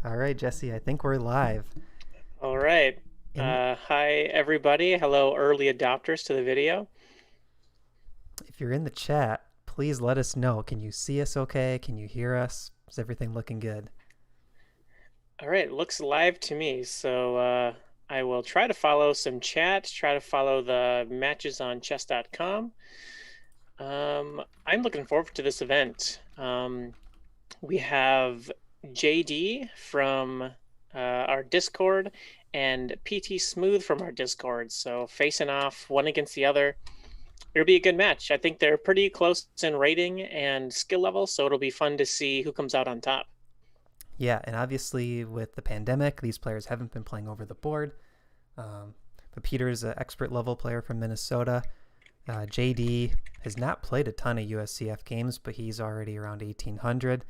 All right, Jesse, I think we're live. All right. And Hi, everybody. Hello, early adopters to the video. if you're in the chat, please let us know. Can you see us okay? Can you hear us? Is everything looking good? All right, looks live to me. So I will try to follow some chat, try to follow the matches on chess.com. I'm looking forward to this event. We have JD from our Discord and PT Smooth from our Discord. So facing off one against the other. It'll be a good match. I think they're pretty close in rating and skill level, so it'll be fun to see who comes out on top. Yeah, and obviously with the pandemic, these players haven't been playing over the board. Um, but Peter's an expert level player from Minnesota. JD has not played a ton of USCF games, but he's already around 1800.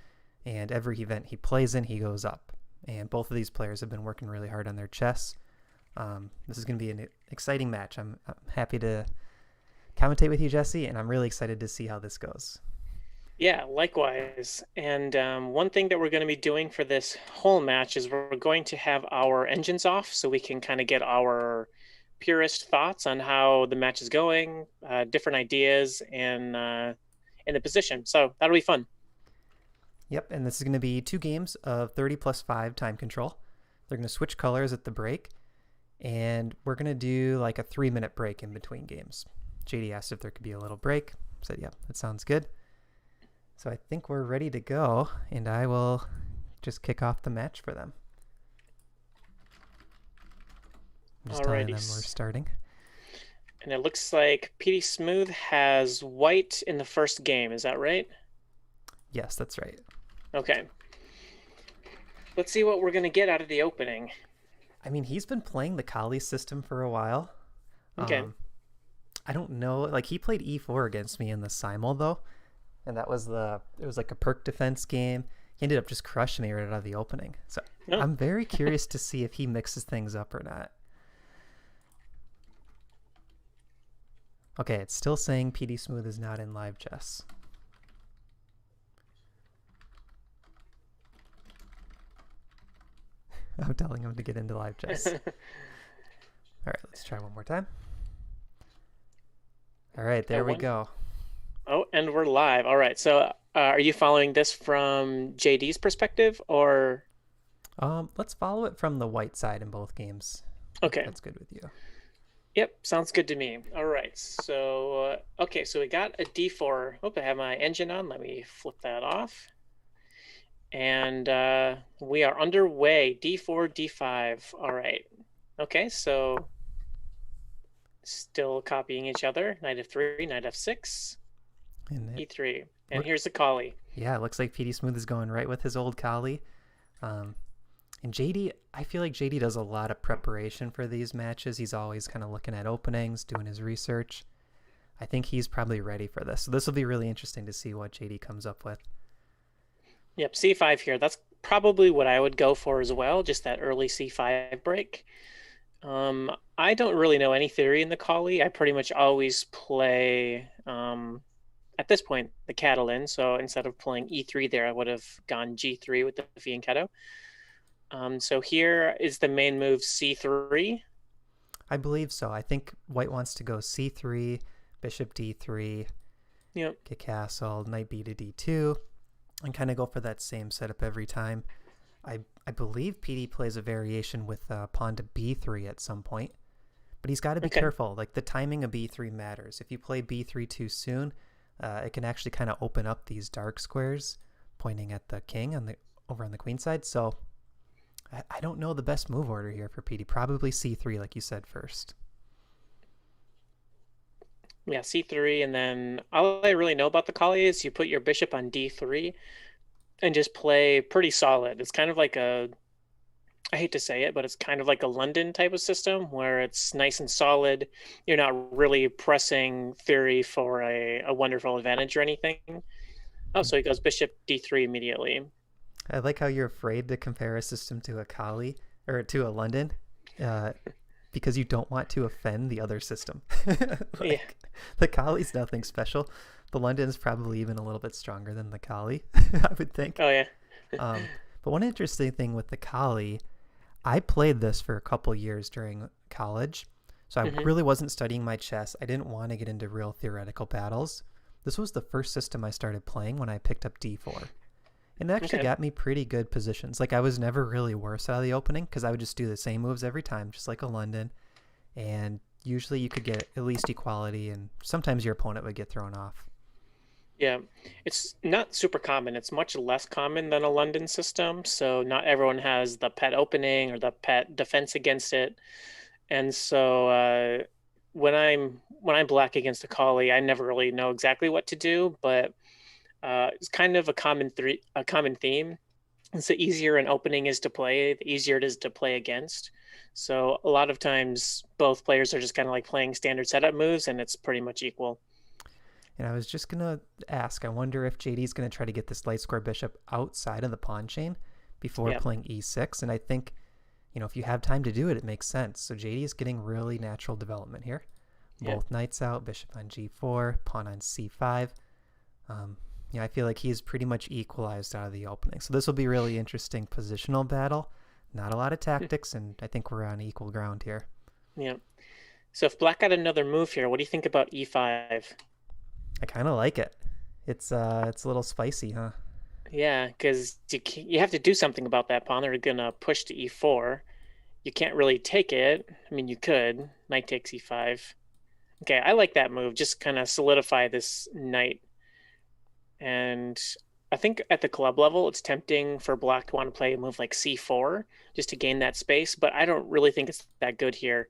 And every event he plays in, he goes up. And both of these players have been working really hard on their chess. This is going to be an exciting match. I'm happy to commentate with you, Jesse, and I'm really excited to see how this goes. Yeah, likewise. And one thing that we're going to be doing for this whole match is we're going to have our engines off so we can kind of get our purest thoughts on how the match is going, different ideas, and in the position. So that'll be fun. Yep, and this is going to be two games of 30 plus 5 time control. They're going to switch colors at the break, and we're going to do like a 3-minute break in between games. JD asked if there could be a little break. I said, yeah, that sounds good. So I think we're ready to go, and I will just kick off the match for them. I'm just telling them Alrighty. we're starting. And it looks like PD Smooth has white in the first game. Is that right? Yes, that's right. Okay. Let's see what we're going to get out of the opening. I mean, he's been playing the Kali system for a while. Okay. Um, I don't know. Like, he played e4 against me in the simul, though. And it was like a perk defense game. He ended up just crushing me right out of the opening. So Oh, I'm very curious to see if he mixes things up or not. Okay, it's still saying PD Smooth is not in live chess. I'm telling him to get into live chess. All right, let's try one more time. All right, there we go. Oh, and we're live. All right. So, are you following this from JD's perspective or? Let's follow it from the white side in both games. If Okay. that's good with you. Yep, sounds good to me. All right. So, okay, so we got a D4. Hope I have my engine on. Let me flip that off. And we are underway. D4, D5. All right. Okay, so still copying each other. Knight f3, knight f6, And e3. And here's the collie. yeah, it looks like PD Smooth is going right with his old Kali. Um, and JD, I feel like JD does a lot of preparation for these matches. He's always kind of looking at openings, doing his research. I think he's probably ready for this. So this will be really interesting to see what JD comes up with. Yep, c5 here. That's probably what I would go for as well, just that early c5 break. I don't really know any theory in the collie. I pretty much always play, at this point, the Catalan. So instead of playing e3 there, I would have gone g3 with the fianchetto. So here is the main move c3. I believe so. I think White wants to go c3, bishop d3, Yep. get castle, knight b to d2, and kind of go for that same setup every time. I believe PD plays a variation with pawn to b3 at some point, but he's got to be Okay. careful. Like, the timing of b3 matters. If you play b3 too soon, it can actually kind of open up these dark squares pointing at the king over on the queen side. So I don't know the best move order here for PD. Probably c3, like you said, first. Yeah, c3, and then all I really know about the collie is you put your bishop on d3 and just play pretty solid. It's kind of like I hate to say it, but it's kind of like a London type of system where it's nice and solid. You're not really pressing theory for a wonderful advantage or anything. Oh, so he goes bishop d3 immediately. I like how you're afraid to compare a system to a Kali or to a London, uh, because you don't want to offend the other system. Yeah. Like, the Kali's nothing special. The London is probably even a little bit stronger than the Kali, I would think. Oh, yeah. Um, But one interesting thing with the Kali, I played this for a couple years during college, so I Hmm. really wasn't studying my chess. I didn't want to get into real theoretical battles. This was the first system I started playing when I picked up d4. And it actually Okay. got me pretty good positions. Like I was never really worse out of the opening because I would just do the same moves every time, just like a London. And usually you could get at least equality, and sometimes your opponent would get thrown off. Yeah, it's not super common. It's much less common than a London system, so not everyone has the pet opening or the pet defense against it. And so when I'm black against a collie, I never really know exactly what to do, but it's kind of a common theme. And so easier an opening is to play, the easier it is to play against. So a lot of times both players are just kind of like playing standard setup moves, and it's pretty much equal. And I was just going to ask, I wonder if JD's going to try to get this light square bishop outside of the pawn chain before Yeah. playing e6. And I think, if you have time to do it, it makes sense. So JD is getting really natural development here. Yeah. Both knights out, bishop on g4, pawn on c5. Um, I feel like he's pretty much equalized out of the opening. So this will be really interesting positional battle. Not a lot of tactics, and I think we're on equal ground here. Yeah. So if black got another move here, what do you think about e5? I kind of like it. It's a little spicy, huh? Yeah, because you have to do something about that pawn. They're gonna push to e4. You can't really take it. I mean, you could. Knight takes e5. Okay, I like that move. Just kind of solidify this knight. And I think at the club level, it's tempting for black to want to play a move like c4 just to gain that space, but I don't really think it's that good here.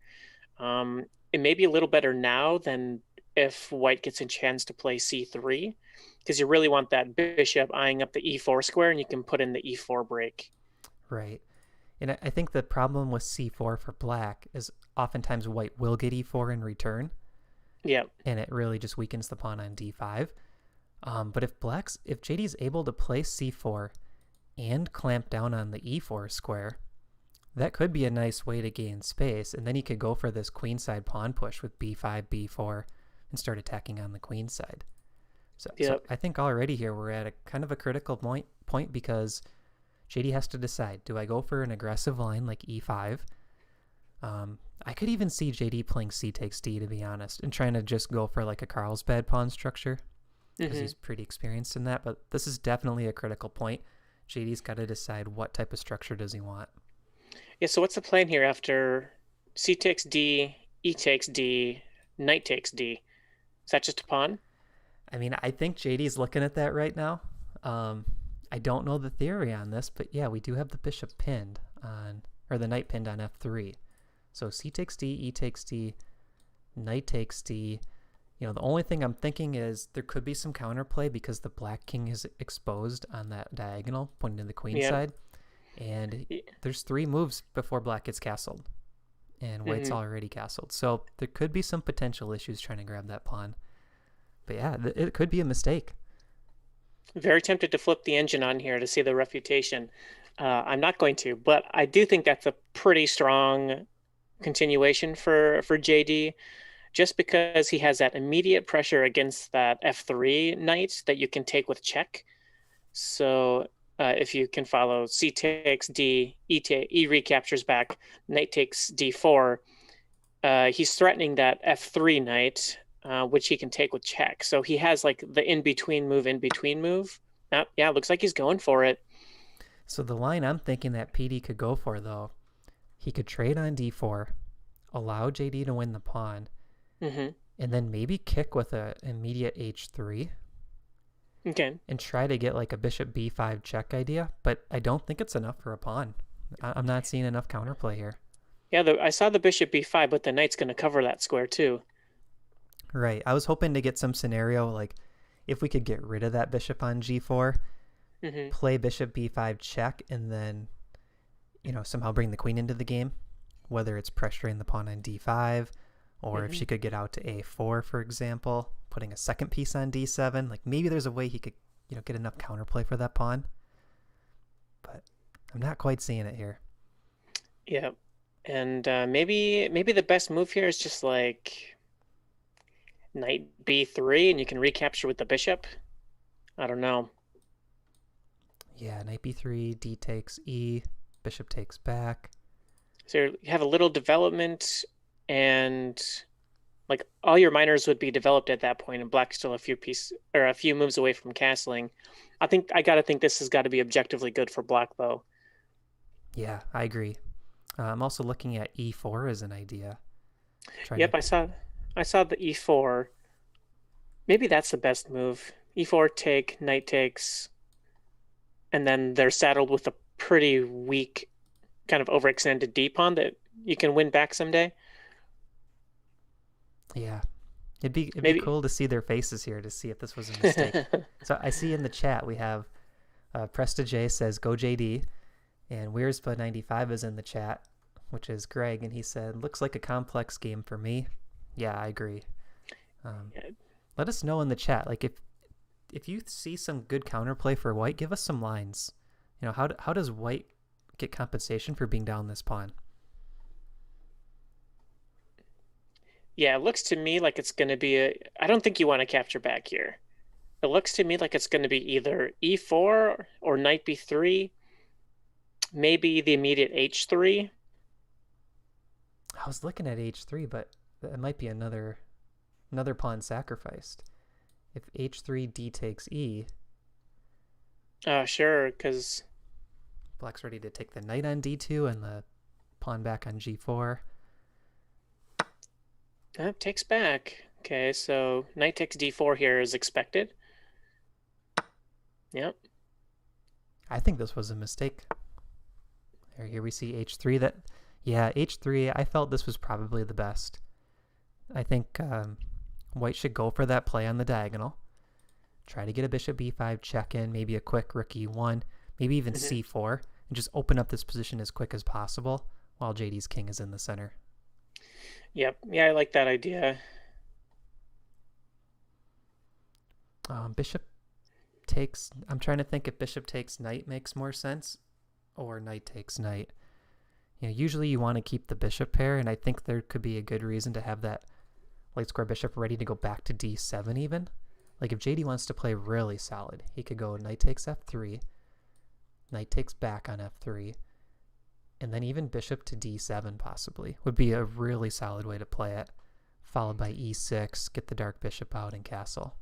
It may be a little better now than if white gets a chance to play c3, because you really want that bishop eyeing up the e4 square, and you can put in the e4 break. Right. And I think the problem with c4 for black is oftentimes white will get e4 in return, Yeah. and it really just weakens the pawn on d5. But if JD's able to play c4 and clamp down on the e4 square, that could be a nice way to gain space, and then he could go for this queenside pawn push with b5, b4, and start attacking on the queen side. So Yep. I think already here we're at a kind of a critical point because JD has to decide: do I go for an aggressive line like e5? I could even see JD playing c takes d, to be honest, and trying to just go for like a Carlsbad pawn structure because Hmm. he's pretty experienced in that. But this is definitely a critical point. JD's got to decide what type of structure does he want. Yeah, so what's the plan here after c takes d, e takes d, knight takes d? Is that just a pawn? I mean, I think JD's looking at that right now. Um, I don't know the theory on this, but yeah, we do have the bishop pinned on, or the knight pinned on f3. So c takes d, e takes d, knight takes d. The only thing I'm thinking is there could be some counterplay because the black king is exposed on that diagonal pointing to the queen Yeah. side. And there's 3 moves before black gets castled, and white's Mm-hmm. already castled. So there could be some potential issues trying to grab that pawn. But yeah, it could be a mistake. Very tempted to flip the engine on here to see the refutation. I'm not going to, but I do think that's a pretty strong continuation for JD, just because he has that immediate pressure against that f3 knight that you can take with check. So if you can follow c takes d, e recaptures back, knight takes d4, he's threatening that f3 knight, which he can take with check. So he has like the in between move. Yeah, looks like he's going for it. So the line I'm thinking that PD could go for, though, he could trade on d4, allow JD to win the pawn, Mm-hmm. and then maybe kick with a immediate h3 Okay. and try to get like a bishop b5 check idea. But I don't think it's enough for a pawn. I'm not seeing enough counterplay here. Yeah, I saw the bishop b5, but the knight's going to cover that square too. Right. I was hoping to get some scenario like if we could get rid of that bishop on g4, Mm-hmm. play bishop b5 check, and then, somehow bring the queen into the game, whether it's pressuring the pawn on d5, or if Mm-hmm. she could get out to a4, for example, putting a second piece on d7. Like maybe there's a way he could, get enough counterplay for that pawn. But I'm not quite seeing it here. Yeah. And maybe the best move here is just like knight b3, and you can recapture with the bishop. I don't know. Yeah, knight b3, d takes e, bishop takes back. So you have a little development, and like all your miners would be developed at that point, and black's still a few piece or a few moves away from castling. I gotta think this has got to be objectively good for black though. Yeah, I agree. I'm also looking at e4 as an idea. Trying to. Yep, I saw the e4. Maybe that's the best move. E4 take, knight takes, and then they're saddled with a pretty weak, kind of overextended d pawn that you can win back someday. Yeah, it'd be Maybe. cool to see their faces here to see if this was a mistake. So I see in the chat we have Presta J says go JD, and Weirspa95 is in the chat, which is Greg, and he said looks like a complex game for me. Yeah, I agree. Um, Let us know in the chat, like if you see some good counterplay for white, give us some lines. How does white get compensation for being down this pawn? Yeah, it looks to me like it's going to be a. I don't think you want to capture back here. It looks to me like it's going to be either e4 or knight b3, maybe the immediate h3. I was looking at h3, but it might be another pawn sacrificed. If h3 d takes e, Sure, because black's ready to take the knight on d2 and the pawn back on g4. takes back. Okay, so knight takes d4 here is expected. Yep. I think this was a mistake. Here we see h3. Yeah, h3, I felt this was probably the best. I think white should go for that play on the diagonal. Try to get a bishop b5 check in, maybe a quick rook e1, maybe even c4, and just open up this position as quick as possible while JD's king is in the center. Yep. Yeah, I like that idea. Bishop takes. I'm trying to think if bishop takes knight makes more sense, or knight takes knight. Usually you want to keep the bishop pair, and I think there could be a good reason to have that light square bishop ready to go back to d7 even. Like if JD wants to play really solid, he could go knight takes f3, knight takes back on f3, and then even bishop to d7 possibly would be a really solid way to play it, followed by e6, get the dark bishop out, and castle.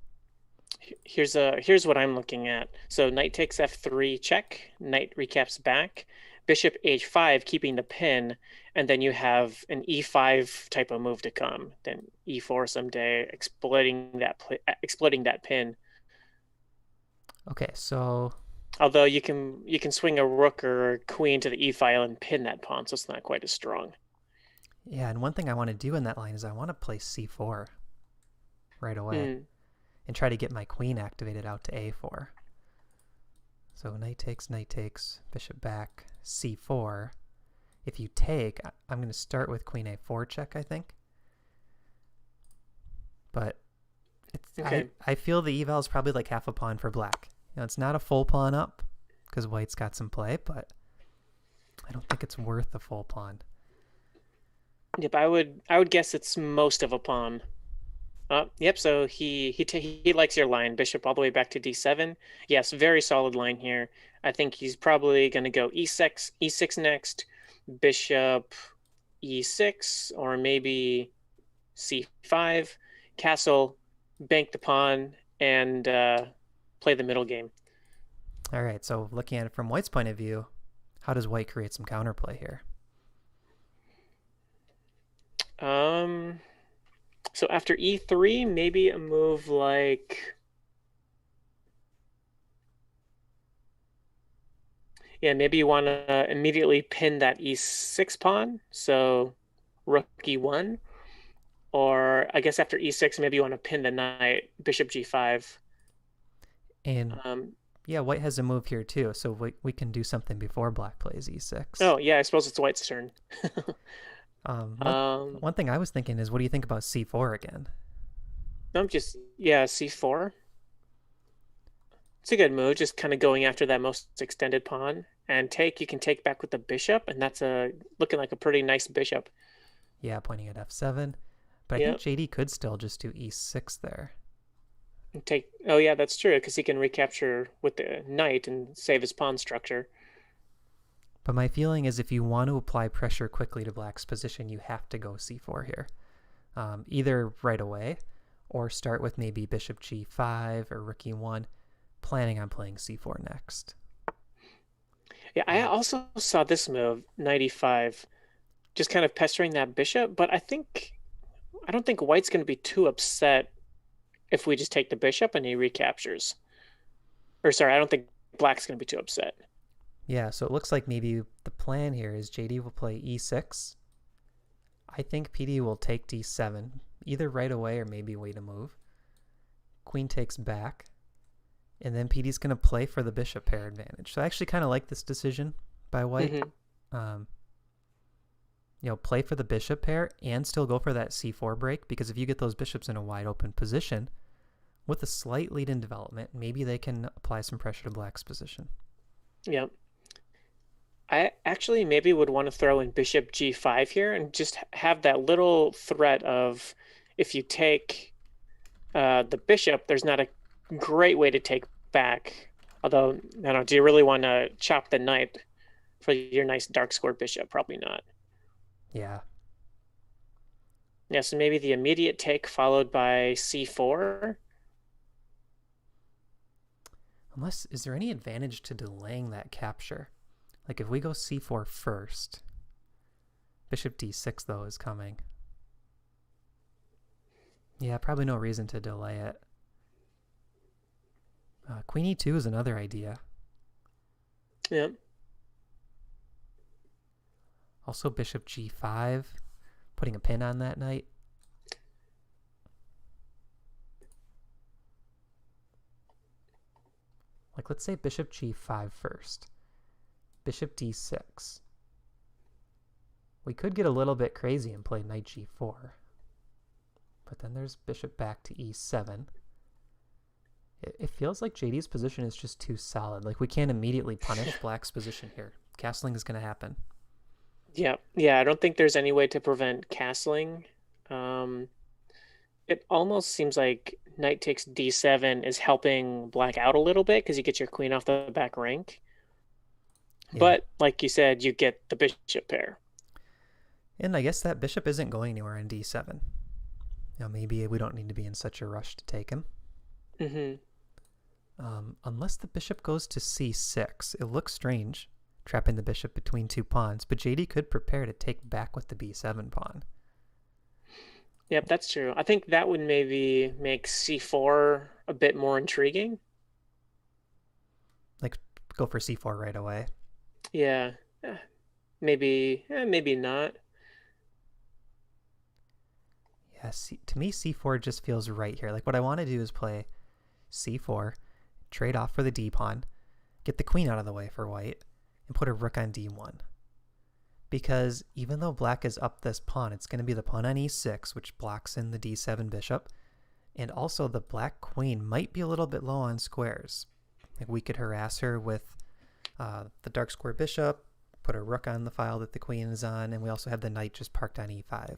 Here's what I'm looking at. So knight takes f3 check, knight recaps back, bishop h5 keeping the pin, and then you have an e5 type of move to come. Then e4 someday, exploiting that pin. Okay, so Although you can swing a rook or a queen to the e file and pin that pawn, so it's not quite as strong. yeah, and one thing I want to do in that line is I want to play c4 right away and try to get my queen activated out to a4. So knight takes, bishop back, c4. If you take, I'm going to start with queen a4 check, I think. But Okay. I feel the eval is probably like half a pawn for black. It's not a full pawn up because white's got some play, but I don't think it's worth a full pawn. Yep, I would guess it's most of a pawn. Yep. So he likes your line, bishop all the way back to d7. Yes, very solid line here. I think he's probably going to go e6 next, bishop e6, or maybe c5, castle, bank the pawn, and play the middle game. All right, so looking at it from white's point of view, how does white create some counterplay here? So after e3, maybe a move like, yeah, maybe you want to immediately pin that e6 pawn, so rook e1, or I guess after e6, maybe you want to pin the knight, bishop g5. And yeah, white has a move here too, so we can do something before black plays e6. Oh, yeah, I suppose it's white's turn. One thing I was thinking is, what do you think about c4 again? I'm just, yeah, c4. It's a good move, just kind of going after that most extended pawn. And take, you can take back with the bishop, and that's looking like a pretty nice bishop. Yeah, pointing at f7. But I think JD could still just do e6 there. Take. Oh yeah, that's true because he can recapture with the knight and save his pawn structure. But my feeling is if you want to apply pressure quickly to black's position, you have to go c4 here. Either right away or start with maybe bishop g5 or rook e1, planning on playing c4 next. Yeah, I also saw this move, knight e5, just kind of pestering that bishop. But I don't think White's going to be too upset if we just take the bishop and he recaptures. Or sorry, I don't think Black's going to be too upset. Yeah, so it looks like maybe the plan here is JD will play e6. I think PD will take d7, either right away or maybe wait a move. Queen takes back, and then PD's going to play for the bishop pair advantage. So I actually kind of like this decision by White. Mm-hmm. Um, play for the bishop pair and still go for that c4 break, because if you get those bishops in a wide open position with a slight lead in development, maybe they can apply some pressure to black's position. Yeah. I actually maybe would want to throw in bishop g5 here and just have that little threat of if you take the bishop, there's not a great way to take back. Although, I don't know, do you really want to chop the knight for your nice dark square bishop? Probably not. Yeah. Yeah, so maybe the immediate take followed by c4. Unless, is there any advantage to delaying that capture? Like if we go c4 first, bishop d6 though is coming. Yeah, probably no reason to delay it. Queen e2 is another idea. Yeah. Also bishop g5, putting a pin on that knight. Like let's say bishop g5 first. Bishop d6. We could get a little bit crazy and play knight g4. But then there's bishop back to e7. It feels like JD's position is just too solid. Like we can't immediately punish black's position here. Castling is going to happen. Yeah. Yeah, I don't think there's any way to prevent castling. Um, it almost seems like knight takes d7 is helping black out a little bit because you get your queen off the back rank. Yeah. But like you said, you get the bishop pair. And I guess that bishop isn't going anywhere in d7. Maybe we don't need to be in such a rush to take him. Mm-hmm. Unless the bishop goes to c6. It looks strange, trapping the bishop between two pawns, but JD could prepare to take back with the b7 pawn. Yep, that's true. I think that would maybe make c4 a bit more intriguing. Like, go for c4 right away. Yeah, maybe not. Yeah, to me, c4 just feels right here. Like, what I want to do is play c4, trade off for the d pawn, get the queen out of the way for white, and put a rook on d1. Because even though black is up this pawn, it's going to be the pawn on e6, which blocks in the d7 bishop. And also the black queen might be a little bit low on squares. Like we could harass her with the dark square bishop, put a rook on the file that the queen is on, and we also have the knight just parked on e5.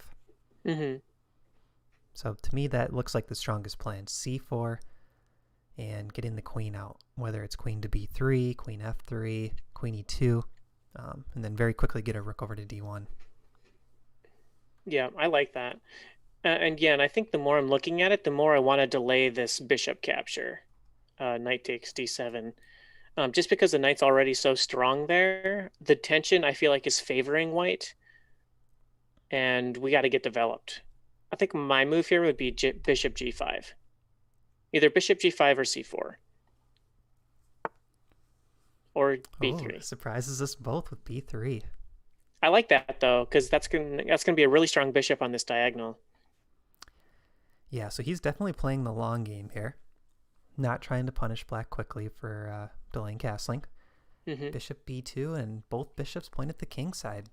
Mm-hmm. So to me, that looks like the strongest plan. c4 and getting the queen out, whether it's queen to b3, queen f3, queen e2, and then very quickly get a rook over to d1. Yeah, I like that. And I think the more I'm looking at it, the more I want to delay this bishop capture. Knight takes d7. Just because the knight's already so strong there, the tension I feel like is favoring white, and we got to get developed. I think my move here would be bishop g5. Either bishop g5 or c4. Or b3. Oh, surprises us both with b3. I like that though, because that's gonna be a really strong bishop on this diagonal. Yeah, so he's definitely playing the long game here. Not trying to punish black quickly for delaying castling. Mm-hmm. Bishop b2, and both bishops point at the king side.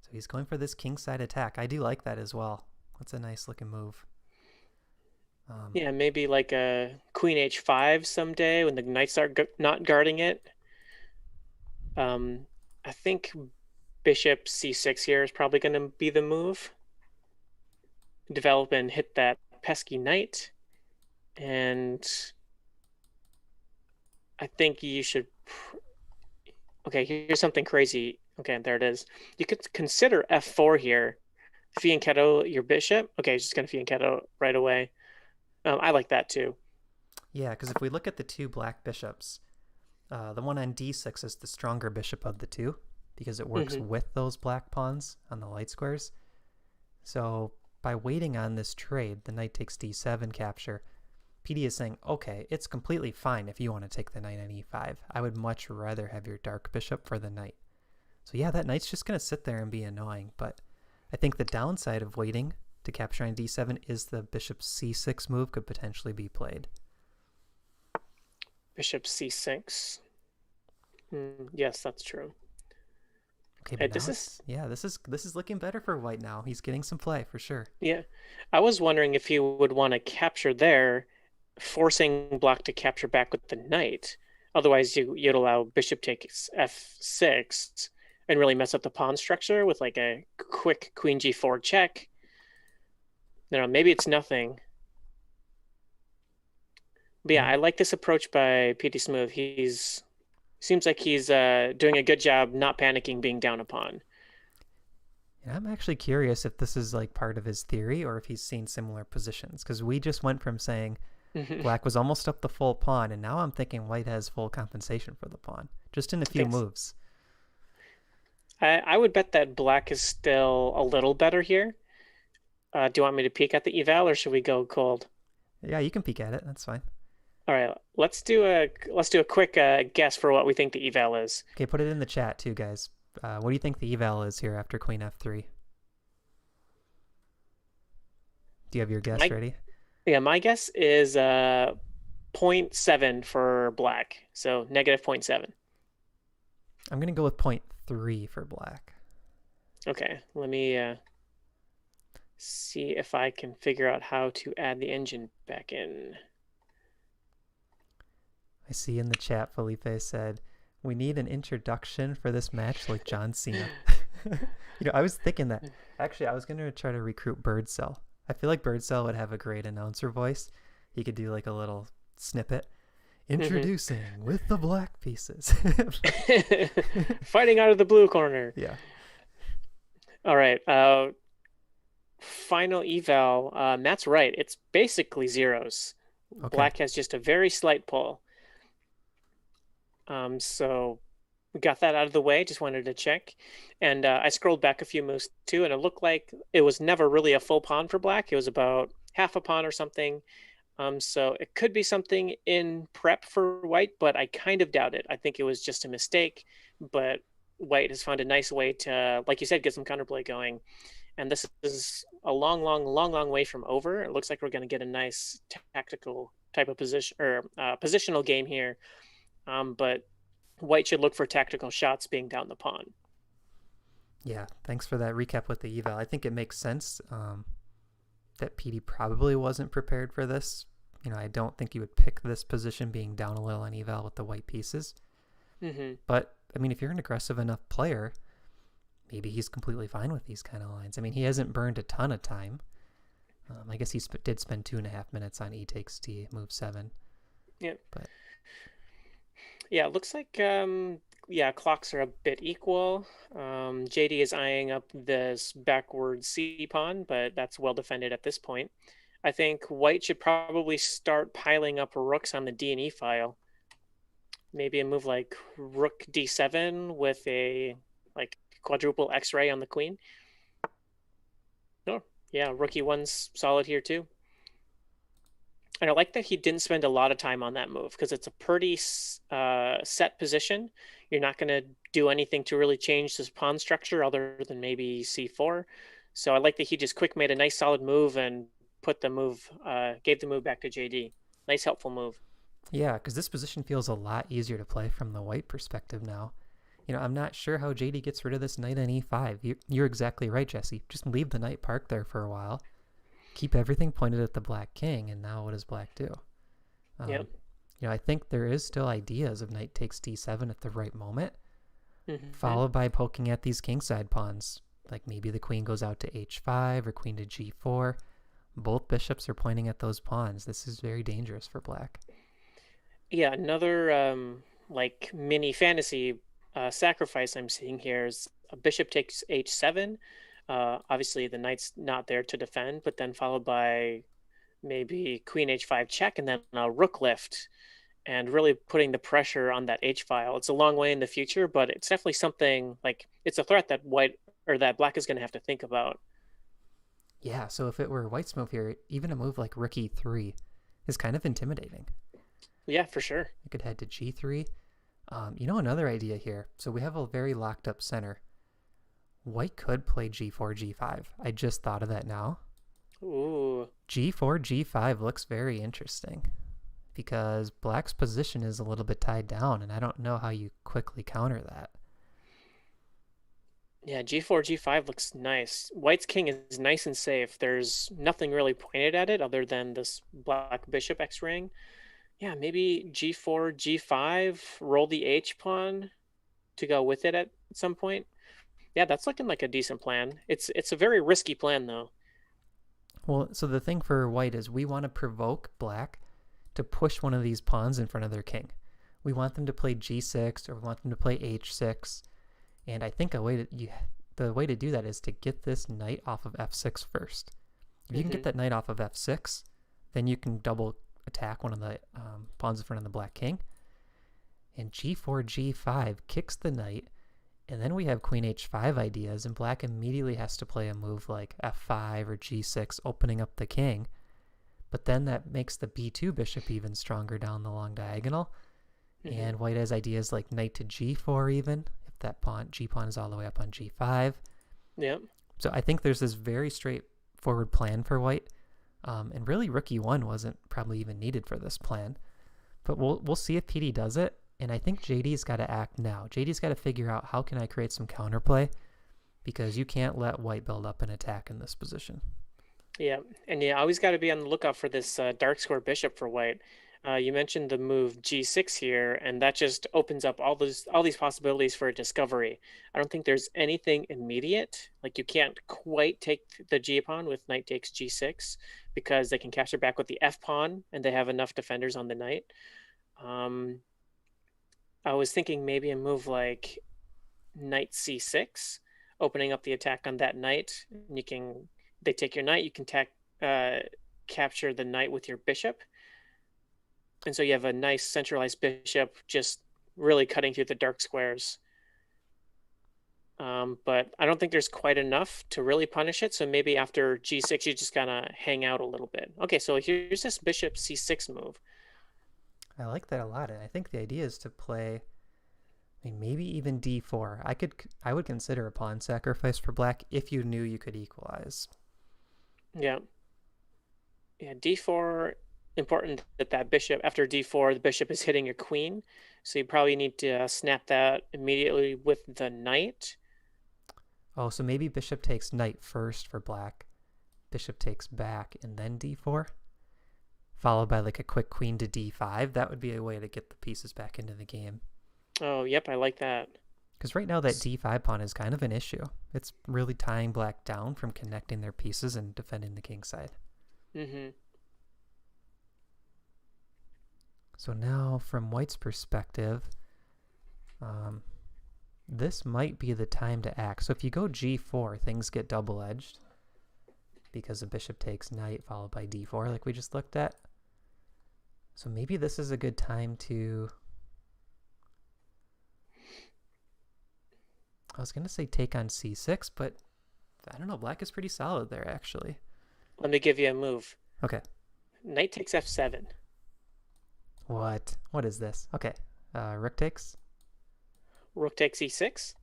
So he's going for this king side attack. I do like that as well. That's a nice looking move. Yeah, maybe like a queen h5 someday when the knights are not guarding it. I think bishop c6 here is probably going to be the move. Develop and hit that pesky knight. And I think you should. Okay, here's something crazy. Okay, there it is. You could consider f4 here. Fianchetto your bishop. Okay, just gonna fianchetto right away. I like that too. Yeah, because if we look at the two black bishops, the one on d6 is the stronger bishop of the two because it works Hmm. with those black pawns on the light squares. So by waiting on this trade, the knight takes d7 capture, PD is saying, okay, it's completely fine if you want to take the knight on e5. I would much rather have your dark bishop for the knight. So yeah, that knight's just going to sit there and be annoying, but I think the downside of waiting to capture on d7 is the bishop c6 move could potentially be played. Bishop c6. Yes, that's true. Okay, but Hey, now this is this is looking better for white now. He's getting some play for sure. yeah. I was wondering if you would want to capture there, forcing black to capture back with the knight. Otherwise, you'd allow bishop takes f6 and really mess up the pawn structure with like a quick queen g4 check. Maybe it's nothing. But yeah, Yeah. I like this approach by PT Smooth. He's seems like he's doing a good job not panicking being down a pawn. And I'm actually curious if this is like part of his theory or if he's seen similar positions because we just went from saying black was almost up the full pawn, and now I'm thinking white has full compensation for the pawn, just in a few Thanks. moves. I would bet that black is still a little better here. Do you want me to peek at the eval or should we go cold? Yeah, you can peek at it. That's fine. All right, let's do a quick guess for what we think the eval is. Okay, put it in the chat too, guys. What do you think the eval is here after queen f3? Do you have your guess My ready? Yeah, my guess is zero point 0.7 for black, so negative zero point 0.7. I'm going to go with point 0.3 for black. Okay, let me see if I can figure out how to add the engine back in. I see in the chat Felipe said, we need an introduction for this match like John Cena. I was thinking that. Actually, I was going to try to recruit Birdsell. I feel like Birdsell would have a great announcer voice. He could do like a little snippet. Introducing with the black pieces. Fighting out of the blue corner. Yeah. All right. Final eval. Matt's right. It's basically zeros. Okay. Black has just a very slight pull. So we got that out of the way. Just wanted to check. And I scrolled back a few moves too, and it looked like it was never really a full pawn for black. It was about half a pawn or something. So it could be something in prep for white, but I kind of doubt it. I think it was just a mistake, but white has found a nice way to, like you said, get some counterplay going. And this is a long way from over. It looks like we're going to get a nice tactical type of position or positional game here. But white should look for tactical shots being down the pawn. Yeah, thanks for that recap with the eval. I think it makes sense that PD probably wasn't prepared for this. I don't think you would pick this position being down a little on eval with the white pieces. Mm-hmm. But, if you're an aggressive enough player, maybe he's completely fine with these kind of lines. He hasn't burned a ton of time. I guess he did spend 2.5 minutes on e takes t, move 7. Yeah. But yeah, it looks like clocks are a bit equal. JD is eyeing up this backward C pawn, but that's well defended at this point. I think white should probably start piling up rooks on the D and E file. Maybe a move like rook D7 with a like quadruple X-ray on the queen. Oh, yeah, rook E1's solid here too. And I like that he didn't spend a lot of time on that move because it's a pretty set position. You're not going to do anything to really change this pawn structure other than maybe c4. So I like that he just quick made a nice solid move and put the move, gave the move back to JD. Nice helpful move. yeah, because this position feels a lot easier to play from the white perspective now. I'm not sure how JD gets rid of this knight on e5. You're exactly right, Jesse. Just leave the knight parked there for a while. Keep everything pointed at the black king, and now what does black do? Yep. I think there is still ideas of knight takes d7 at the right moment, Mm-hmm. followed by poking at these kingside pawns. Like maybe the queen goes out to h5 or queen to g4. Both bishops are pointing at those pawns. This is very dangerous for black. Yeah, another like mini fantasy sacrifice I'm seeing here is a bishop takes h7. Obviously, the knight's not there to defend, but then followed by maybe queen h5 check and then a rook lift, and really putting the pressure on that h file. It's a long way in the future, but it's definitely something like it's a threat that white or that black is going to have to think about. Yeah, so if it were white's move here, even a move like rook e3 is kind of intimidating. Yeah, for sure. I could head to g3. Another idea here. So we have a very locked up center. White could play g4, g5. I just thought of that now. Ooh. G4, g5 looks very interesting because black's position is a little bit tied down, and I don't know how you quickly counter that. Yeah, g4, g5 looks nice. White's king is nice and safe. There's nothing really pointed at it other than this black bishop X ring. Yeah, maybe g4, g5, roll the h pawn to go with it at some point. Yeah, that's looking like a decent plan. It's a very risky plan though. Well, so the thing for white is we want to provoke black to push one of these pawns in front of their king. We want them to play g6 or we want them to play h6. And I think the way to do that is to get this knight off of f6 first. If you can get that knight off of f6, then you can double attack one of the pawns in front of the black king. And g4, g5 kicks the knight, and then we have queen h5 ideas, and black immediately has to play a move like f5 or g6, opening up the king. But then that makes the b2 bishop even stronger down the long diagonal. And white has ideas like knight to g4 even, if that g pawn is all the way up on g5. Yep. So I think there's this very straightforward plan for white. And really rook e1 wasn't probably even needed for this plan. But we'll see if PD does it. And I think JD's got to act now. JD's got to figure out how can I create some counterplay, because you can't let white build up an attack in this position. Yeah, and you always got to be on the lookout for this dark square bishop for white. You mentioned the move g6 here, and that just opens up all these possibilities for a discovery. I don't think there's anything immediate. Like you can't quite take the g pawn with knight takes g6 because they can capture back with the f pawn, and they have enough defenders on the knight. I was thinking maybe a move like knight c6, opening up the attack on that knight. And they take your knight, you can capture the knight with your bishop. And so you have a nice centralized bishop just really cutting through the dark squares. But I don't think there's quite enough to really punish it. So maybe after g6, you just gotta hang out a little bit. Okay, so here's this bishop c6 move. I like that a lot, and I think the idea is to play, maybe even d4. I would consider a pawn sacrifice for black if you knew you could equalize. Yeah, d4, important that bishop, after d4, the bishop is hitting your queen. So you probably need to snap that immediately with the knight. Oh, so maybe bishop takes knight first for black, bishop takes back, and then d4? Followed by like a quick queen to d5. That would be a way to get the pieces back into the game. Oh, yep, I like that. Because right now that d5 pawn is kind of an issue. It's really tying black down from connecting their pieces and defending the king side. So now from white's perspective, this might be the time to act. So if you go g4, things get double-edged because the bishop takes knight followed by d4 like we just looked at. So maybe this is a good time to, I was going to say take on c6, but I don't know, black is pretty solid there actually. Let me give you a move. Okay. Knight takes f7. What is this? Okay. Rook takes. Rook takes e6.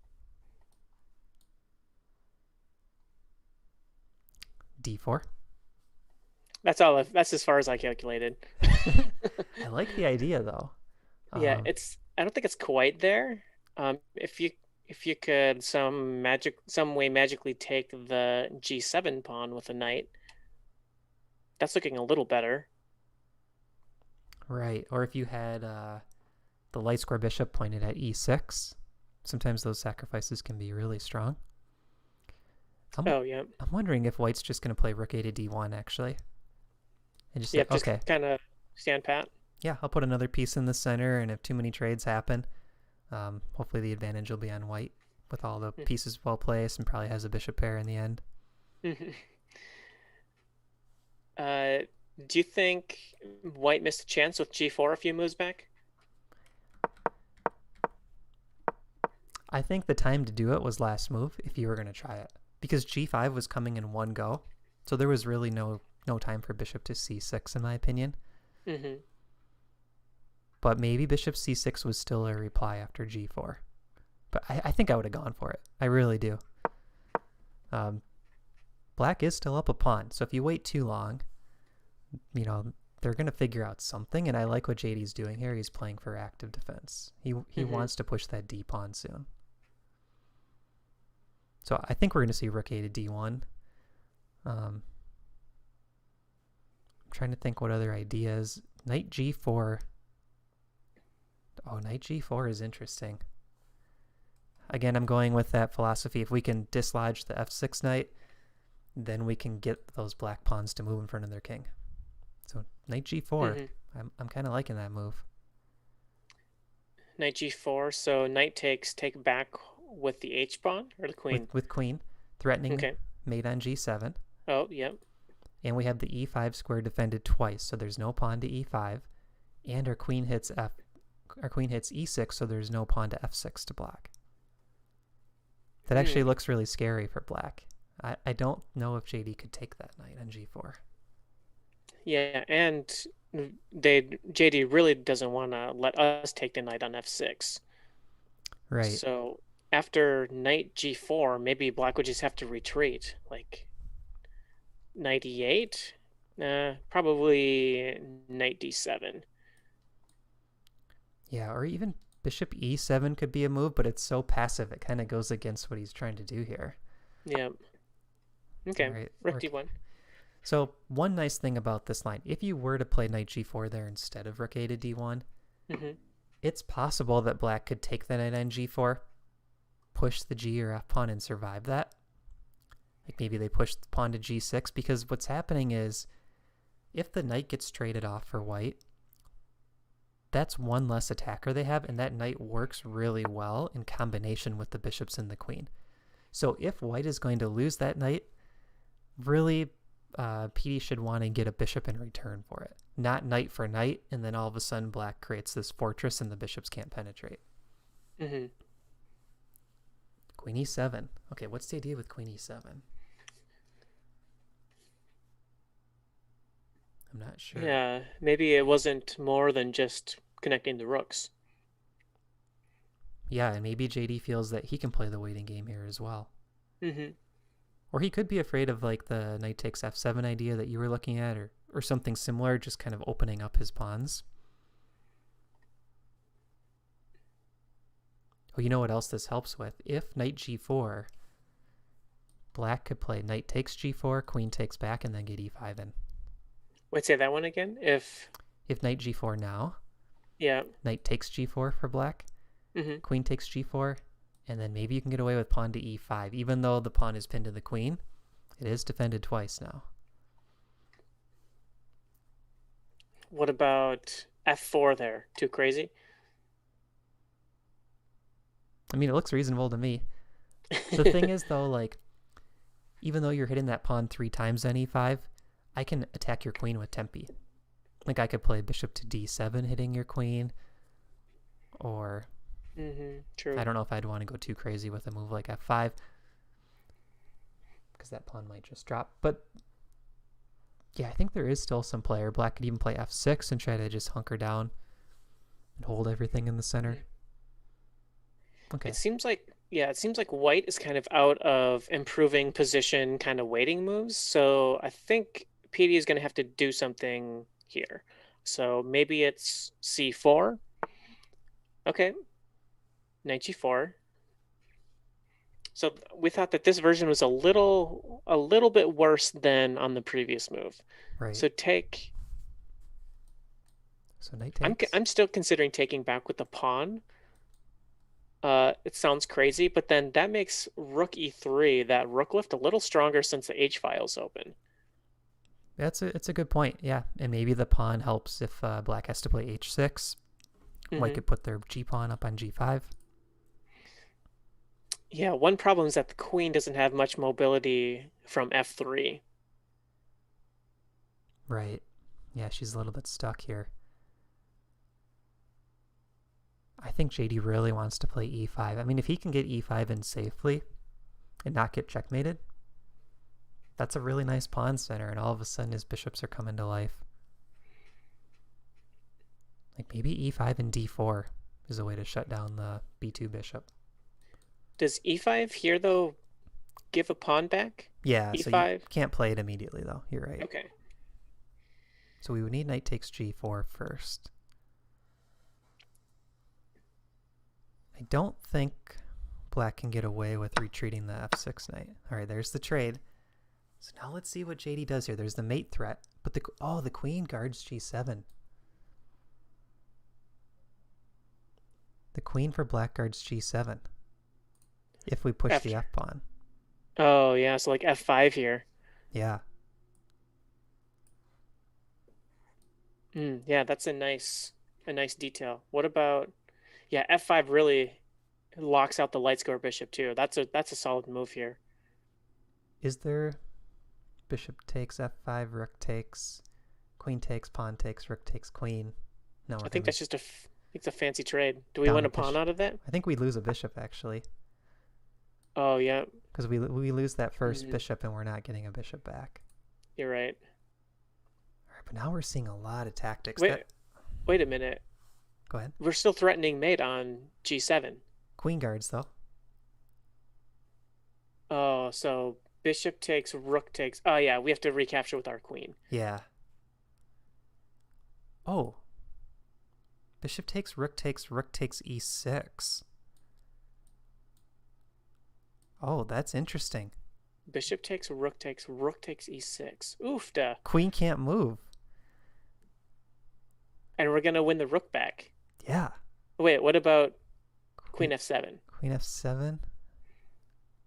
d4. That's as far as I calculated. I like the idea though. Yeah, I don't think it's quite there. If you could some way magically take the g7 pawn with a knight, that's looking a little better. Right, or if you had the light square bishop pointed at e6, sometimes those sacrifices can be really strong. I'm Oh, yeah. I'm wondering if white's just going to play rook a to d1 actually, and just say, Yep, just okay, kind of stand pat. yeah, I'll put another piece in the center, and if too many trades happen, hopefully the advantage will be on white with all the pieces well placed, and probably has a bishop pair in the end. Uh, do you think white missed a chance with g4 a few moves back? I think the time to do it was last move if you were going to try it, because g5 was coming in one go, so there was really no time for bishop to c6 in my opinion. Mm-hmm. But maybe bishop c6 was still a reply after g4. But I think I would have gone for it. I really do. Black is still up a pawn, so if you wait too long, they're going to figure out something, and I like what JD's doing here. He's playing for active defense. He wants to push that d pawn soon. So I think we're going to see rook a to d1. I'm trying to think what other ideas. Knight g4. Oh, knight g4 is interesting. Again, I'm going with that philosophy. If we can dislodge the f6 knight, then we can get those black pawns to move in front of their king. So knight g4, I'm kind of liking that move. Knight g4, so knight takes, take back with the h pawn or the queen? With queen, threatening Okay. mate on g7. Oh, yep. And we have the e5 square defended twice, so there's no pawn to e5. And our queen hits e6, so there's no pawn to f6 to block. That actually looks really scary for black. I don't know if JD could take that knight on g4. Yeah, and JD really doesn't want to let us take the knight on f6. Right. So after knight g4, maybe black would just have to retreat, like knight e8, probably knight d7. Yeah, or even bishop e7 could be a move, but it's so passive it kind of goes against what he's trying to do here. Yeah. Okay. Right, Rook d1. So one nice thing about this line, if you were to play knight g4 there instead of rook a to d1, it's possible that black could take the knight on g4, push the g or f pawn and survive that. Like maybe they push the pawn to g6, because what's happening is if the knight gets traded off for white, that's one less attacker they have, and that knight works really well in combination with the bishops and the queen. So if white is going to lose that knight, really PD should want to get a bishop in return for it. Not knight for knight, and then all of a sudden black creates this fortress and the bishops can't penetrate. Queen e7. Okay, what's the idea with queen e7? I'm not sure. Yeah, maybe it wasn't more than just connecting the rooks. Yeah, and maybe JD feels that he can play the waiting game here as well. Mm-hmm. Or he could be afraid of like the knight takes f7 idea that you were looking at, or something similar, just kind of opening up his pawns. Oh, you know what else this helps with? If knight g4, black could play knight takes g4, queen takes back, and then get e5 in. Wait, say that one again. If knight g4 now, yeah, knight takes g4 for black, queen takes g4, and then maybe you can get away with pawn to e5. Even though the pawn is pinned to the queen, it is defended twice now. What about f4 there? Too crazy? I mean, it looks reasonable to me. The thing is, though, like, even though you're hitting that pawn 3 times on e5, I can attack your queen with tempi. Like, I could play bishop to d7 hitting your queen, or True. I don't know if I'd want to go too crazy with a move like f5, because that pawn might just drop. But yeah, I think there is still some player. Black could even play f6 and try to just hunker down and hold everything in the center. Okay. It seems like white is kind of out of improving position kind of waiting moves. So I think PD is going to have to do something here. So maybe it's c4. Okay. Knight g4. So we thought that this version was a little bit worse than on the previous move. Right. So take. So knight takes. I'm still considering taking back with the pawn. It sounds crazy, but then that makes rook e3, that rook lift, a little stronger since the h file's open. It's a good point. Yeah, and maybe the pawn helps if black has to play h6. White Hmm. could put their g pawn up on g5. Yeah, one problem is that the queen doesn't have much mobility from f3. Right. Yeah, she's a little bit stuck here. I think JD really wants to play e5. I mean, if he can get e5 in safely and not get checkmated, that's a really nice pawn center, and all of a sudden his bishops are coming to life. Like maybe e5 and d4 is a way to shut down the b2 bishop. Does e5 here, though, give a pawn back? Yeah, so you e5? can't play it immediately, though. You're right. Okay. So we would need knight takes g4 first. I don't think black can get away with retreating the f6 knight. All right, there's the trade. So now let's see what JD does here. There's the mate threat, but the queen guards g7. The queen for black guards g7 if we push the f pawn. Oh, yeah, so like f5 here. Yeah. Yeah, that's a nice detail. What about, yeah, f5 really locks out the light square bishop too. That's a solid move here. Is there bishop takes f5, rook takes, queen takes, pawn takes, rook takes, queen? No, we're I think gonna that's just it's a fancy trade. Do we down win a a pawn bishop. out of that? I think we lose a bishop actually, Oh, yeah. because we lose that first Mhm. bishop and we're not getting a bishop back. You're right. All right, but now we're seeing a lot of tactics. Wait, wait a minute. Go ahead. We're still threatening mate on g7. Queen guards though. Oh, so bishop takes, rook takes. Oh, yeah, we have to recapture with our queen. Yeah. Oh. Bishop takes, rook takes e6. Oh, that's interesting. Bishop takes, rook takes e6. Oofda. Queen can't move. And we're gonna win the rook back. Yeah. Wait, what about queen f7? Queen f7.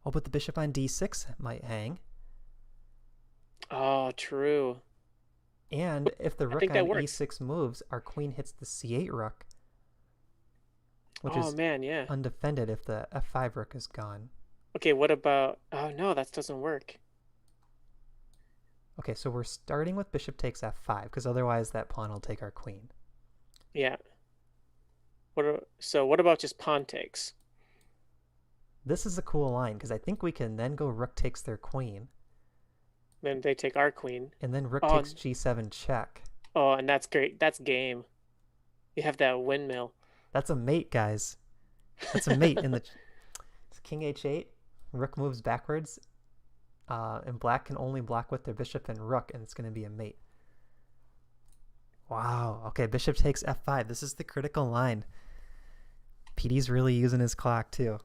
Oh, but the bishop on d6 might hang. Oh, true. And if the I rook think on that works. e6 moves, our queen hits the c8 rook, which Oh is man, yeah. undefended if the f5 rook is gone. Okay, what about? Oh no, that doesn't work. Okay, so we're starting with bishop takes f5, because otherwise that pawn will take our queen. Yeah. So what about just pawn takes? This is a cool line, because I think we can then go rook takes their queen, Then they take our queen. and then rook Oh, takes g7 check. oh, and that's great. That's game. You have that windmill. That's a mate, guys. That's a mate in the king h8. Rook moves backwards, and black can only block with their bishop and rook, and it's going to be a mate. Wow. Okay, bishop takes f5. This is the critical line. PD's really using his clock too.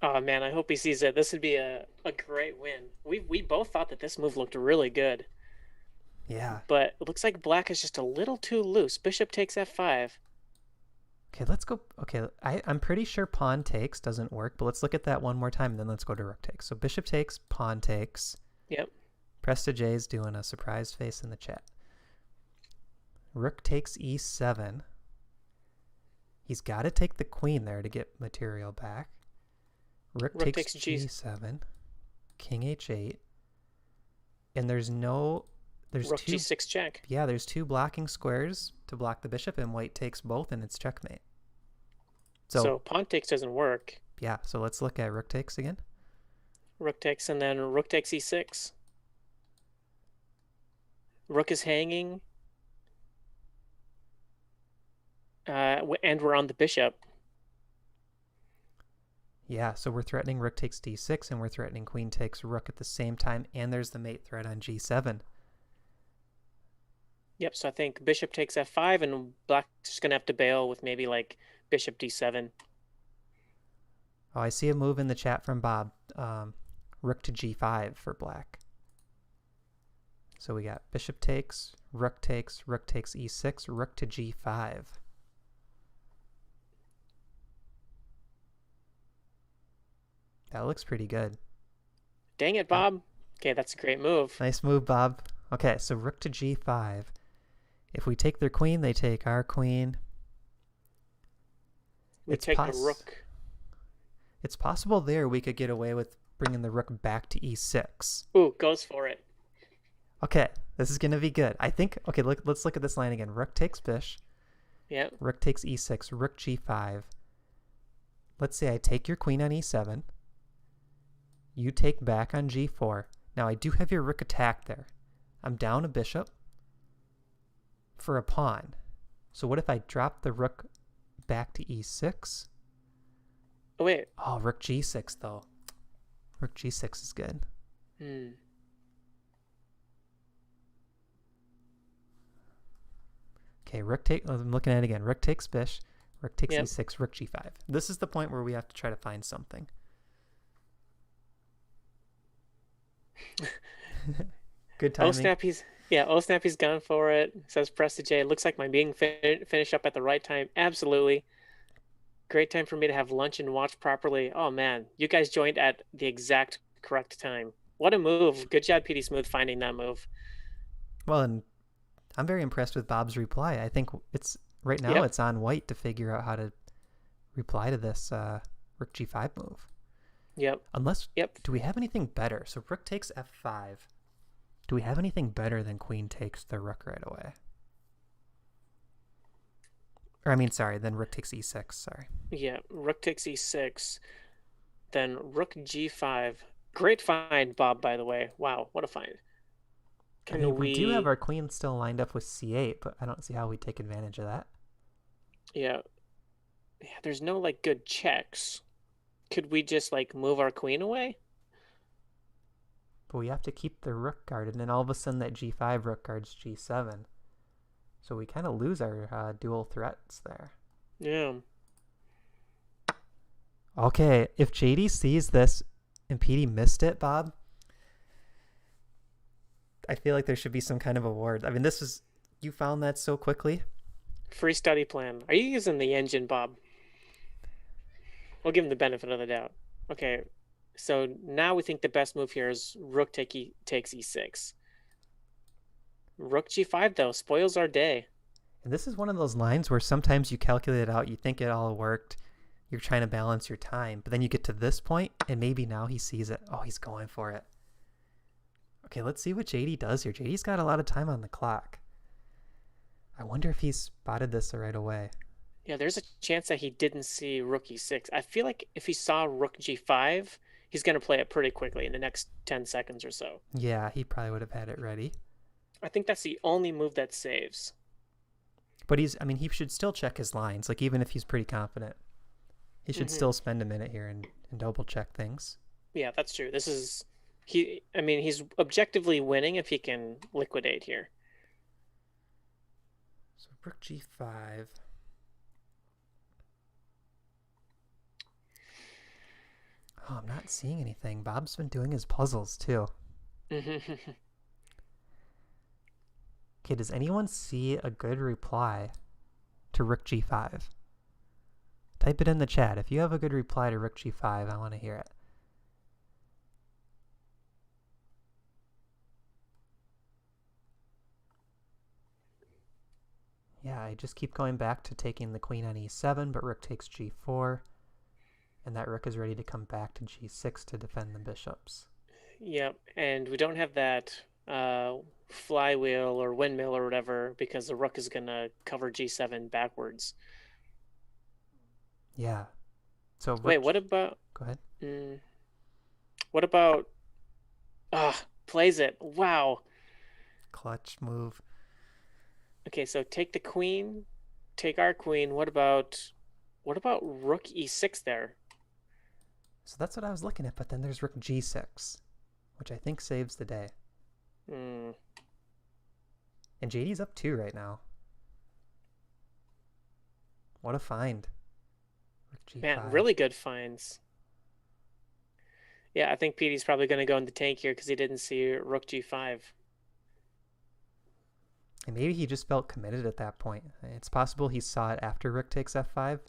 Oh man, I hope he sees it. This would be a great win. We both thought that this move looked really good, Yeah. but it looks like black is just a little too loose. Bishop takes f5. Okay, let's go. Okay, I'm pretty sure pawn takes doesn't work, but let's look at that one more time, and then let's go to rook takes. So bishop takes, pawn takes. Yep. Presta J's doing a surprise face in the chat. Rook takes e7. He's got to take the queen there to get material back. Rook takes g7. King h8. And there's Rook two g6 check. Yeah, there's two blocking squares to block the bishop, and white takes both, and it's checkmate. So pawn takes doesn't work. Yeah, so let's look at rook takes again. Rook takes and then rook takes e6. Rook is hanging. And we're on the bishop. Yeah, so we're threatening rook takes d6, and we're threatening queen takes rook at the same time, and there's the mate threat on g7. Yep, so I think bishop takes f5, and black's just going to have to bail with maybe like bishop d7. Oh, I see a move in the chat from Bob. Rook to g5 for black. So we got bishop takes e6, rook to g5. That looks pretty good. Dang it, Uh, Bob. Okay, that's a great move. nice move, Bob. Okay, so rook to g5. If we take their queen, they take our queen. We It's take the rook. it's possible there we could get away with bringing the rook back to e6. Ooh, goes for it. Okay, this is going to be good. I think, okay, let's look at this line again. Rook takes bish. Yep. Rook takes e6. Rook g5. Let's say I take your queen on e7. You take back on g4. Now, I do have your rook attack there. I'm down a bishop for a pawn. So what if I drop the rook back to e6? Oh, wait. Oh, rook g6, though. Rook g6 is good. Hmm. Okay, I'm looking at it again. Rook takes bish. Rook takes Yep. e6. Rook g5. This is the point where we have to try to find something. Good timing. Oh snap, he's gone for it. Says press to J. Looks like my meeting finished up at the right time. Absolutely. Great time for me to have lunch and watch properly. Oh man, you guys joined at the exact correct time. What a move. Good job, PD Smooth, finding that move. Well, and I'm very impressed with Bob's reply. I think it's right now it's on white to figure out how to reply to this rook g5 move. Yep. Unless, do we have anything better? So rook takes f5. Do we have anything better than queen takes the rook right away? Or I mean, sorry, then rook takes e6, sorry. Yeah, rook takes e6. Then rook g5. Great find, Bob, by the way. Wow, what a find. I mean, we do have our queen still lined up with c8, but I don't see how we take advantage of that. Yeah. Yeah, there's no, like, good checks. Could we just, like, move our queen away? But we have to keep the rook guarded, and all of a sudden that g5 rook guards g7. So we kind of lose our dual threats there. Yeah. Okay, if JD sees this and PD missed it, Bob, I feel like there should be some kind of award. I mean, you found that so quickly. Free study plan. Are you using the engine, Bob? We'll give him the benefit of the doubt. Okay, so now we think the best move here is rook takes e6. Rook g5, though, spoils our day. And this is one of those lines where sometimes you calculate it out, you think it all worked, you're trying to balance your time, but then you get to this point, and maybe now he sees it. Oh, he's going for it. Okay, let's see what JD does here. JD's got a lot of time on the clock. I wonder if he spotted this right away. Yeah, there's a chance that he didn't see rook e6. I feel like if he saw rook g5, he's going to play it pretty quickly in the next 10 seconds or so. Yeah, he probably would have had it ready. I think that's the only move that saves. But he should still check his lines. Like, even if he's pretty confident, he should still spend a minute here and double check things. Yeah, that's true. He's objectively winning if he can liquidate here. So rook g5. Oh, I'm not seeing anything. Bob's been doing his puzzles too. Okay, does anyone see a good reply to rook g5? Type it in the chat. If you have a good reply to rook g5, I want to hear it. Yeah, I just keep going back to taking the queen on e7, but rook takes g4. And that rook is ready to come back to g6 to defend the bishops. Yep, and we don't have that flywheel or windmill or whatever because the rook is going to cover g7 backwards. Yeah. So wait, what about... Go ahead. What about... plays it. Wow. Clutch move. Okay, so take the queen, take our queen. What about rook e6 there? So that's what I was looking at, but then there's rook g6, which I think saves the day. And JD's up 2 right now. What a find. Rook g5. Man, really good finds. Yeah, I think PD's probably going to go in the tank here because he didn't see rook g5. And maybe he just felt committed at that point. It's possible he saw it after rook takes f5.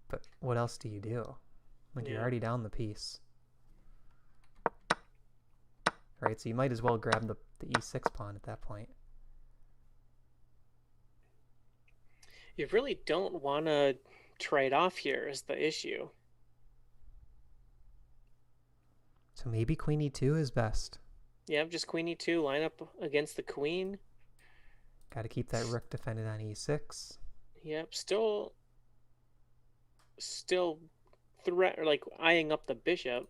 But what else do you do? Like, you're Yeah. already down the piece. Right, so you might as well grab the e6 pawn at that point. You really don't want to trade off here is the issue. So maybe queen e2 is best. Yeah, just queen e2, line up against the queen. Got to keep that rook defended on e6. Yep, still threat or like eyeing up the bishop.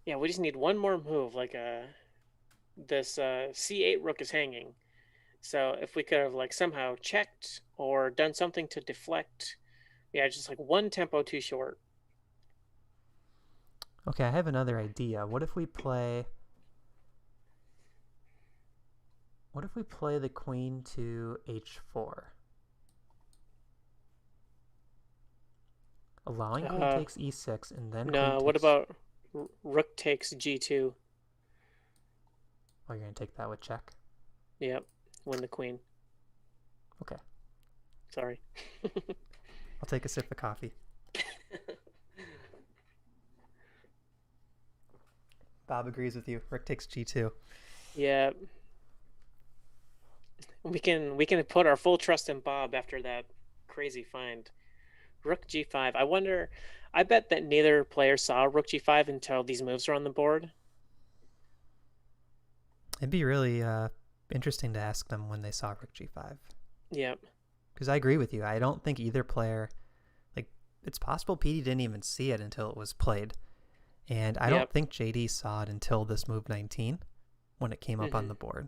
Yeah, we just need one more move. Like this c8 rook is hanging. So if we could have like somehow checked or done something to deflect, yeah, just like one tempo too short. Okay, I have another idea. What if we play the queen to h4? Allowing queen takes e6 and then queen No, what takes... about rook takes g2? Oh, you're going to take that with check? Yep, win the queen. Okay. Sorry. I'll take a sip of coffee. Bob agrees with you. Rook takes g2. Yeah. We can put our full trust in Bob after that crazy find. Rook g5. I wonder. I bet that neither player saw rook g5 until these moves are on the board. It'd be really interesting to ask them when they saw rook g5. Yep. Because I agree with you. I don't think either player... Like, it's possible PD didn't even see it until it was played. And I don't think JD saw it until this move 19 when it came up on the board.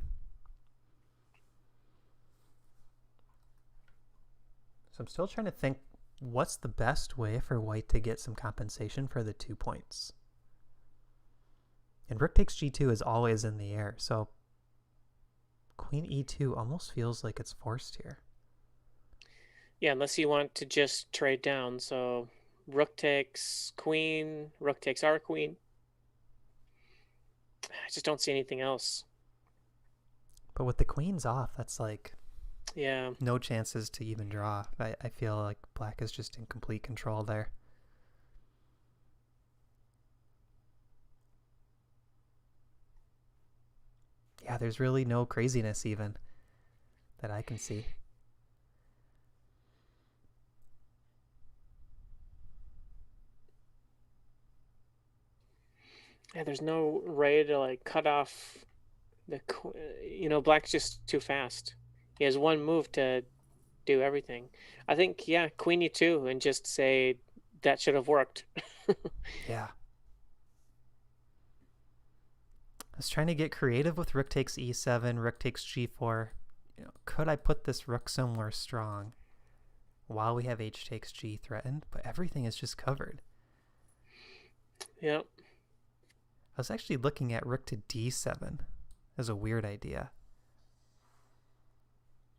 So I'm still trying to think, what's the best way for white to get some compensation for the 2 points? And rook takes g2 is always in the air, so queen e2 almost feels like it's forced here. Yeah, unless you want to just trade down. So rook takes queen, rook takes our queen. I just don't see anything else. But with the queens off, that's like... Yeah. No chances to even draw. I feel like black is just in complete control there. Yeah, there's really no craziness even that I can see. Yeah, there's no way to like cut off the black's just too fast. He has one move to do everything. I think, yeah, queen e2 and just say that should have worked. Yeah. I was trying to get creative with rook takes e7, rook takes g4. Could I put this rook somewhere strong while we have h takes g threatened? But everything is just covered. Yeah. I was actually looking at rook to d7 as a weird idea.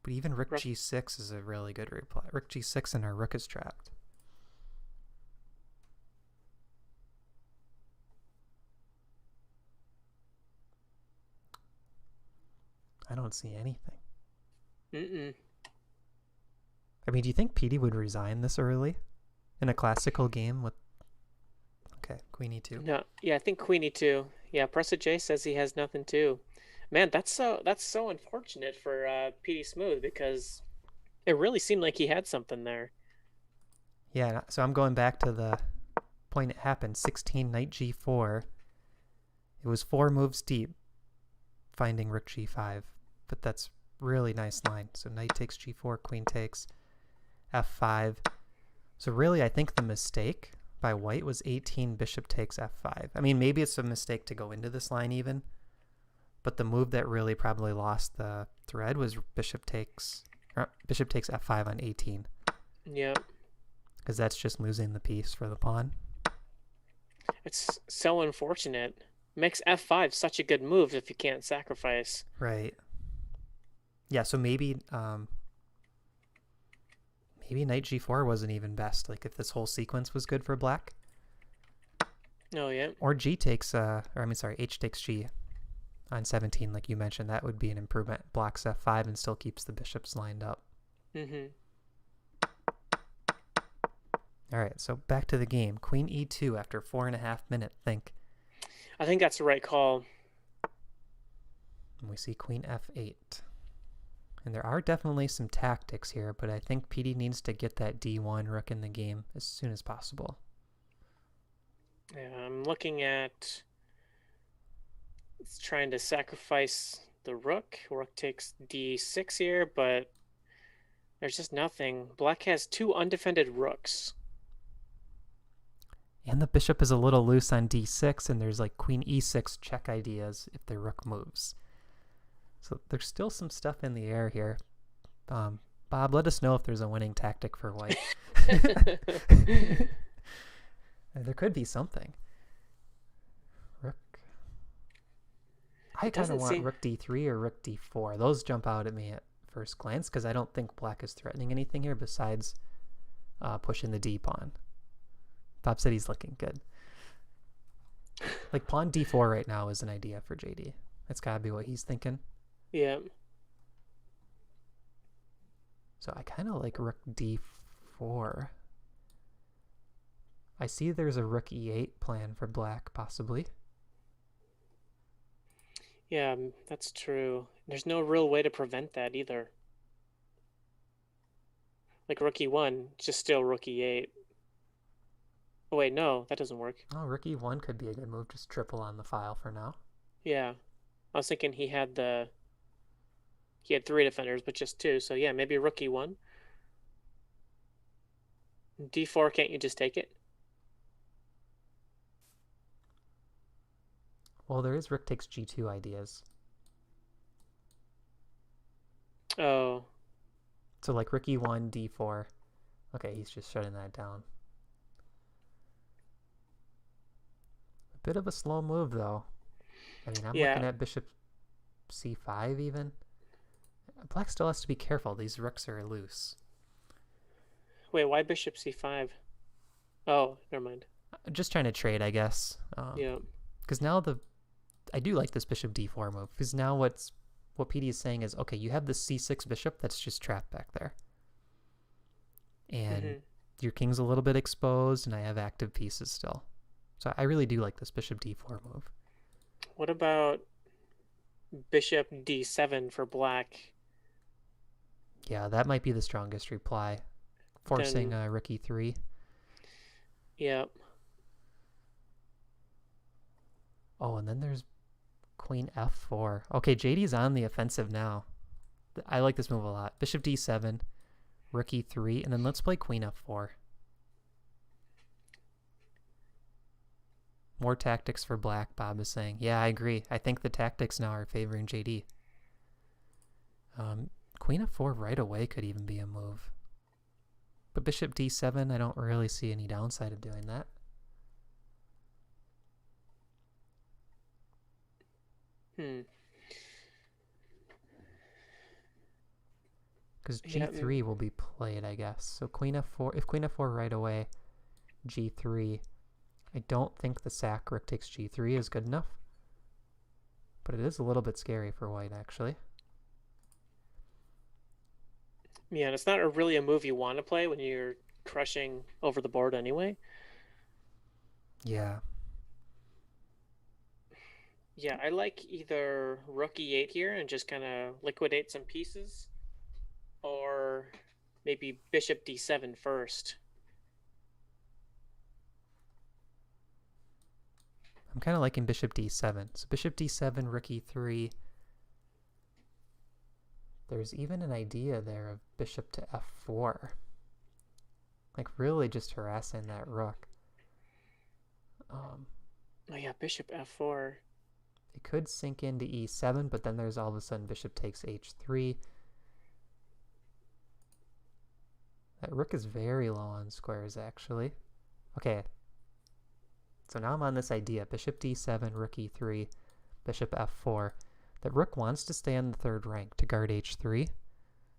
But even rook g6 is a really good reply. Rook g6 and our rook is trapped. I don't see anything. I mean, do you think PD would resign this early in a classical game with... Okay, queen e2. No, yeah, I think queen e2. Yeah, Pressa J says he has nothing too. Man, that's so unfortunate for PD Smooth because it really seemed like he had something there. Yeah, so I'm going back to the point it happened. 16 knight g4. It was 4 moves deep, finding rook g5. But that's really nice line. So knight takes g4, queen takes f5. So really, I think the mistake by white was 18 bishop takes f5. I mean, maybe it's a mistake to go into this line even, but the move that really probably lost the thread was bishop takes f5 on 18. Yeah. Because that's just losing the piece for the pawn. It's so unfortunate. Makes f5 such a good move if you can't sacrifice. Right. Yeah, so maybe maybe knight g4 wasn't even best. Like if this whole sequence was good for black. Oh yeah. Or h takes g on 17, like you mentioned. That would be an improvement. Blocks f5 and still keeps the bishops lined up. All right, so back to the game. Queen e2 after 4.5 minutes. Think. I think that's the right call. And we see queen f8. And there are definitely some tactics here, but I think PD needs to get that d1 rook in the game as soon as possible. Yeah, I'm looking at it's trying to sacrifice the rook. Rook takes d6 here, but there's just nothing. Black has two undefended rooks. And the bishop is a little loose on d6, and there's like queen e6 check ideas if the rook moves. So there's still some stuff in the air here. Bob, let us know if there's a winning tactic for white. There could be something. Rook. I kind of want rook d3 or rook d4. Those jump out at me at first glance because I don't think black is threatening anything here besides pushing the d pawn. Bob said he's looking good. Like pawn d4 right now is an idea for JD. That's got to be what he's thinking. Yeah. So I kind of like rook d4. I see there's a rook e8 plan for black, possibly. Yeah, that's true. There's no real way to prevent that either. Like rook e1, just still rook e8. Oh wait, no, that doesn't work. Oh, rook e1 could be a good move. Just triple on the file for now. Yeah. I was thinking he had three defenders, but just two. So yeah, maybe rook e1. d4, can't you just take it? Well, there is rook takes g2 ideas. Oh. So like rook e1, d4. Okay, he's just shutting that down. A bit of a slow move, though. I mean, I'm looking at bishop c5 even. Black still has to be careful. These rooks are loose. Wait, why bishop c5? Oh, never mind. Just trying to trade, I guess. Yeah. Because now I do like this bishop d4 move. Because now what PD is saying is, okay, you have this c6 bishop that's just trapped back there. And your king's a little bit exposed, and I have active pieces still. So I really do like this bishop d4 move. What about bishop d7 for black? Yeah, that might be the strongest reply. Forcing rook e3. Yep. Oh, and then there's queen f4. Okay, JD's on the offensive now. I like this move a lot. Bishop d7, rook e3, and then let's play queen f4. More tactics for black, Bob is saying. Yeah, I agree. I think the tactics now are favoring JD. Queen f4 right away could even be a move. But bishop d7, I don't really see any downside of doing that. Because g3 will be played, I guess. So queen f4, if queen f4 right away, g3. I don't think the sack rook takes g3 is good enough. But it is a little bit scary for white, actually. Yeah, and it's not really a move you want to play when you're crushing over the board anyway. Yeah. Yeah, I like either rook e8 here and just kind of liquidate some pieces, or maybe bishop d7 first. I'm kind of liking bishop d7. So bishop d7, rook e3. There's even an idea there of bishop to f4. Like really just harassing that rook. Oh yeah, bishop f4. It could sink into e7, but then there's all of a sudden bishop takes h3. That rook is very low on squares, actually. Okay. So now I'm on this idea. Bishop d7, rook e3, bishop f4. That rook wants to stay on the third rank to guard h3,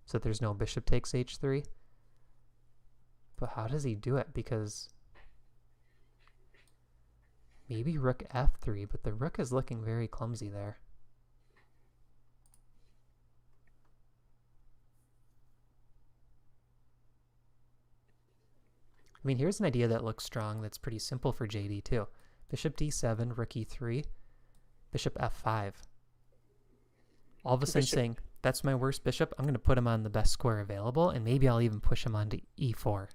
so that there's no bishop takes h3. But how does he do it? Because maybe rook f3, but the rook is looking very clumsy there. I mean, here's an idea that looks strong that's pretty simple for JD too. Bishop d7, rook e3, bishop f5. All of a sudden Bishop. saying, that's my worst bishop. I'm going to put him on the best square available, and maybe I'll even push him onto e4.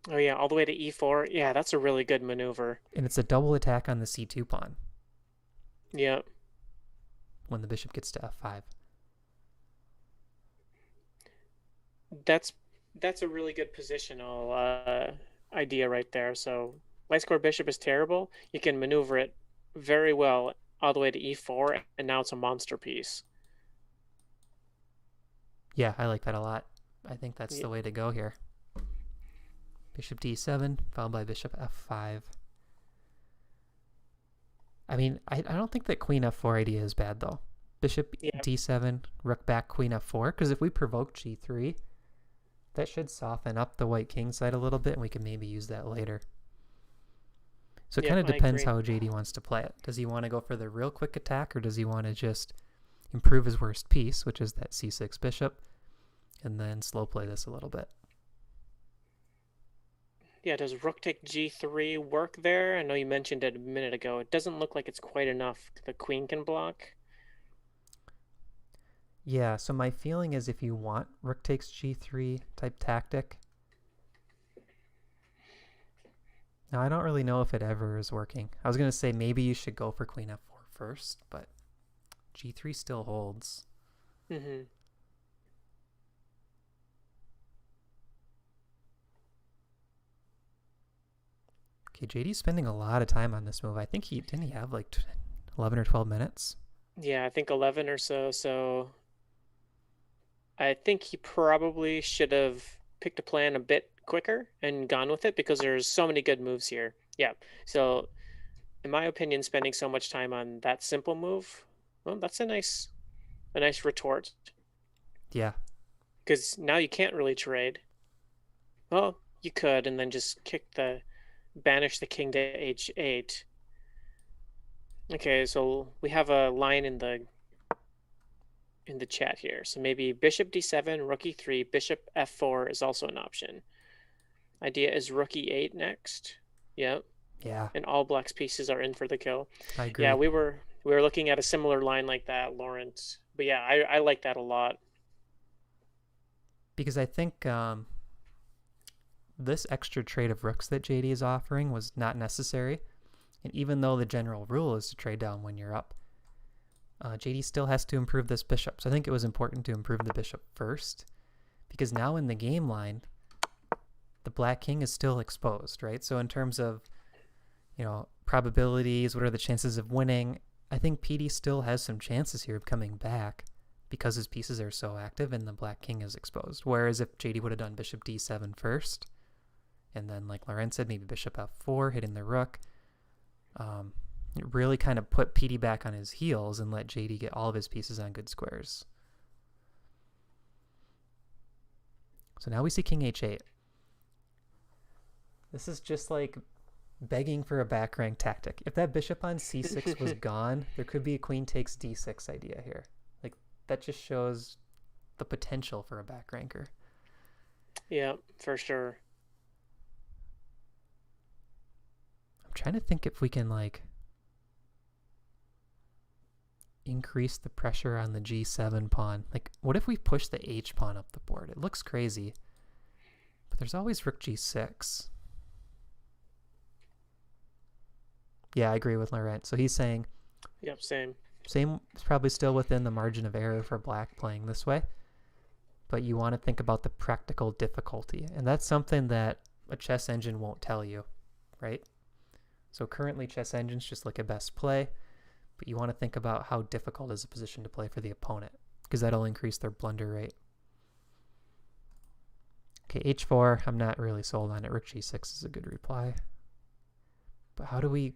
Oh yeah, all the way to e4. Yeah, that's a really good maneuver. And it's a double attack on the c2 pawn Yeah. when the bishop gets to f5. That's a really good positional idea right there. So light square bishop is terrible. You can maneuver it very well all the way to e4, and now it's a monster piece. Yeah, I like that a lot. I think that's Yeah, the way to go here. Bishop d7, followed by bishop f5. I mean, I don't think that queen f4 idea is bad, though. Bishop yeah, d7, rook back, queen f4, because if we provoke g3, that should soften up the white king side a little bit, and we can maybe use that later. So it yeah, kind of I depends agree. how JD wants to play it. Does he want to go for the real quick attack, or does he want to just improve his worst piece, which is that c6 bishop, and then slow play this a little bit? Yeah, does rook take g3 work there? I know you mentioned it a minute ago. It doesn't look like it's quite enough. The queen can block. Yeah, so my feeling is if you want rook takes g3 type tactic, now I don't really know if it ever is working. I was going to say maybe you should go for queen f4 first, but g3 still holds. Mm-hmm. Okay, JD's spending a lot of time on this move. I think didn't he have like 11 or 12 minutes? Yeah, I think 11 or so. So I think he probably should have picked a plan a bit quicker and gone with it because there's so many good moves here. Yeah. So in my opinion, spending so much time on that simple move, well, that's a nice retort. Yeah. Because now you can't really trade. Well, you could, and then just banish the king to h8. Okay, so we have a line in the chat here. So maybe bishop d7, rook e3, bishop f4 is also an option. Idea is rook e8 next. Yep. Yeah, And all black's pieces are in for the kill. I Yeah, agree. we were looking at a similar line like that, Lawrence. But yeah, I like that a lot. Because I think this extra trade of rooks that JD is offering was not necessary. And even though the general rule is to trade down when you're up, JD still has to improve this bishop. So I think it was important to improve the bishop first. Because now in the game line, the black king is still exposed, right? So in terms of, probabilities, what are the chances of winning, I think PD still has some chances here of coming back because his pieces are so active and the black king is exposed. Whereas if JD would have done bishop d7 first, and then like Lorenz said, maybe bishop f4, hitting the rook, it really kind of put PD back on his heels and let JD get all of his pieces on good squares. So now we see king h8. This is just like begging for a back rank tactic. If that bishop on c6 was gone, there could be a queen takes d6 idea here. Like, that just shows the potential for a back ranker. Yeah, for sure. I'm trying to think if we can, like, increase the pressure on the g7 pawn. Like, what if we push the h pawn up the board? It looks crazy, but there's always rook g6. Yeah, I agree with Laurent. So he's saying Yep, same. same is probably still within the margin of error for black playing this way, but you want to think about the practical difficulty, and that's something that a chess engine won't tell you, right? So currently chess engines just look at best play, but you want to think about how difficult is a position to play for the opponent, because that'll increase their blunder rate. Okay, h4, I'm not really sold on it. Rook g6 is a good reply. But how do we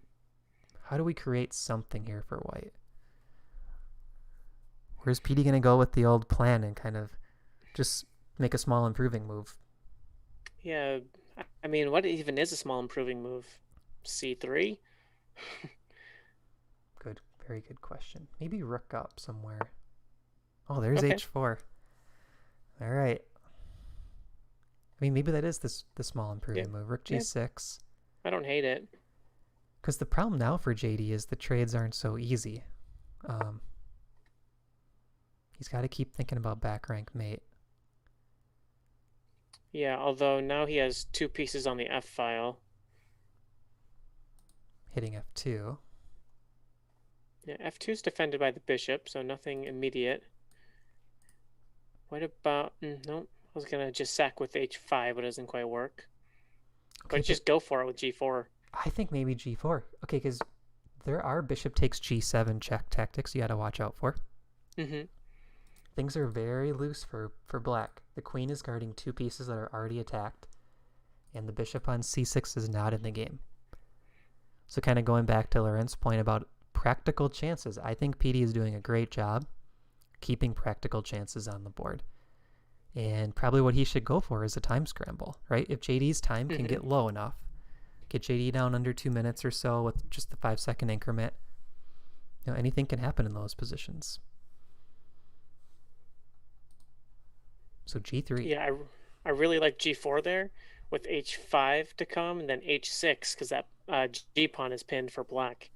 create something here for white? Where's PD going to go with the old plan and kind of just make a small improving move? Yeah, I mean, what even is a small improving move? C3? Good, very good question. Maybe rook up somewhere. Oh, there's Okay. h4. All right. I mean, maybe that is the small Yeah, improving move. Rook yeah, g6. I don't hate it. Because the problem now for JD is the trades aren't so easy. Um, he's got to keep thinking about back rank mate. Yeah, although now he has two pieces on the F file. Hitting f2. Yeah, F2 is defended by the bishop, so nothing immediate. What about... no, I was going to just sack with H5, but it doesn't quite work. Okay, But but just go for it with G4. I think maybe g4. Okay, because there are bishop takes g7 check tactics you got to watch out for. Mm-hmm. Things are very loose for black. The queen is guarding two pieces that are already attacked, and the bishop on c6 is not in the game. So kind of going back to Laurent's point about practical chances, I think PD is doing a great job keeping practical chances on the board. And probably what he should go for is a time scramble, right? If JD's time can Mm-hmm. get low enough, get JD down under 2 minutes or so with just the 5-second increment, anything can happen in those positions. So G3. Yeah, I really like G4 there with H5 to come and then H6 because that G pawn is pinned for black.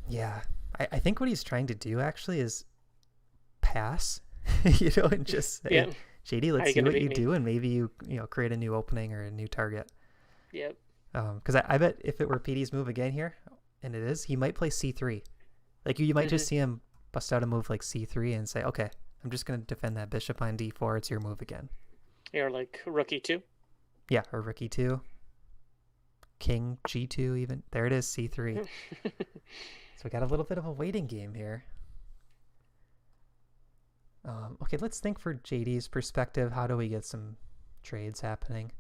Yeah. I think what he's trying to do actually is pass, and just say, Yeah, JD, how let's you see gonna what beat you me? do, and maybe you create a new opening or a new target. Yep. Because I bet if it were PD's move again here, and it is, he might play C3. Like you might Mm-hmm. just see him bust out a move like C3 and say, okay, I'm just going to defend that bishop on D4. It's your move again. Or like rook E2. Yeah, or rook E2, king G2 even. There it is, C3. So we got a little bit of a waiting game here. Okay, let's think for JD's perspective. How do we get some trades happening?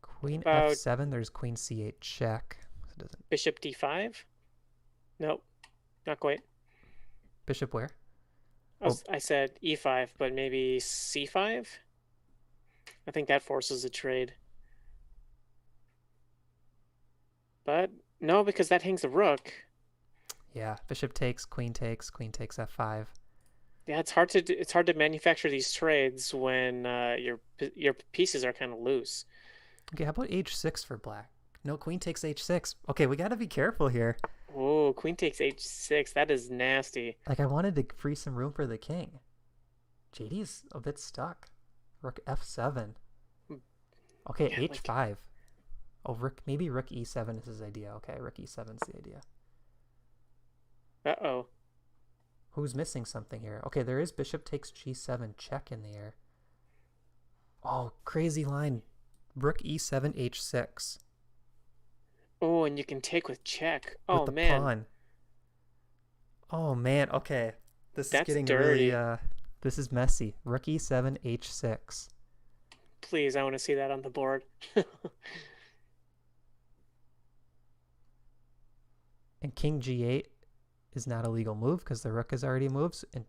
Queen About F7. There's Queen C8 check. So it doesn't. bishop D5. Nope, not quite. Bishop where? I, Oh, was, I said E5, but maybe C5. I think that forces a trade. But no, because that hangs the rook. yeah. Bishop takes, Queen F5. Yeah, it's hard to manufacture these trades when your pieces are kind of loose. Okay, how about H6 for black? No, Queen takes H6. Okay, we got to be careful here. Oh, queen takes H6. That is nasty. Like, I wanted to free some room for the king. JD's a bit stuck. Rook F7. Okay, Yeah, H5. Oh, maybe Rook E7 is his idea. Okay, Rook E7 is the idea. uh-oh. Who's missing something here? Okay, there is bishop takes G7 check in the air. Oh, crazy line. Rook E7 H6 Oh, and you can take with check. with Oh the man, pawn. Oh man, okay. This is that's getting really dirty. this is messy. Rook E7 H6. Please, I want to see that on the board. And King G8 is not a legal move because the rook is already moves, and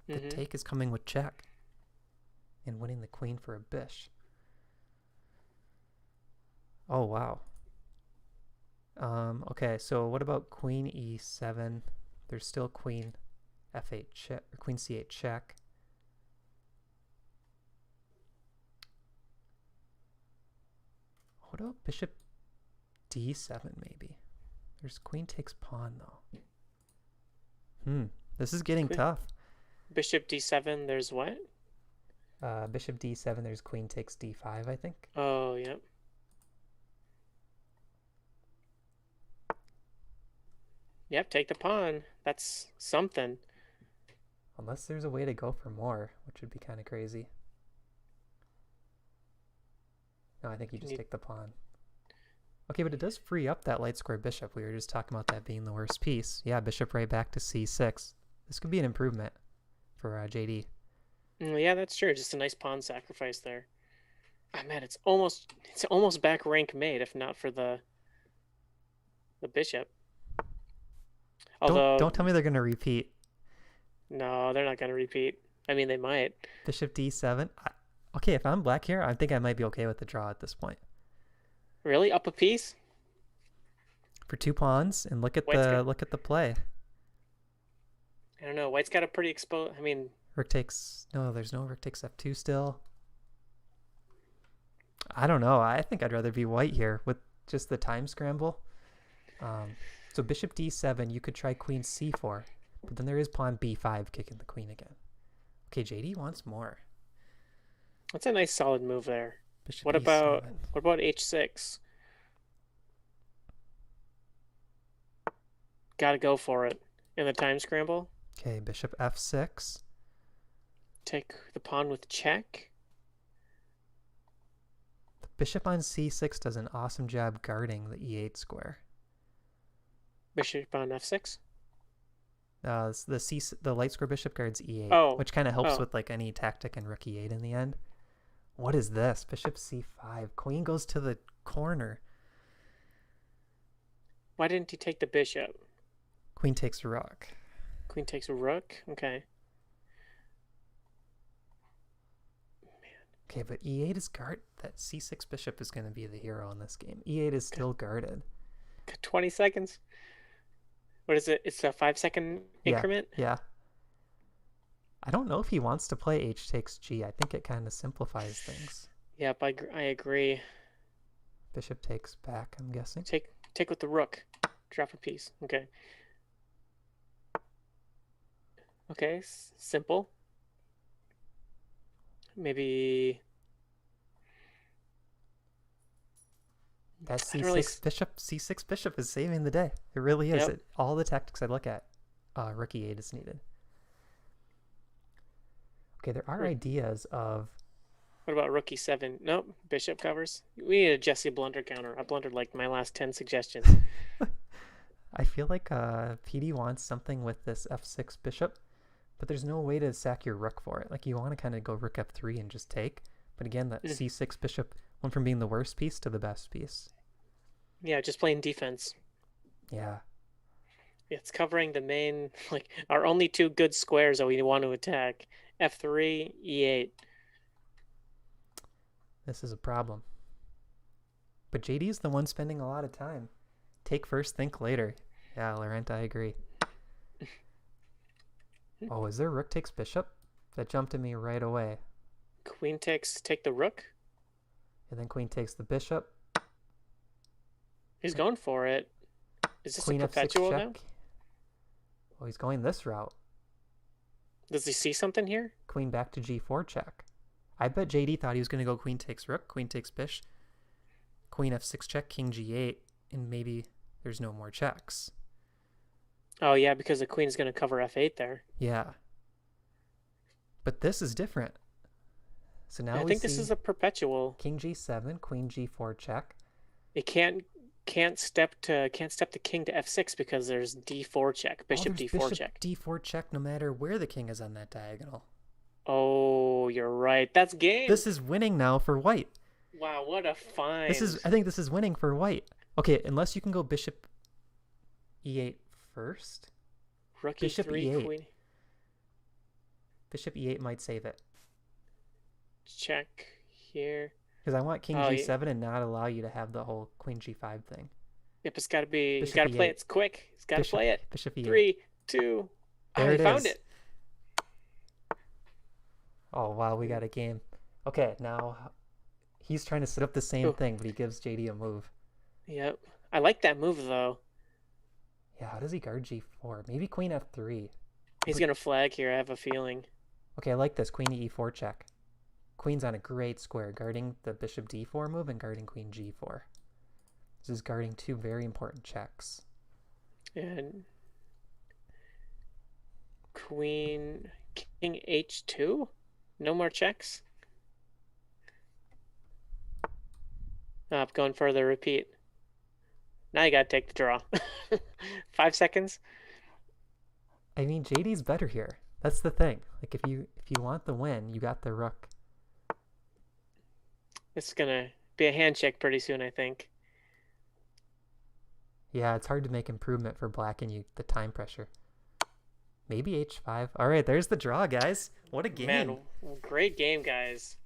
the Mm-hmm. take is coming with check and winning the queen for a bish. Oh wow. Okay, so what about Queen E7? There's still Queen F8 check or Queen C8 check. What about Bishop D7 maybe? There's Queen takes pawn though. This is getting Queen, tough. bishop D7. There's what? Bishop D7. There's Queen takes D5. I think. Oh, yep. Yep, take the pawn. That's something. Unless there's a way to go for more, which would be kind of crazy. No, I think you just take the pawn. Okay, but it does free up that light square bishop. We were just talking about that being the worst piece. Yeah, bishop right back to C6. This could be an improvement for JD. Yeah, that's true. Just a nice pawn sacrifice there. Ah, man, it's almost back rank mate if not for the bishop. Although Don't tell me they're gonna repeat. no, they're not going to repeat. I mean, they might. Bishop D7. Okay, if I'm black here, I think I might be okay with the draw at this point. Really? Up a piece? For two pawns, and White's got, look at the play. I don't know. White's got a pretty exposed. I mean, Rook takes... No, there's no rook takes f2 still. I don't know. I think I'd rather be white here with just the time scramble. So bishop d7, you could try queen c4. But then there is pawn b5 kicking the queen again. Okay, JD wants more. That's a nice solid move there. Bishop What e7. about h6? Gotta go for it. In the time scramble. Okay, bishop f6. Take the pawn with check. The bishop on c6 does an awesome job guarding the e8 square. Bishop on f6. The light square bishop guards e8, Oh. which kind of helps Oh. with like any tactic in rook e8 in the end. What is this? Bishop c5. Queen goes to the corner. Why didn't he take the bishop? Queen takes rook. Queen takes a rook. Okay. Okay, but e8 is guard. That c6 bishop is going to be the hero in this game. e8 is still guarded. 20 seconds. What is it? It's a 5-second increment? Yeah. I don't know if he wants to play h takes g. I think it kind of simplifies things. Yep, I agree. Bishop takes back, I'm guessing. Take with the rook. Drop a piece. Okay. Okay, simple. Maybe that c6 bishop is saving the day. It really is. Yep. All the tactics I look at, rook e8 is needed. Okay, there are ideas of... What about rook e7? Nope, bishop covers. We need a Jesse blunder counter. I blundered like my last 10 suggestions. I feel like PD wants something with this f6 bishop, but there's no way to sack your rook for it. Like, you want to kind of go rook f3 and just take. But again, that c6 bishop went from being the worst piece to the best piece. Yeah, just playing defense. Yeah. It's covering the main, like, our only two good squares that we want to attack. f3, e8. This is a problem. But JD is the one spending a lot of time. Take first, think later. Yeah, Laurent, I agree. Oh, is there rook takes bishop? That jumped at me right away. Queen take the rook? And then queen takes the bishop. He's going for it. Is this Queen a perpetual f6 now? check. Oh, he's going this route. Does he see something here? Queen back to g4 check. I bet JD thought he was going to go queen takes rook, queen takes bishop, queen f6 check, king g8, and maybe there's no more checks. Oh, yeah, because the queen's going to cover f8 there. Yeah. But this is different. So now I think this is a perpetual. King g7, queen g4 check. It can't step the king to f6 because there's d4 check, bishop d4 check. D4 check no matter where the king is on that diagonal. Oh, you're right. That's game. This is winning now for white. Wow, what a find. I think this is winning for white. Okay, unless you can go bishop e8 first. Rook bishop e3, e8. queen. Bishop e8 might save it. Check here. Because I want king g7 and not allow you to have the whole queen g5 thing. Yep, it's got to be. Bishop He's got to play e8. it quick. He's got to play it. Bishop e8. 3, 2. There he it found is. it. Oh, wow, we got a game. Okay, now he's trying to set up the same thing, but he gives JD a move. Yep. I like that move, though. Yeah, how does he guard g4? Maybe queen f3. He's going to flag here, I have a feeling. Okay, I like this. Queen to e4 check. Queen's on a great square, guarding the bishop d4 move and guarding queen g4. This is guarding two very important checks. And queen, king h2? No more checks? I'm going for the repeat. Now you got to take the draw. 5 seconds. I mean, JD's better here. That's the thing. Like, if you want the win, you got the rook. It's going to be a handshake pretty soon, I think. Yeah, it's hard to make improvement for black and the time pressure. Maybe h5. All right, there's the draw, guys. What a game. Man, great game, guys.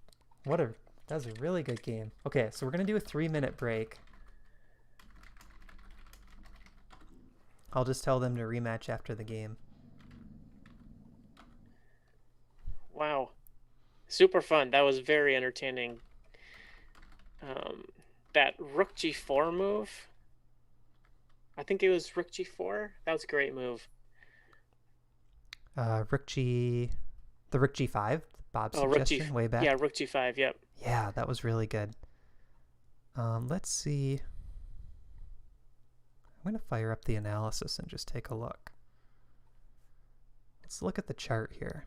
That was a really good game. Okay, so we're going to do a 3-minute break. I'll just tell them to rematch after the game. Super fun. That was very entertaining. Um, that Rook G4 move. I think it was Rook G4. That was a great move. Rook G, the Rook G5, Bob's Oh, Rook G. suggestion way Yeah, back. Rook G5. Yep. Yeah, that was really good. Let's see. I'm going to fire up the analysis and just take a look. Let's look at the chart here.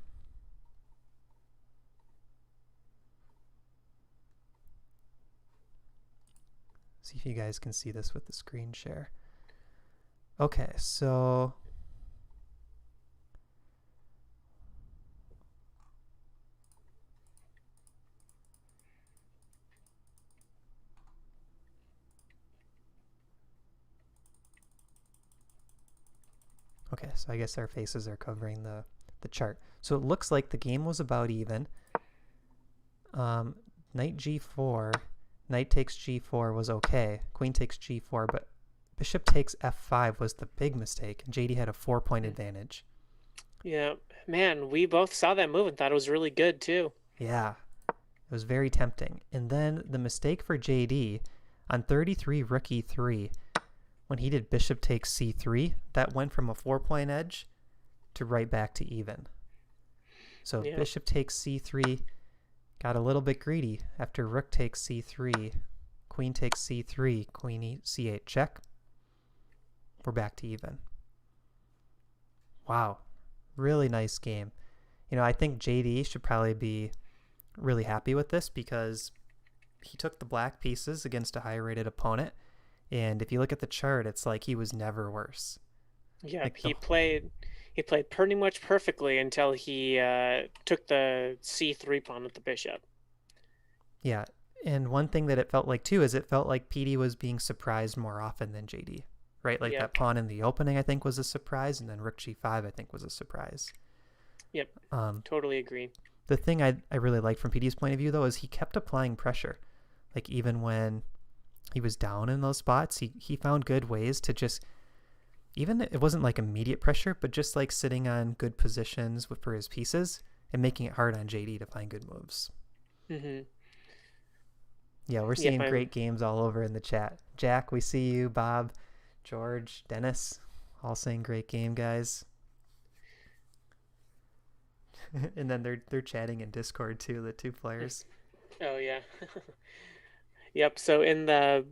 See if you guys can see this with the screen share. Okay, so I guess our faces are covering the chart. So it looks like the game was about even. Knight g4, knight takes g4 was okay. Queen takes g4, but bishop takes f5 was the big mistake. JD had a 4-point advantage. Yeah, man, we both saw that move and thought it was really good too. Yeah, it was very tempting. And then the mistake for JD on 33 rook e3, when he did bishop takes c3, that went from a 4-point edge to right back to even. So Yeah. bishop takes c3, got a little bit greedy after rook takes c3, queen takes c3, queen c8 check. We're back to even. Wow, really nice game. I think JD should probably be really happy with this because he took the black pieces against a higher rated opponent, and if you look at the chart, it's like he was never worse. Yeah, Like the he played pretty much perfectly until he took the c3 pawn with the bishop. Yeah, and one thing that it felt like too is it felt like PD was being surprised more often than JD. Right, like that Yep. pawn in the opening I think was a surprise, and then rook g5 I think was a surprise. Yep. Um, Totally agree. the thing I really liked from PD's point of view though is he kept applying pressure. Like even when he was down in those spots, he found good ways to just, even it wasn't like immediate pressure, but just like sitting on good positions for his pieces and making it hard on JD to find good moves. Mm-hmm. Yeah, we're Yep. seeing great games all over in the chat. Jack, we see you. Bob, George, Dennis, all saying great game, guys. And then they're chatting in Discord too, the two players. Oh yeah. Yep. So in the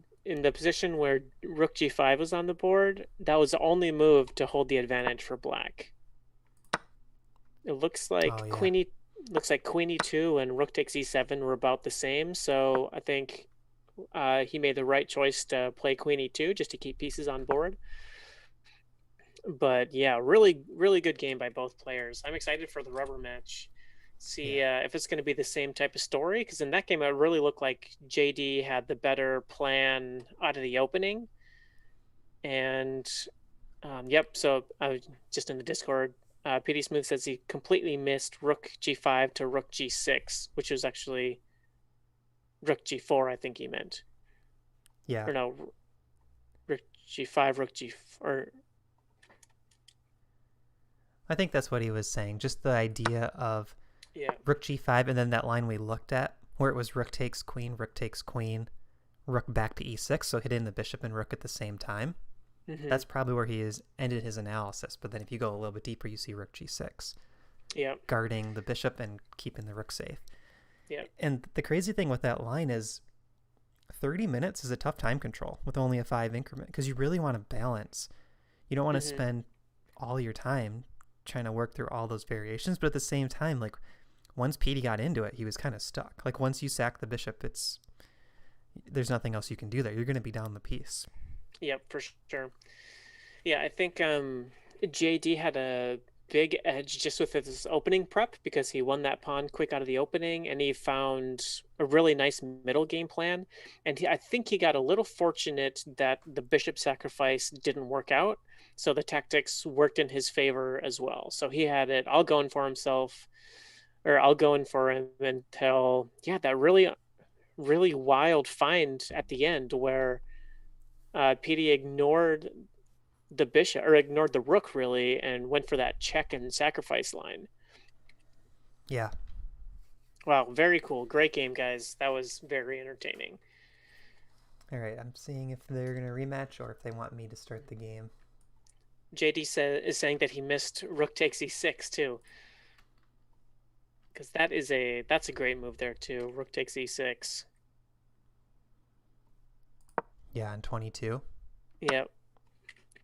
position where Rook G5 was on the board, that was the only move to hold the advantage for black. It Oh yeah. looks like Queen E2 and Rook takes E7 were about the same. So I think he made the right choice to play Queen E2 just to keep pieces on board. But yeah, really good game by both players. I'm excited for the rubber match. See Yeah. if it's going to be the same type of story, because in that game it really looked like JD had the better plan out of the opening. And yep, so I was just in the Discord. PD Smooth says he completely missed Rook G5 to Rook G6, which was actually Rook G4, I think he meant. Yeah. Or no, Rook G5, Rook G, or I think that's what he was saying. Just the idea of yeah. rook g5 and then that line we looked at where it was rook takes queen, rook back to e6, so hitting the bishop and rook at the same time. Mm-hmm. That's probably where he has ended his analysis. But then if you go a little bit deeper, you see rook g6, Yeah. guarding the bishop and keeping the rook safe. Yeah. And the crazy thing with that line is 30 minutes is a tough time control with only a 5 increment because you really want to balance. You don't want to Mm-hmm. spend all your time trying to work through all those variations, but at the same time, like once PD got into it, he was kind of stuck. Like once you sack the bishop, there's nothing else you can do there. You're going to be down the piece. Yep, for sure. Yeah, I think JD had a big edge just with his opening prep because he won that pawn quick out of the opening and he found a really nice middle game plan. And I think he got a little fortunate that the bishop sacrifice didn't work out. So the tactics worked in his favor as well. So he had it all going for himself, or all going for him until, yeah, that really wild find at the end where PD ignored the bishop or ignored the rook really and went for that check and sacrifice line. Yeah. Wow, very cool. Great game, guys. That was very entertaining. All right, I'm seeing if they're going to rematch or if they want me to start the game. JD is saying that he missed rook takes e6 too, because that's a great move there too. Rook takes e6. Yeah, on 22. Yep.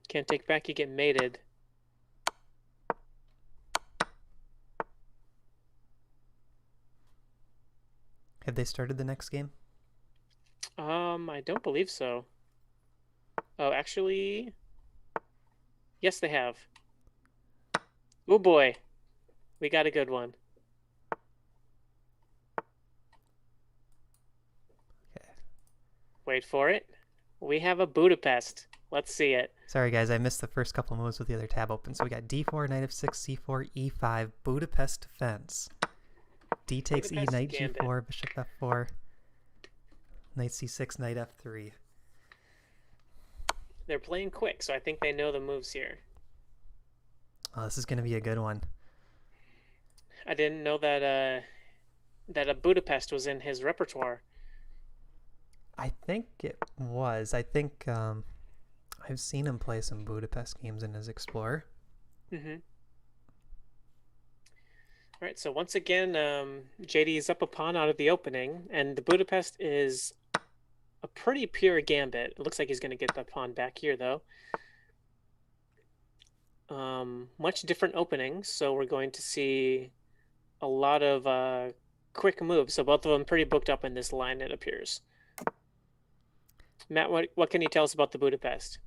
Can't take back, you get mated. Have they started the next game? I don't believe so. Oh, actually, yes, they have. Oh boy, we got a good one. Okay. Wait for it. We have a Budapest. Let's see it. Sorry, guys, I missed the first couple moves with the other tab open. So we got d4, knight f6, c4, e5, Budapest defense. D takes e, Budapest knight Gambit. g4, bishop f4, knight c6, knight f3. They're playing quick, so I think they know the moves here. Oh, this is going to be a good one. I didn't know that a Budapest was in his repertoire. I think it was. I think I've seen him play some Budapest games in his Explorer. Mm-hmm. All right, so once again, JD is up a pawn out of the opening, and the Budapest is a pretty pure gambit. It looks like he's going to get the pawn back here, though. Much different openings, so we're going to see a lot of quick moves. So both of them pretty booked up in this line, it appears. Matt, what can you tell us about the Budapest?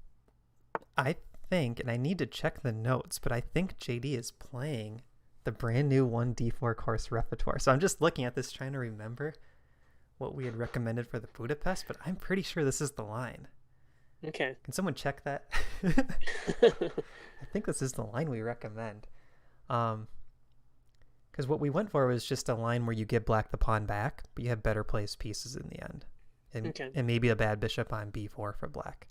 I think, and I need to check the notes, but I think JD is playing the brand new 1d4 course repertoire. So I'm just looking at this trying to remember what we had recommended for the Budapest, but I'm pretty sure this is the line. Okay. Can someone check that? I think this is the line we recommend. Because what we went for was just a line where you give black the pawn back, but you have better placed pieces in the end. Okay. And maybe a bad bishop on b4 for black.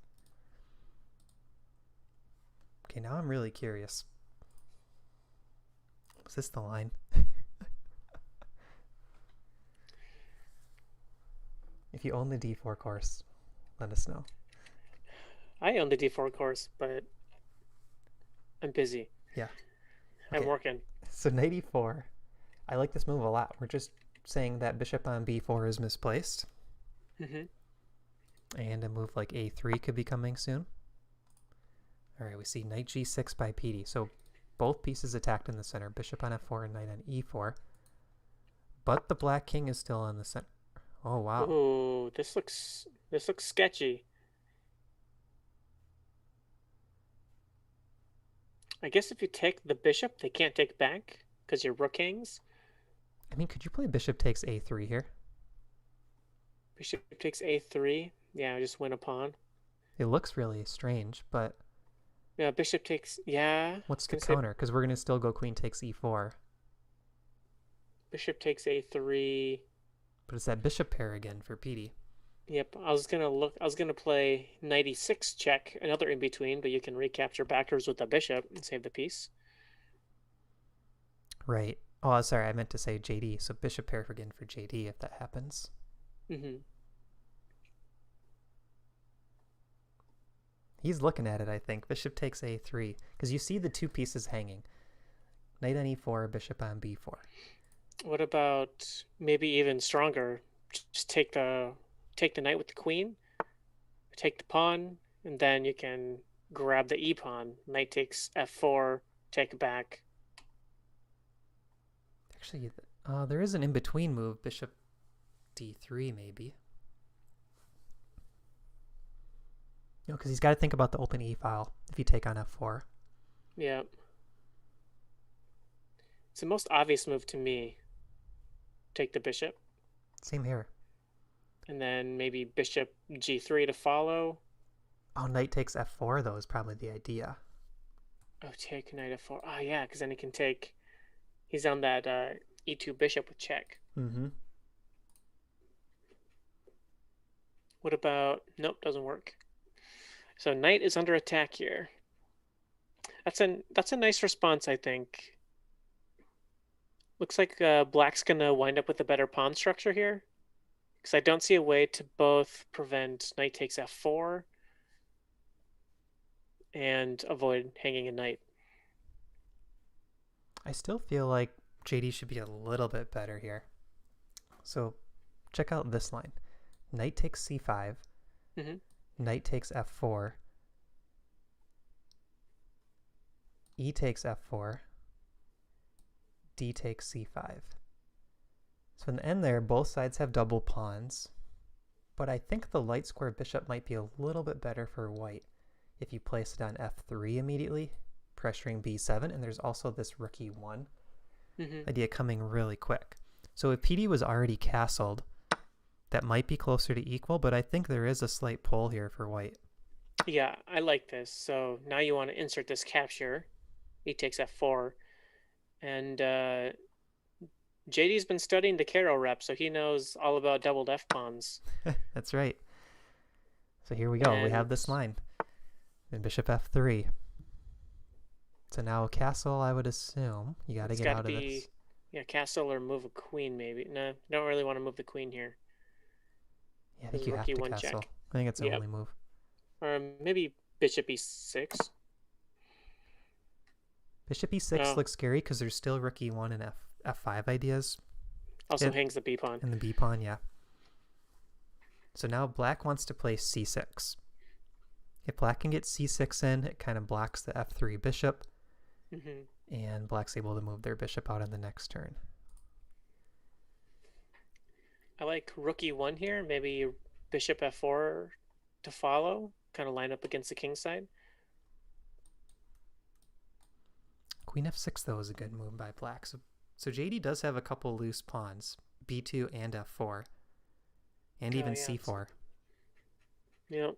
Okay, now I'm really curious. Was this the line? If you own the d4 course, let us know. I own the D4 course, but I'm busy. Yeah. I'm Okay. working. So knight e4. I like this move a lot. We're just saying that bishop on b4 is misplaced. Mm-hmm. And a move like a3 could be coming soon. All right, we see knight g6 by PD. So both pieces attacked in the center. Bishop on f4 and knight on e4. But the black king is still in the center. Oh, wow. Ooh, this looks sketchy. I guess if you take the bishop, they can't take back because your rook hangs. I mean, could you play bishop takes a3 here? Bishop takes a3. Yeah, I just win a pawn. It looks really strange, but Yeah, bishop takes. Yeah, I what's was the gonna say counter? Because we're going to still go queen takes e4. bishop takes a3. But it's that bishop pair again for PD. Yep, I was gonna look. I was gonna play knight e6 check, another in between, but you can recapture backers with the bishop and save the piece. Right. Oh, sorry, I meant to say JD. So bishop pair again for JD if that happens. Mm-hmm. He's looking at it, I think. Bishop takes a3. Because you see the two pieces hanging. Knight on e4, bishop on b4. What about maybe even stronger? Just take the knight with the queen, take the pawn, and then you can grab the e pawn. Knight takes f4, take back. Actually, there is an in-between move. Bishop d3, maybe. No, because he's got to think about the open e-file if you take on f4. Yeah. It's the most obvious move to me. Take the bishop, Same here. and then maybe bishop g3 to follow. Oh, knight takes f4, though, is probably the idea. Oh, take knight f4. Oh, yeah, because then he can take. He's on that e2 bishop with check. Mm-hmm. What about. Nope, doesn't work. So knight is under attack here. That's a nice response, I think. Looks like black's gonna wind up with a better pawn structure here. Because I don't see a way to both prevent knight takes f4 and avoid hanging a knight. I still feel like JD should be a little bit better here. So check out this line. Knight takes c5, Hmm. knight takes f4, e takes f4, d takes c5. So in the end there, both sides have double pawns, but I think the light square bishop might be a little bit better for white if you place it on f3 immediately, pressuring b7, and there's also this rook e1 Hmm. idea coming really quick. So if PD was already castled, that might be closer to equal, but I think there is a slight pull here for white. Yeah, I like this. So now you want to insert this capture. E takes f4. And JD's been studying the Caro rep, so he knows all about doubled f pawns. That's right. So here we go. We And have this line. And bishop f3. So now a castle, I would assume. You got to it's get got to out of be, this. yeah, castle or move a queen maybe. No, don't really want to move the queen here. Yeah, I think Because you rook have to e1 castle. check. I think it's the Yep. only move. Or maybe bishop e6. Bishop e6 Oh, looks scary because there's still rook e1 and f5 ideas. also hangs the b pawn. And the b pawn, yeah. So now black wants to play c6. If black can get c6 in, it kind of blocks the f3 bishop, Hmm. and black's able to move their bishop out on the next turn. I like rook e1 here. Maybe bishop f4 to follow. Kind of line up against the king side. Queen f6, though, is a good move by black. So JD does have a couple loose pawns, b2 and f4, and Oh even yeah. c4. Yeah.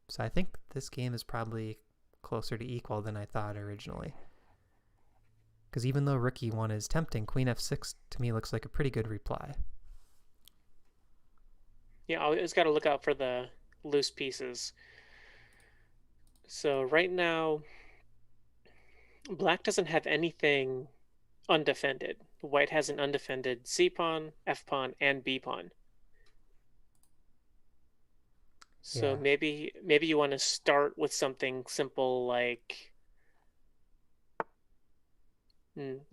So I think this game is probably closer to equal than I thought originally. Because even though rook e1 is tempting, queen f6 to me looks like a pretty good reply. Yeah, always got to look out for the loose pieces. So right now, black doesn't have anything undefended. White has an undefended c pawn, f pawn, and b pawn. So Yeah, maybe you want to start with something simple like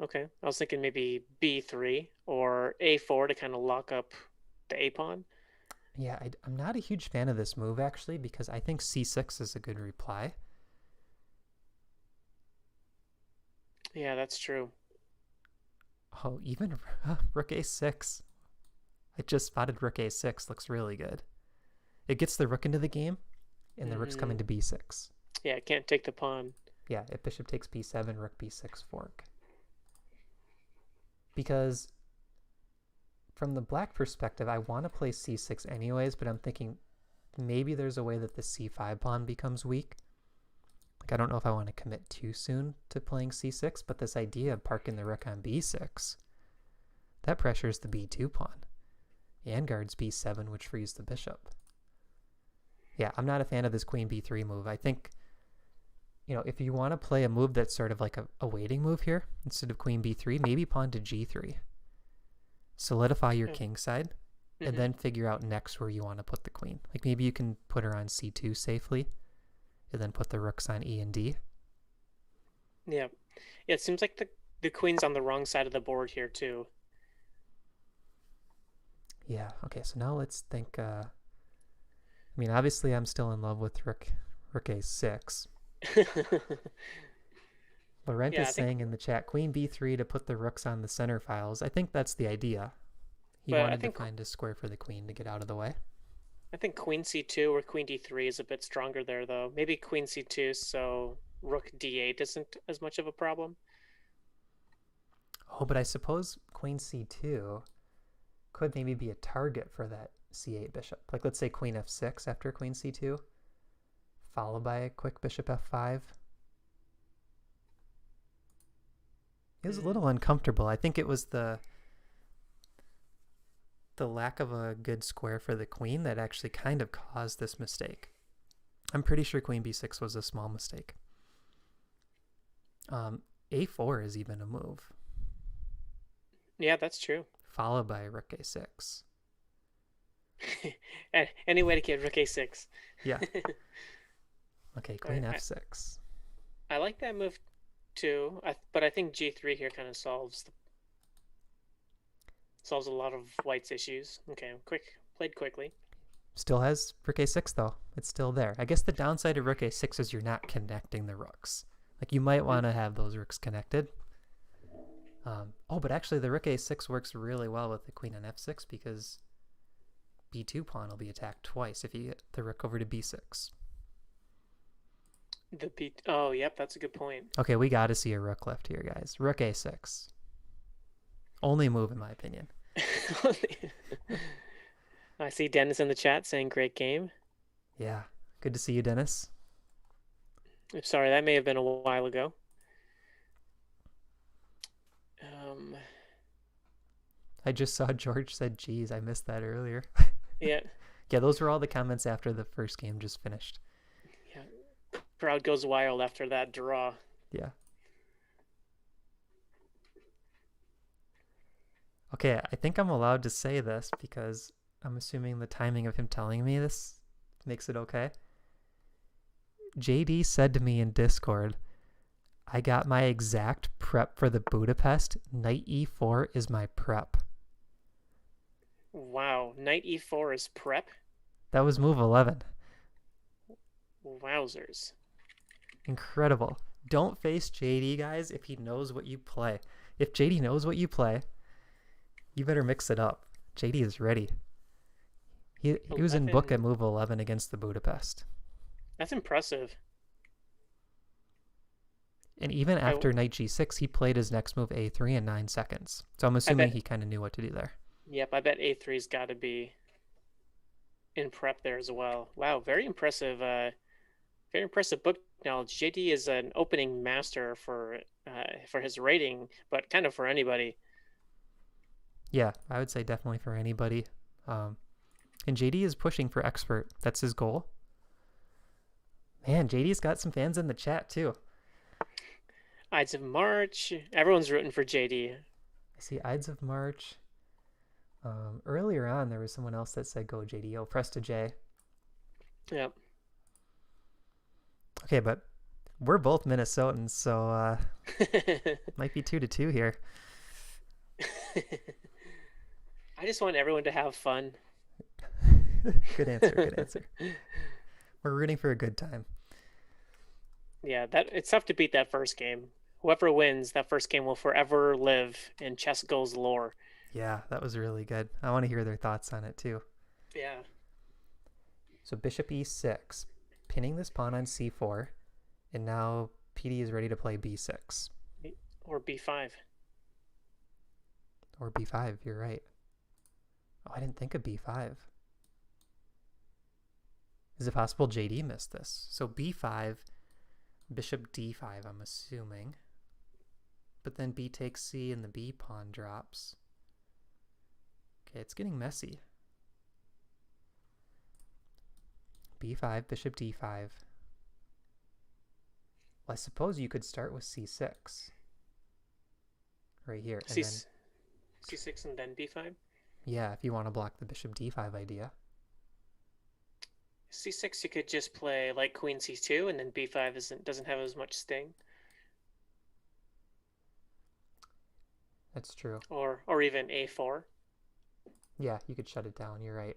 okay. I was thinking maybe b3 or a4 to kind of lock up the a pawn. yeah, I'm not a huge fan of this move actually because I think c6 is a good reply. Yeah, that's true. Oh, even rook a6. I just spotted rook a6. Looks really good. It gets the rook into the game, and the rook's Hmm. coming to b6. Yeah, it can't take the pawn. Yeah, if bishop takes b7, rook b6 fork. Because from the black perspective, I want to play c6 anyways, but I'm thinking maybe there's a way that the c5 pawn becomes weak. Like, I don't know if I want to commit too soon to playing c6, but this idea of parking the rook on b6, that pressures the b2 pawn and guards b7, which frees the bishop. Yeah, I'm not a fan of this queen b3 move. I think, if you want to play a move that's sort of like a waiting move here, instead of queen b3, maybe pawn to g3. Solidify your Yeah. king side, and Hmm. then figure out next where you want to put the queen. Like maybe you can put her on c2 safely, and then put the rooks on e and d. Yeah. Yeah, it seems like the queen's on the wrong side of the board here too. Yeah, okay, so now let's think, obviously I'm still in love with rook a6. Laurent Yeah, is I think saying in the chat, queen b3 to put the rooks on the center files. I think that's the idea. He but I wanted to think find a square for the queen to get out of the way. I think queen c2 or queen d3 is a bit stronger there though. Maybe queen c2 so rook d8 isn't as much of a problem. Oh, but I suppose queen c2 could maybe be a target for that c8 bishop. Like let's say queen f6 after queen c2, followed by a quick bishop f5. It was a little uncomfortable. I think it was the lack of a good square for the queen that actually kind of caused this mistake. I'm pretty sure queen b6 was a small mistake. A4 is even a move. Yeah, that's true. followed by rook a6. Any way to get rook a6. Yeah. Okay, All queen right, f6. I like that move too, but I think g3 here kind of solves a lot of white's issues. Okay, played quickly. Still has rook a6 though. It's still there. I guess the downside of rook a6 is you're not connecting the rooks. Like you might want to have those rooks connected. Oh, but actually the rook a6 works really well with the queen on f6 because b2 pawn will be attacked twice if you get the rook over to b6. The beat. Oh, yep, that's a good point. Okay, we got to see a rook left here, guys. Rook a6. Only move in my opinion. I see Dennis in the chat saying great game. Yeah. Good to see you, Dennis. I'm sorry, that may have been a while ago. Um, I just saw George said, geez, I missed that earlier. yeah, Yeah, those were all the comments after the first game just finished. yeah. Crowd goes wild after that draw. Yeah. Okay, I think I'm allowed to say this because I'm assuming the timing of him telling me this makes it okay. JD said to me in Discord, I got my exact prep for the Budapest. Knight e4 is my prep. Wow, knight e4 is prep? That was move 11. Wowzers. Incredible. Don't face JD, guys, if he knows what you play. If JD knows what you play, you better mix it up. JD is ready. He was in book at move 11 against the Budapest. That's impressive. And even after knight g6, he played his next move a3 in 9 seconds. So I'm assuming he kind of knew what to do there. Yep, I bet a3's got to be in prep there as well. Wow, very impressive. Very impressive book knowledge. JD is an opening master for his rating, but kind of for anybody. Yeah, I would say definitely for anybody. And JD is pushing for expert. That's his goal. Man, JD's got some fans in the chat too. Ides of March. Everyone's rooting for JD. I see Ides of March. Earlier on, there was someone else that said go JD. Oh, Presta J. Yep. Okay, but we're both Minnesotans, so might be 2-2 here. I just want everyone to have fun. Good answer. Good answer. We're rooting for a good time. Yeah, it's tough to beat that first game. Whoever wins, that first game will forever live in ChessGoals lore. Yeah, that was really good. I want to hear their thoughts on it too. Yeah. So bishop e6, pinning this pawn on c4, and now PD is ready to play b6. Or b5. Or b5, you're right. Oh, I didn't think of b5. Is it possible JD missed this? So b5, bishop d5, I'm assuming. But then b takes c and the b pawn drops. Okay, it's getting messy. b5, bishop d5. Well, I suppose you could start with c6. Right here. And then c6 and then b5? Yeah, if you want to block the bishop d5 idea. c6 you could just play like queen c2 and then b5 doesn't have as much sting. That's true. Or even a4. Yeah, you could shut it down. You're right.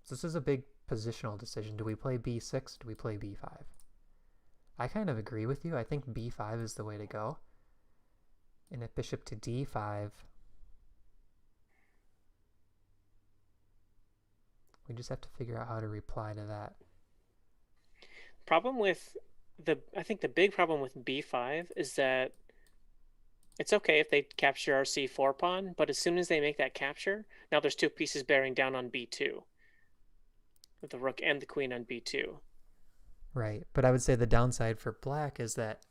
So this is a big positional decision. Do we play b6? Do we play b5? I kind of agree with you. I think b5 is the way to go. And if bishop to d5, we just have to figure out how to reply to that. I think the big problem with b5 is that it's okay if they capture our c4 pawn, but as soon as they make that capture, now there's two pieces bearing down on b2. The rook and the queen on b2. Right, but I would say the downside for black is that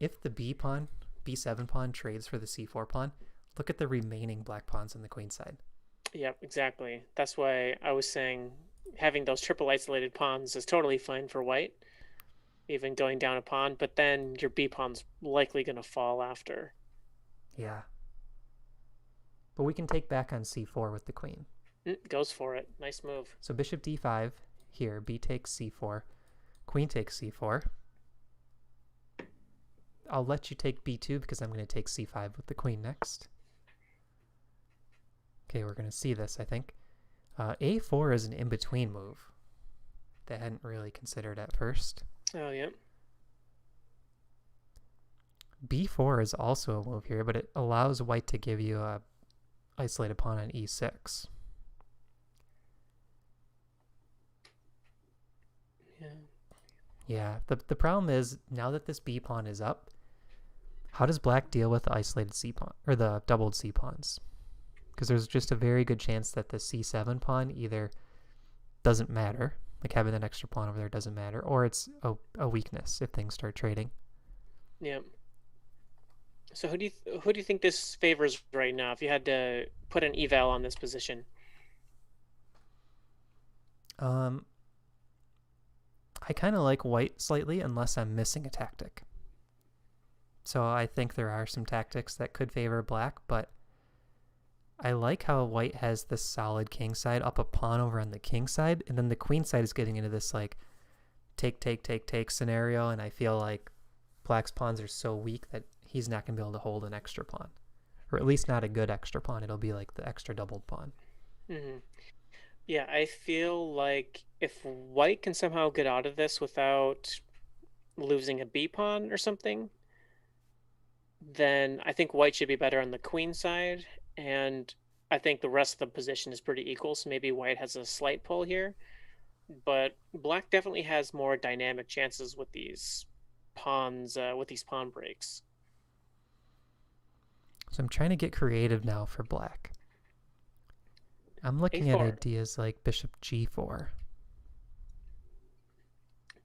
if the b7 pawn trades for the c4 pawn, look at the remaining black pawns on the queen side. Yep, exactly. That's why I was saying having those triple isolated pawns is totally fine for white, even going down a pawn, but then your b pawn's likely going to fall after. Yeah. But we can take back on c4 with the queen. Goes for it. Nice move. So bishop d5 here. B takes c4. Queen takes c4. I'll let you take b2 because I'm going to take c5 with the queen next. Okay, we're going to see this, I think. A4 is an in-between move that I hadn't really considered at first. Oh, yeah. B4 is also a move here, but it allows white to give you a isolated pawn on e6. Yeah. Yeah, the problem is, now that this b pawn is up, how does black deal with the isolated c pawn, or the doubled c pawns? Because there's just a very good chance that the c7 pawn either doesn't matter, like having that extra pawn over there doesn't matter, or it's a weakness if things start trading. Yeah. So who do you think this favors right now? If you had to put an eval on this position, I kind of like white slightly, unless I'm missing a tactic. So I think there are some tactics that could favor black, but I like how white has this solid king side, up a pawn over on the king side, and then the queen side is getting into this like take scenario, and I feel like black's pawns are so weak that he's not going to be able to hold an extra pawn, or at least not a good extra pawn. It'll be like the extra doubled pawn. mm-hmm. Yeah, I feel like if white can somehow get out of this without losing a b pawn or something, then I think white should be better on the queen side, and I think the rest of the position is pretty equal, so maybe white has a slight pull here, but black definitely has more dynamic chances with these pawns, with these pawn breaks. So I'm trying to get creative now for black. I'm looking A4. at ideas like bishop g4.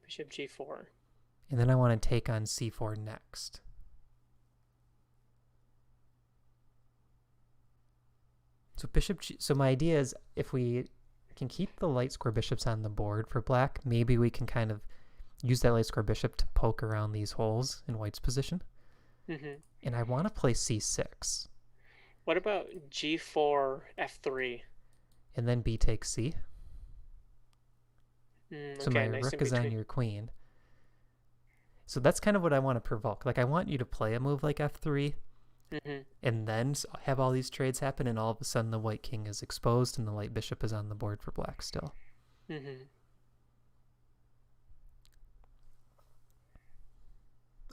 Bishop g4. And then I want to take on c4 next. So so my idea is, if we can keep the light square bishops on the board for black, maybe we can kind of use that light square bishop to poke around these holes in white's position. Mm-hmm. And I want to play c6. What about g4, f3? And then b takes c. So Okay, my nice rook is on your queen. So that's kind of what I want to provoke. Like, I want you to play a move like f3, and then have all these trades happen, and all of a sudden the white king is exposed and the light bishop is on the board for black still.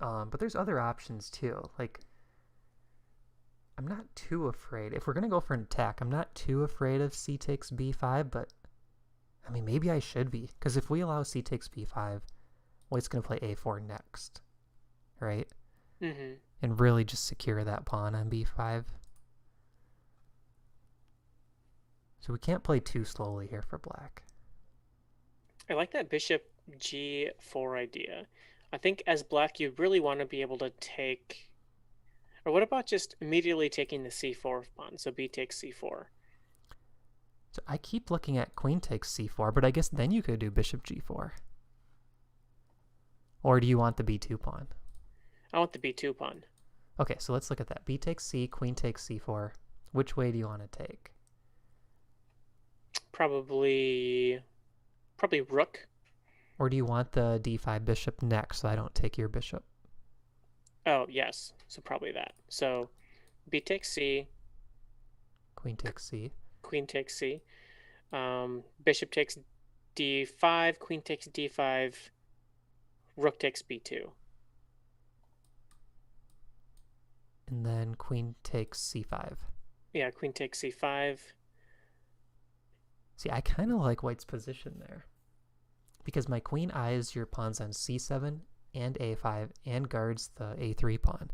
But there's other options too. Like, I'm not too afraid. If we're going to go for an attack, I'm not too afraid of c takes b5, but I mean, maybe I should be. Because if we allow c takes b5, white's going to play a4 next, right? And really just secure that pawn on b5. So we can't play too slowly here for black. I like that bishop g4 idea. I think as black, you really want to be able to take... Or what about just immediately taking the c4 pawn? So b takes c4. So I keep looking at queen takes c4, but I guess then you could do bishop g4. Or do you want the b2 pawn? I want the b2 pawn. Okay, so let's look at that. B takes c, queen takes c4. Which way do you want to take? Probably rook. Or do you want the d5 bishop next so I don't take your bishop? Oh, yes. So probably that. So b takes c. Queen takes c. Queen takes c. Bishop takes d5. Queen takes d5. Rook takes b2. And then queen takes c5. Yeah, queen takes c5. See, I kind of like white's position there, because my queen eyes your pawns on c7 and a5 and guards the a3 pawn.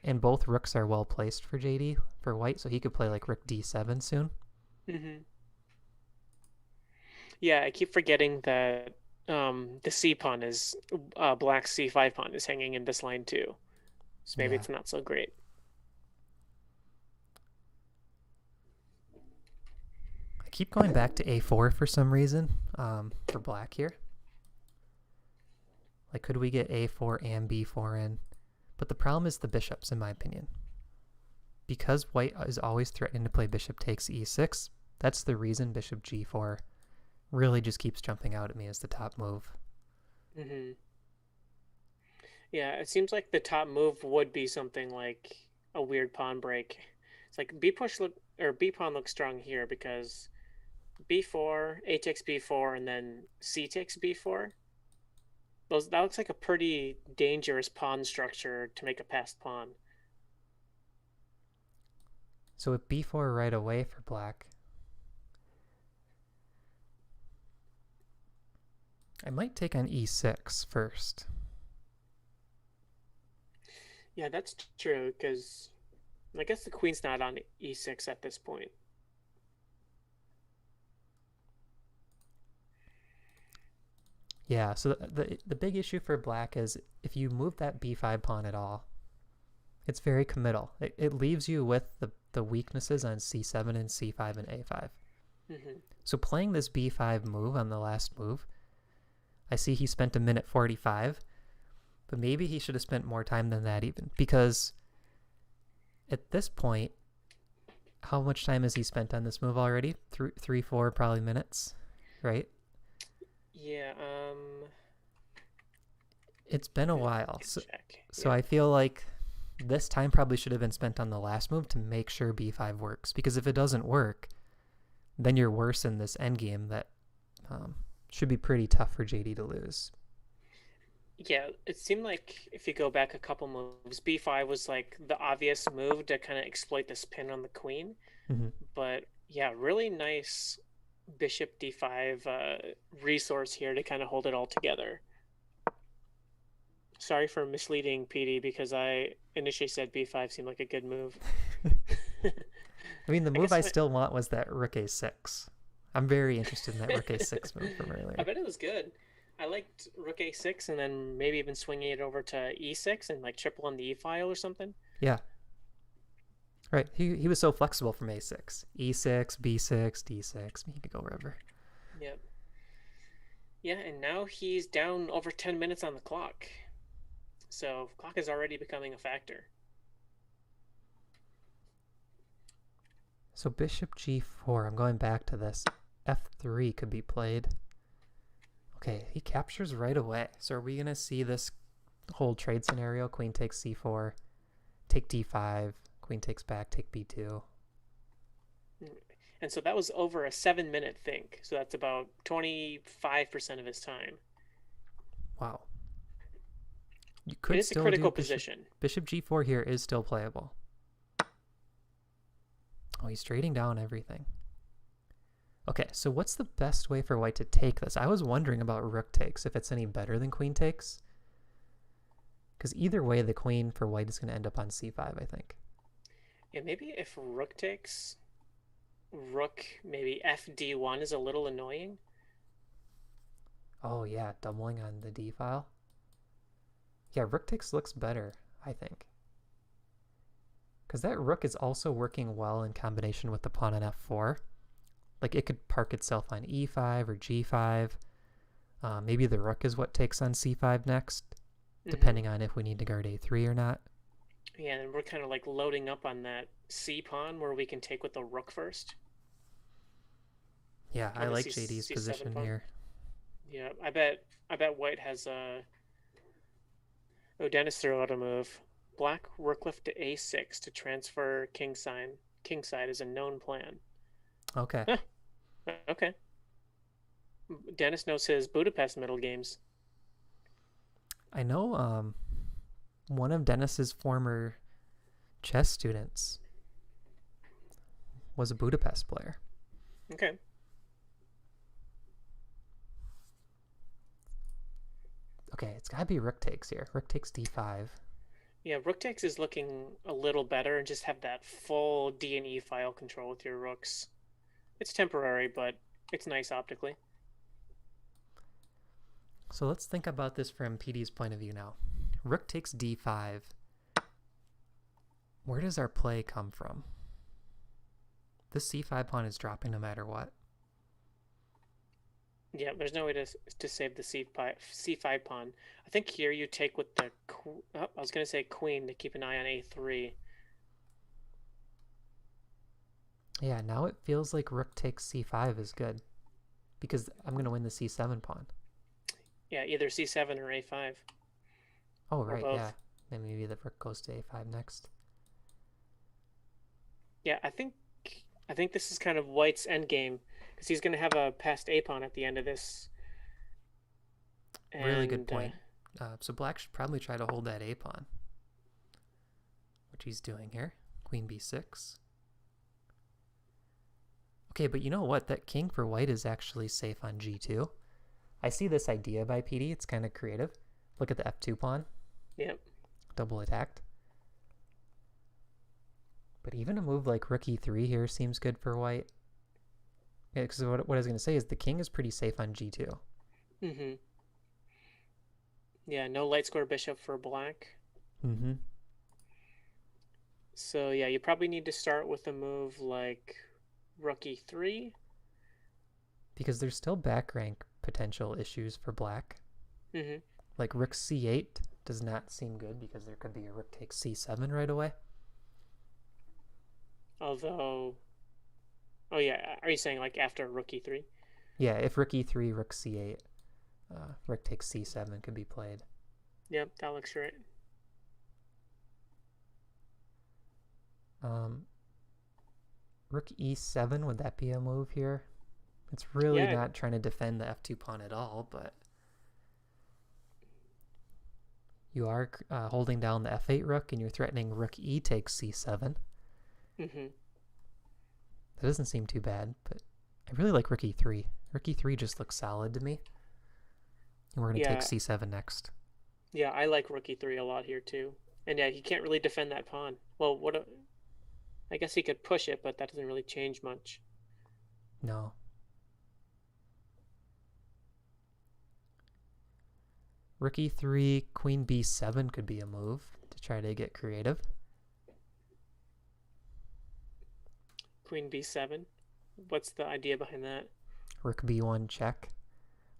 And both rooks are well placed for JD, for white, so he could play like rook d7 soon. Yeah, I keep forgetting that the c pawn is black c5 pawn is hanging in this line too. So maybe it's not so great. I keep going back to a4 for some reason, for black here. Like, could we get a4 and b4 in? But the problem is the bishops, in my opinion. because white is always threatening to play bishop takes e6, that's the reason bishop g4 really just keeps jumping out at me as the top move. Hmm. Yeah, it seems like the top move would be something like a weird pawn break. It's like B push look or B pawn looks strong here because B4, A takes B4, and then C takes B4. Those that looks like a pretty dangerous pawn structure to make a passed pawn. So with b4 right away for black, I might take on e6 first. Yeah, that's true because I guess the queen's not on E6 at this point. Yeah, so the big issue for black is if you move that b5 pawn at all, it's very committal. It leaves you with the weaknesses on c7 and c5 and a5. Hmm. So playing this b5 move on the last move, I see he spent a minute 45, but maybe he should have spent more time than that even, because at this point, how much time has he spent on this move already? Three, four, probably minutes, right? Yeah, It's been a I while, can so check. so Yeah. I feel like this time probably should have been spent on the last move to make sure b5 works, because if it doesn't work, then you're worse in this endgame that um, should be pretty tough for JD to lose. Yeah, it seemed like if you go back a couple moves, B5 was like the obvious move to kind of exploit the spin on the queen. Mm-hmm. But yeah, really nice bishop D5 resource here to kind of hold it all together. Sorry for misleading PD because I initially said B5 seemed like a good move. I mean, the I move guess I still want was that rook a6. I'm very interested in that rook a6 move from I earlier. bet it was good. I liked rook a6 and then maybe even swinging it over to e6 and like triple on the e file or something. Yeah, right. He was so flexible from a6, e6, b6, d6. He could go wherever. Yep. Yeah, and now he's down over 10 minutes on the clock. So clock is already becoming a factor. So bishop g4. I'm going back to this. f3 could be played. Okay, he captures right away. So are we gonna see this whole trade scenario? Queen takes c4, take d5, queen takes back, take b2. And so that was over a 7 minute think. So that's about 25% of his time. Wow. You It could is a still do critical bishop position. bishop g4 here is still playable. Oh, he's trading down everything. Okay, so what's the best way for white to take this? I was wondering about rook takes, if it's any better than queen takes. Because either way, the queen for white is going to end up on c5, I think. Yeah, maybe if rook takes, rook maybe fd1 is a little annoying. Oh yeah, doubling on the d file. Yeah, rook takes looks better, I think. Because that rook is also working well in combination with the pawn on f4. Like it could park itself on e5 or g5. Maybe the rook is what takes on c5 next, Hmm. depending on if we need to guard a3 or not. Yeah, and we're kind of like loading up on that c pawn where we can take with the rook first, Yeah, I or the like c JD's c7 position pawn. here. Yeah, I bet white has a. Oh, Dennis threw out a move. Black rook left to a6 to transfer kingside. Kingside is a known plan. Okay. Huh, okay. Dennis knows his Budapest middle games. I know one of Dennis's former chess students was a Budapest player. Okay. Okay, it's got to be rook takes here. Rook takes d5. Yeah, rook takes is looking a little better and just have that full D and E file control with your rooks. It's temporary, but it's nice optically. So let's think about this from PD's point of view now. Rook takes d5. Where does our play come from? This c5 pawn is dropping no matter what. Yeah, there's no way to save the c5 pawn. I think here you take with the I was gonna say queen to keep an eye on a3. Yeah, now it feels like rook takes c5 is good because I'm going to win the c7 pawn. Yeah, either c7 or a5 Oh, or right, yeah. both. Then maybe the rook goes to a5 next. Yeah, I think this is kind of White's endgame because he's going to have a passed a pawn at the end of this, Really good and point. So black should probably try to hold that a pawn, which he's doing here. Queen b6. Okay, but you know what? That king for white is actually safe on g2. I see this idea by PD. It's kind of creative. Look at the f2 pawn, yeah, double attacked. But even a move like rook e3 here seems good for white. Yeah, because what I was going to say is the king is pretty safe on g2. mm-hmm. Yeah, no light square bishop for black. Mm-hmm. So yeah, you probably need to start with a move like rook e3. Because there's still back rank potential issues for black. Mm-hmm. Like rook c8 does not seem good because there could be a rook takes c7 right away. Although, oh yeah, are you saying like after rook e3? Yeah, if rook e3, rook c8, rook takes c7 could be played. Yep, that looks right. Um, rook e7, would that be a move here? It's really Yeah, not trying to defend the f2 pawn at all, but you are holding down the f8 rook and you're threatening rook e takes c7. mm-hmm. That doesn't seem too bad, but I really like rook e3. Rook e3 just looks solid to me. And we're going to take Yeah, c7 next. yeah, I like rook e3 a lot here too. And yeah, he can't really defend that pawn. Well, I guess he could push it, but that doesn't really change much. No. Rook e3, queen b7 could be a move to try to get creative. Queen b7. What's the idea behind that? Rook b1 check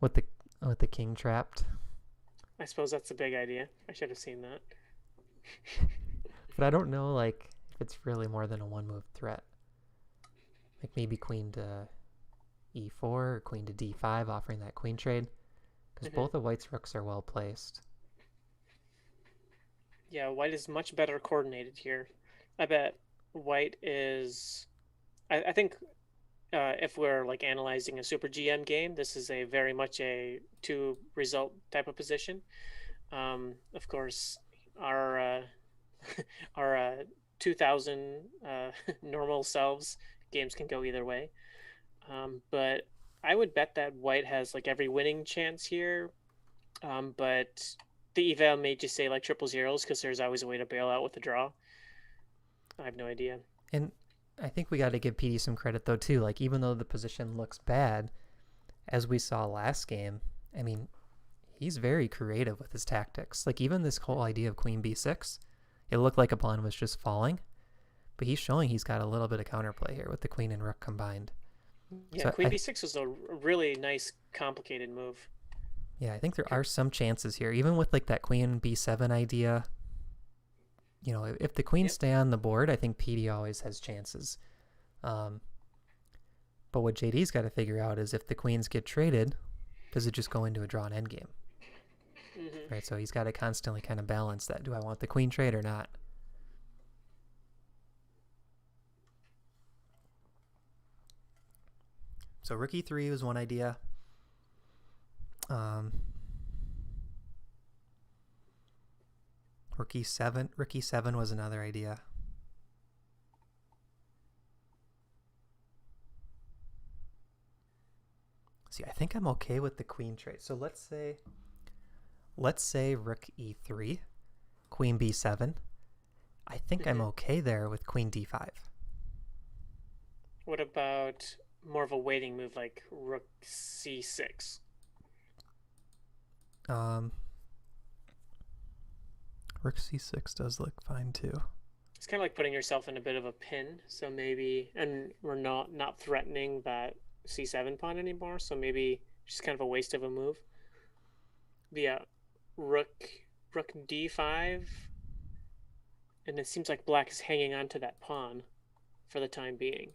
with the king trapped. I suppose that's a big idea. I should have seen that. But I don't know like if it's really more than a one move threat. Like maybe queen to e4 or queen to d5 offering that queen trade because Mm-hmm. both of white's rooks are well placed. Yeah, white is much better coordinated here. I bet white is. I think if we're like analyzing a super GM game, this is a very much a two result type of position. Of course, our our 2000 normal selves games can go either way. But I would bet that white has like every winning chance here. But the eval may just say like triple zeros because there's always a way to bail out with a draw. I have no idea. And I think we got to give PD some credit though too. Like even though the position looks bad, as we saw last game, I mean, he's very creative with his tactics. Like even this whole idea of queen b6, it looked like a pawn was just falling, but he's showing he's got a little bit of counterplay here with the queen and rook combined. Yeah, So queen b6 was a really nice, complicated move. yeah, I think there are some chances here, even with like that queen b7 idea. You know, if the queens Yep. stay on the board, I think PD always has chances. Um, but what JD's got to figure out is if the queens get traded, does it just go into a drawn endgame? Mm-hmm. Right, so he's got to constantly kind of balance that. Do I want the queen trade or not? So rook e3 was one idea. Um, rook e7 was another idea. See, I think I'm okay with the queen trade. So let's say rook e3, queen b7. I think I'm Mm-hmm. okay there with queen d5. What about more of a waiting move like rook c6? Um, rook c6 does look fine too. It's kind of like putting yourself in a bit of a pin. So maybe, and we're not threatening that c7 pawn anymore. So maybe just kind of a waste of a move. But yeah, rook rook d5, and it seems like black is hanging on to that pawn for the time being.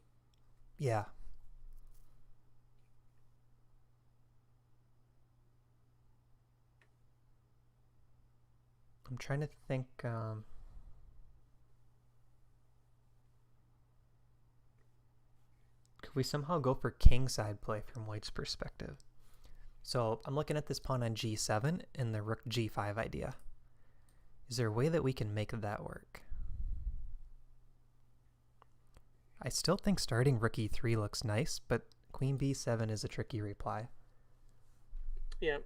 Yeah. I'm trying to think. Could we somehow go for kingside play from white's perspective? So I'm looking at this pawn on g7 and the rook g5 idea. Is there a way that we can make that work? I still think starting rook e3 looks nice, but queen b7 is a tricky reply. Yeah.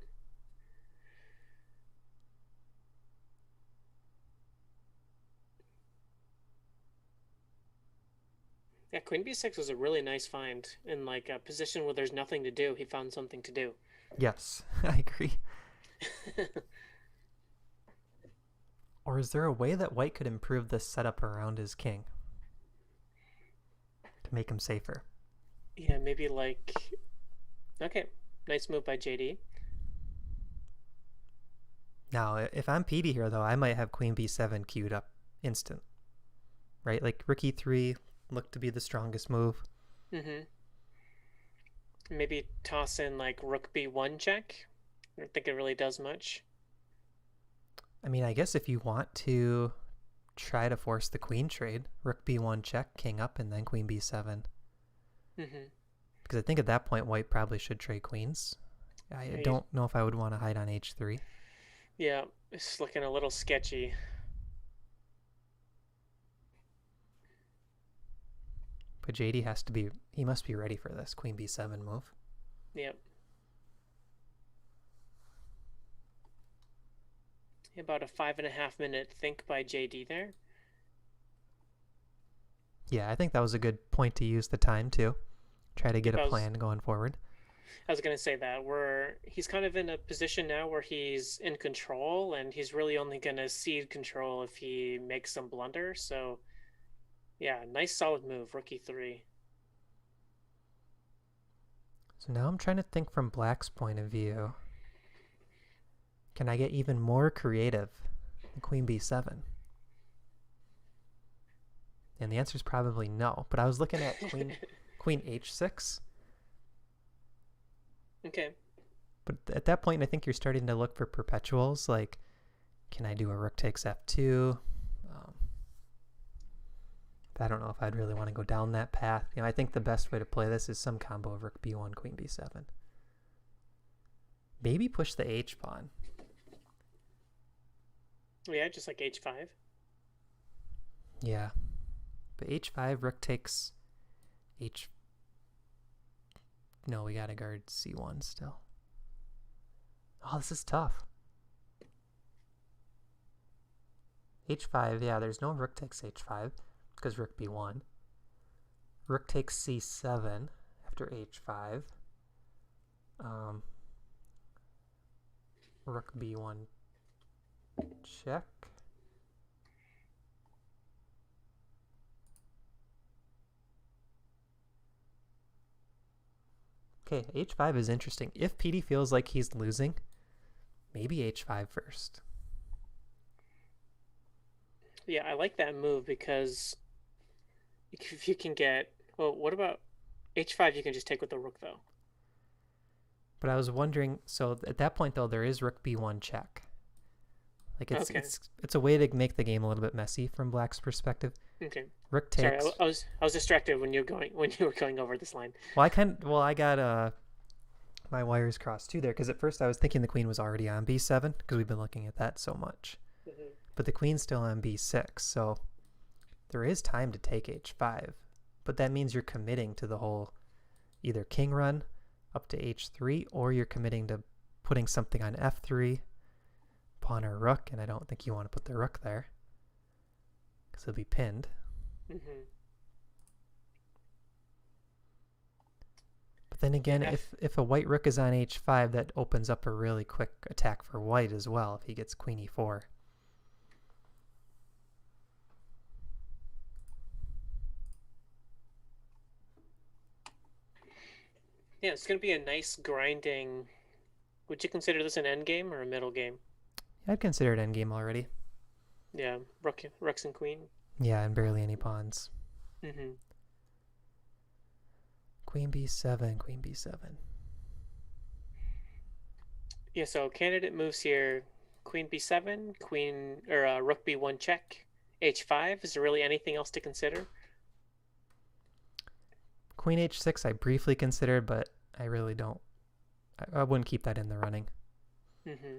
Yeah, queen b6 was a really nice find in like a position where there's nothing to do. He found something to do. Yes, I agree. Or is there a way that white could improve this setup around his king to make him safer? Yeah, maybe like, okay, nice move by JD. Now, if I'm PD here, though, I might have queen b7 queued up instant. Right? Like rook e3 looked to be the strongest move. Mm-hmm. Maybe toss in like rook b1 check. I don't think it really does much. I mean, I guess if you want to try to force the queen trade, rook b1 check, king up, and then queen b7. Mm-hmm. Because I think at that point, white probably should trade queens. I don't know if I would want to hide on h3. Yeah, it's looking a little sketchy. But JD he must be ready for this queen b7 move. Yep. About a 5.5 minute think by JD there. Yeah, I think that was a good point to use the time too. Try to get Yep, a plan going forward. I was gonna say that he's kind of in a position now where he's in control, and he's really only gonna cede control if he makes some blunder. So, yeah, nice solid move, rook e3. So now I'm trying to think from black's point of view. Can I get even more creative than queen b7? And the answer is probably no. But I was looking at queen h6. Okay. But at that point, I think you're starting to look for perpetuals. Like, can I do a rook takes f2? I don't know if I'd really want to go down that path. I think the best way to play this is some combo of rook b1, queen b7. Maybe push the h pawn. Yeah, just like h5. Yeah. But h5, rook takes h... No, we gotta guard c1 still. Oh, this is tough. h5, yeah, there's no rook takes h5 because rook b1. Rook takes c7 after h5. Rook b1 check. Okay, h5 is interesting. If PD feels like he's losing, maybe h5 first. Yeah, I like that move because if you can get, well, what about h5? You can just take with the rook though. But I was wondering, so at that point though, there is rook b1 check. Like it's a way to make the game a little bit messy from black's perspective. Okay. Rook takes. Sorry, I was distracted when you were going over this line. Well, I got my wires crossed too there because at first I was thinking the queen was already on b7 because we've been looking at that so much. Mm-hmm. But the queen's still on b6, so there is time to take h5. But that means you're committing to the whole either king run up to h3 or you're committing to putting something on f3, pawn or rook, and I don't think you want to put the rook there because it'll be pinned. Mm-hmm. But then again, if a white rook is on h5, that opens up a really quick attack for white as well if he gets queen e4. Yeah, it's going to be a nice grinding. Would you consider this an end game or a middle game? I'd consider it endgame already. Yeah, rooks and queen. Yeah, and barely any pawns. Mm-hmm. Queen b7, queen b7. Yeah, so candidate moves here. Queen b7, queen or rook b1 check, h5. Is there really anything else to consider? Queen h6 I briefly considered, but I really don't. I wouldn't keep that in the running. Mm-hmm.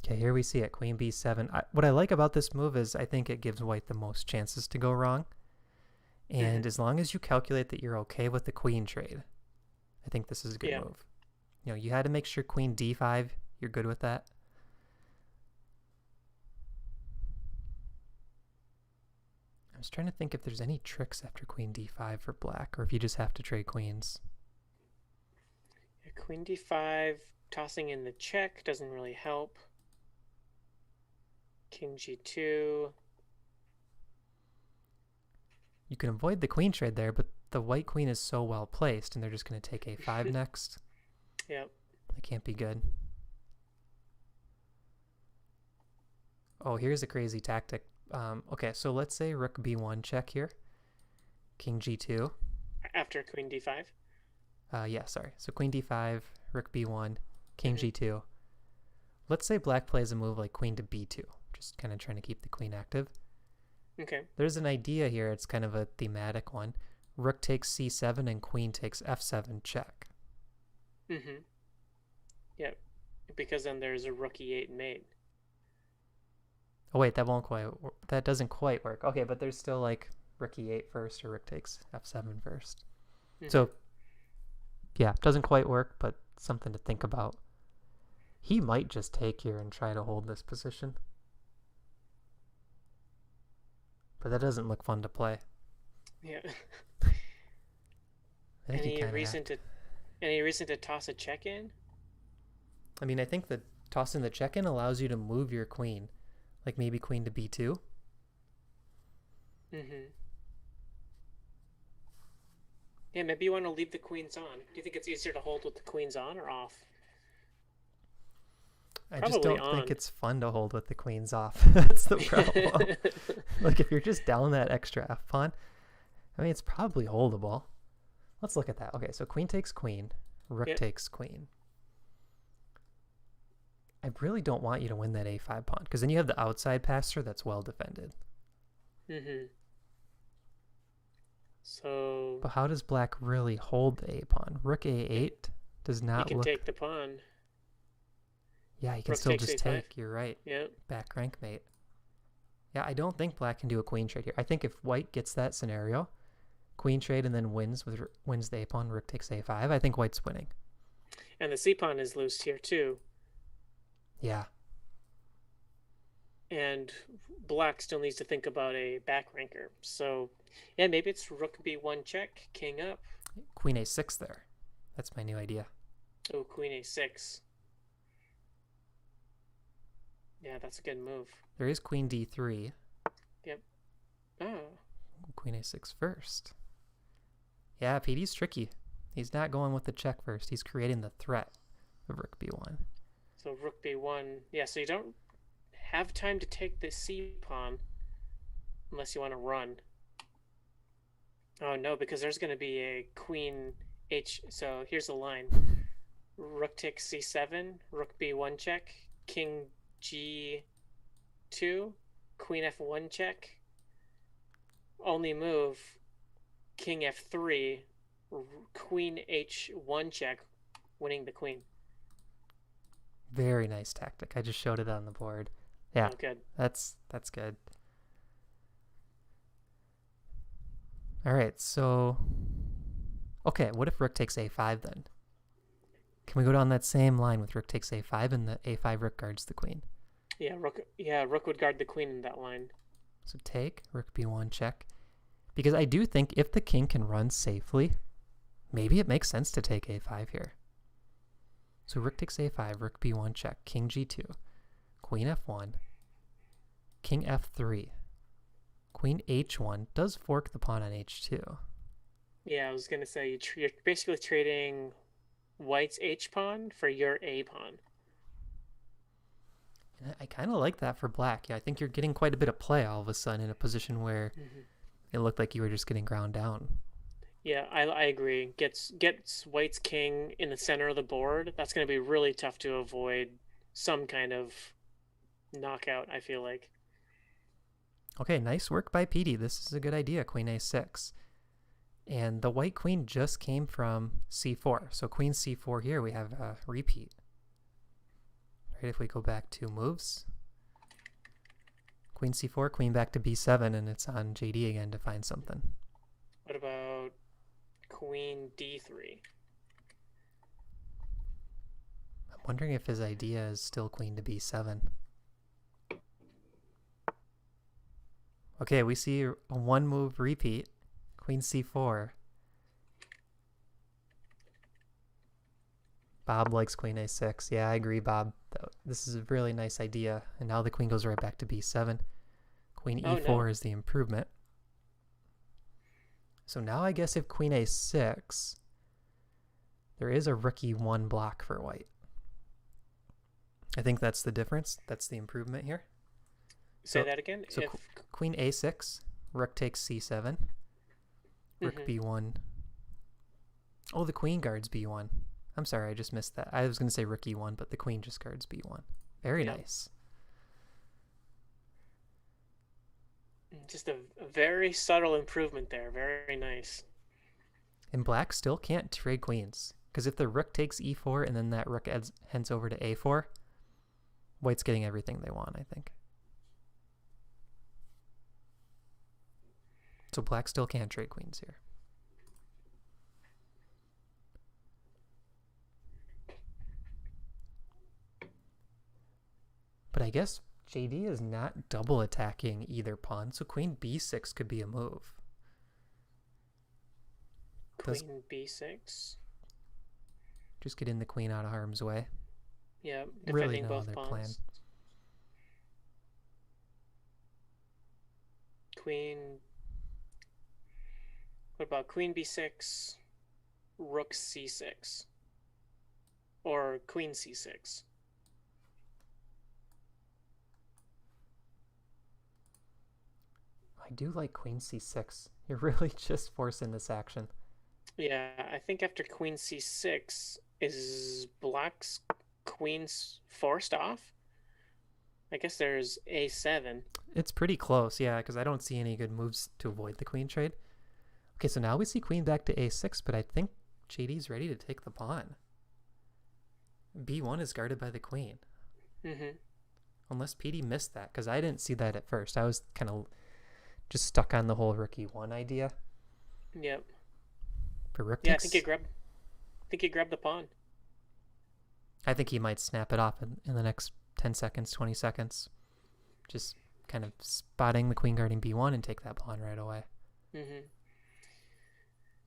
Okay, here we see it. Queen b7. What I like about this move is I think it gives white the most chances to go wrong. And as long as you calculate that you're okay with the queen trade, I think this is a good move. You know, you had to make sure queen d5, you're good with that. I was trying to think if there's any tricks after queen d5 for black, or if you just have to trade queens. Yeah, queen d5, tossing in the check doesn't really help. King g2. You can avoid the queen trade there, but the white queen is so well placed, and they're just going to take a5 next. Yep. That can't be good. Oh, here's a crazy tactic. Okay, so let's say rook b1 check here. King g2. After queen d5? Yeah, sorry. So queen d5, rook b1, king g2. Let's say black plays a move like queen to b2, just kind of trying to keep the queen active. Okay. There's an idea here. It's kind of a thematic one. Rook takes c7 and queen takes f7 check. Mm-hmm. Yep. Because then there's a rook e8 mate. Oh wait, that doesn't quite work. Okay, but there's still like rook e8 first, or rook takes f7 first. So yeah, doesn't quite work, but something to think about. He might just take here and try to hold this position. But that doesn't look fun to play. Yeah. Any reason to toss a check in? I mean, I think that tossing the check in allows you to move your queen. Like maybe queen to b2. Yeah, maybe you want to leave the queens on. Do you think it's easier to hold with the queens on or off? I just don't think it's fun to hold with the queens off. That's the problem. Like if you're just down that extra f pawn, I mean, it's probably holdable. Let's look at that. Okay, so queen takes queen, rook takes queen. I really don't want you to win that a5 pawn, because then you have the outside passer that's well defended. So... But how does black really hold the a pawn? Rook a8 does not look... He can take the pawn. Yeah, he can still just take. You're right. Yeah. Back rank mate. Yeah, I don't think black can do a queen trade here. I think if white gets that scenario, queen trade and then wins the a pawn, rook takes a5, I think white's winning. And the c pawn is loose here too. Yeah. And black still needs to think about a back ranker. So, yeah, maybe it's rook b1 check, king up. Queen a6 there. That's my new idea. Oh, queen a6. Yeah, that's a good move. There is queen d3. Yep. Oh. Queen a6 first. Yeah, PD's tricky. He's not going with the check first. He's creating the threat of rook b1. So rook b1. Yeah, so you don't have time to take the c pawn unless you want to run. Oh, no, because there's going to be a queen h. So here's the line. Rook takes c7, rook b1 check, king g2, queen f1 check, only move, king f3, queen h1 check, winning the queen. Very nice tactic. I just showed it on the board. Yeah, oh, good. That's good. All right, so okay, what if rook takes a5 then? Can we go down that same line with rook takes a5 and the a5 rook guards the queen? Yeah, rook would guard the queen in that line. So take, rook b1 check. Because I do think if the king can run safely, maybe it makes sense to take a5 here. So rook takes a5, rook b1 check, king g2, queen f1, king f3, queen h1 does fork the pawn on h2. Yeah, I was going to say you're basically trading white's h-pawn for your a-pawn. And I kind of like that for black. Yeah, I think you're getting quite a bit of play all of a sudden in a position where it looked like you were just getting ground down. Yeah, I agree. Gets White's king in the center of the board. That's going to be really tough to avoid some kind of knockout, I feel like. Okay, nice work by Petey. This is a good idea, queen a6. And the white queen just came from c4. So queen c4 here, we have a repeat. Right, if we go back 2 moves, queen c4, queen back to b7, and it's on JD again to find something. What about queen d3? I'm wondering if his idea is still queen to b7. Okay, we see a 1 move repeat, queen c4. Bob likes queen a6. Yeah, I agree, Bob. This is a really nice idea. And now the queen goes right back to b7. Queen Oh e4 no. is the improvement. So now I guess if queen a6, there is a rook e1 block for white. I think that's the difference. That's the improvement here. Say that again. So If queen a6, rook takes c7, rook mhm. b1. Oh, the queen guards b1. I'm sorry, I just missed that. I was going to say rook e1, but the queen just guards b1. Very Yeah, nice. just a very subtle improvement there. Very nice. And black still can't trade queens. Because if the rook takes e4 and then that rook heads over to a4, white's getting everything they want, I think. So black still can't trade queens here. But I guess JD is not double attacking either pawn, so queen b6 could be a move. Does Queen b6. just getting the queen out of harm's way. Yeah, Really defending no both other plan. pawns. Queen. What about queen b6, rook c6, or queen c6? I do like queen c6. You're really just forcing this action. Yeah, I think after queen c6, is black's queen's forced off? I guess there's a7. It's pretty close, yeah, because I don't see any good moves to avoid the queen trade. Okay, so now we see queen back to a6, but I think JD's ready to take the pawn. b1 is guarded by the queen. Mm-hmm. Unless PD missed that, because I didn't see that at first. I was kind of just stuck on the whole rook e1 idea. Yep. For rook Yeah, I think he takes, grabbed. I think he grabbed the pawn. I think he might snap it off in the next 10 seconds, 20 seconds. Just kind of spotting the queen guarding b1 and take that pawn right away. Mm-hmm.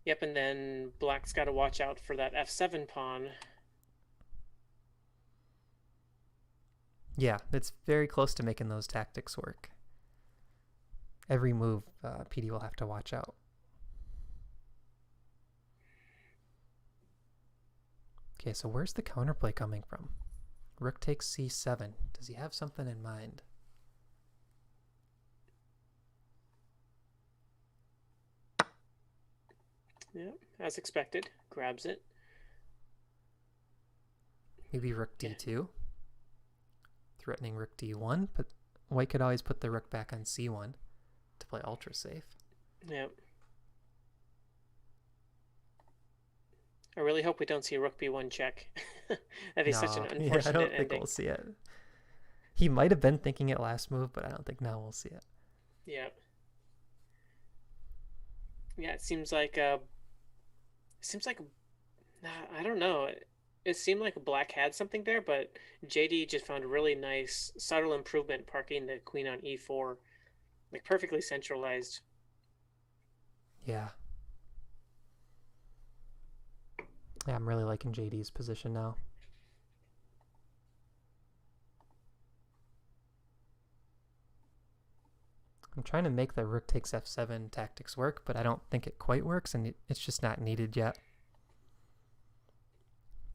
Yep, and then black's got to watch out for that f7 pawn. Yeah, it's very close to making those tactics work. Every move, PD will have to watch out. Okay, so where's the counterplay coming from? Rook takes c7. Does he have something in mind? Yep, as expected. Grabs it. Maybe rook Yeah. d2, threatening rook d1, but white could always put the rook back on c1 to play ultra safe. Yep. I really hope we don't see rook b1 check. That'd be such an No, yeah, I unfortunate don't think ending. we'll see it. He might have been thinking it last move, but I don't think now we'll see it. Yeah. Yeah, it seems like I don't know. It seemed like black had something there, but JD just found a really nice subtle improvement parking the queen on e4, like perfectly centralized. Yeah. Yeah, I'm really liking JD's position now. I'm trying to make the rook takes f7 tactics work, but I don't think it quite works, and it's just not needed yet.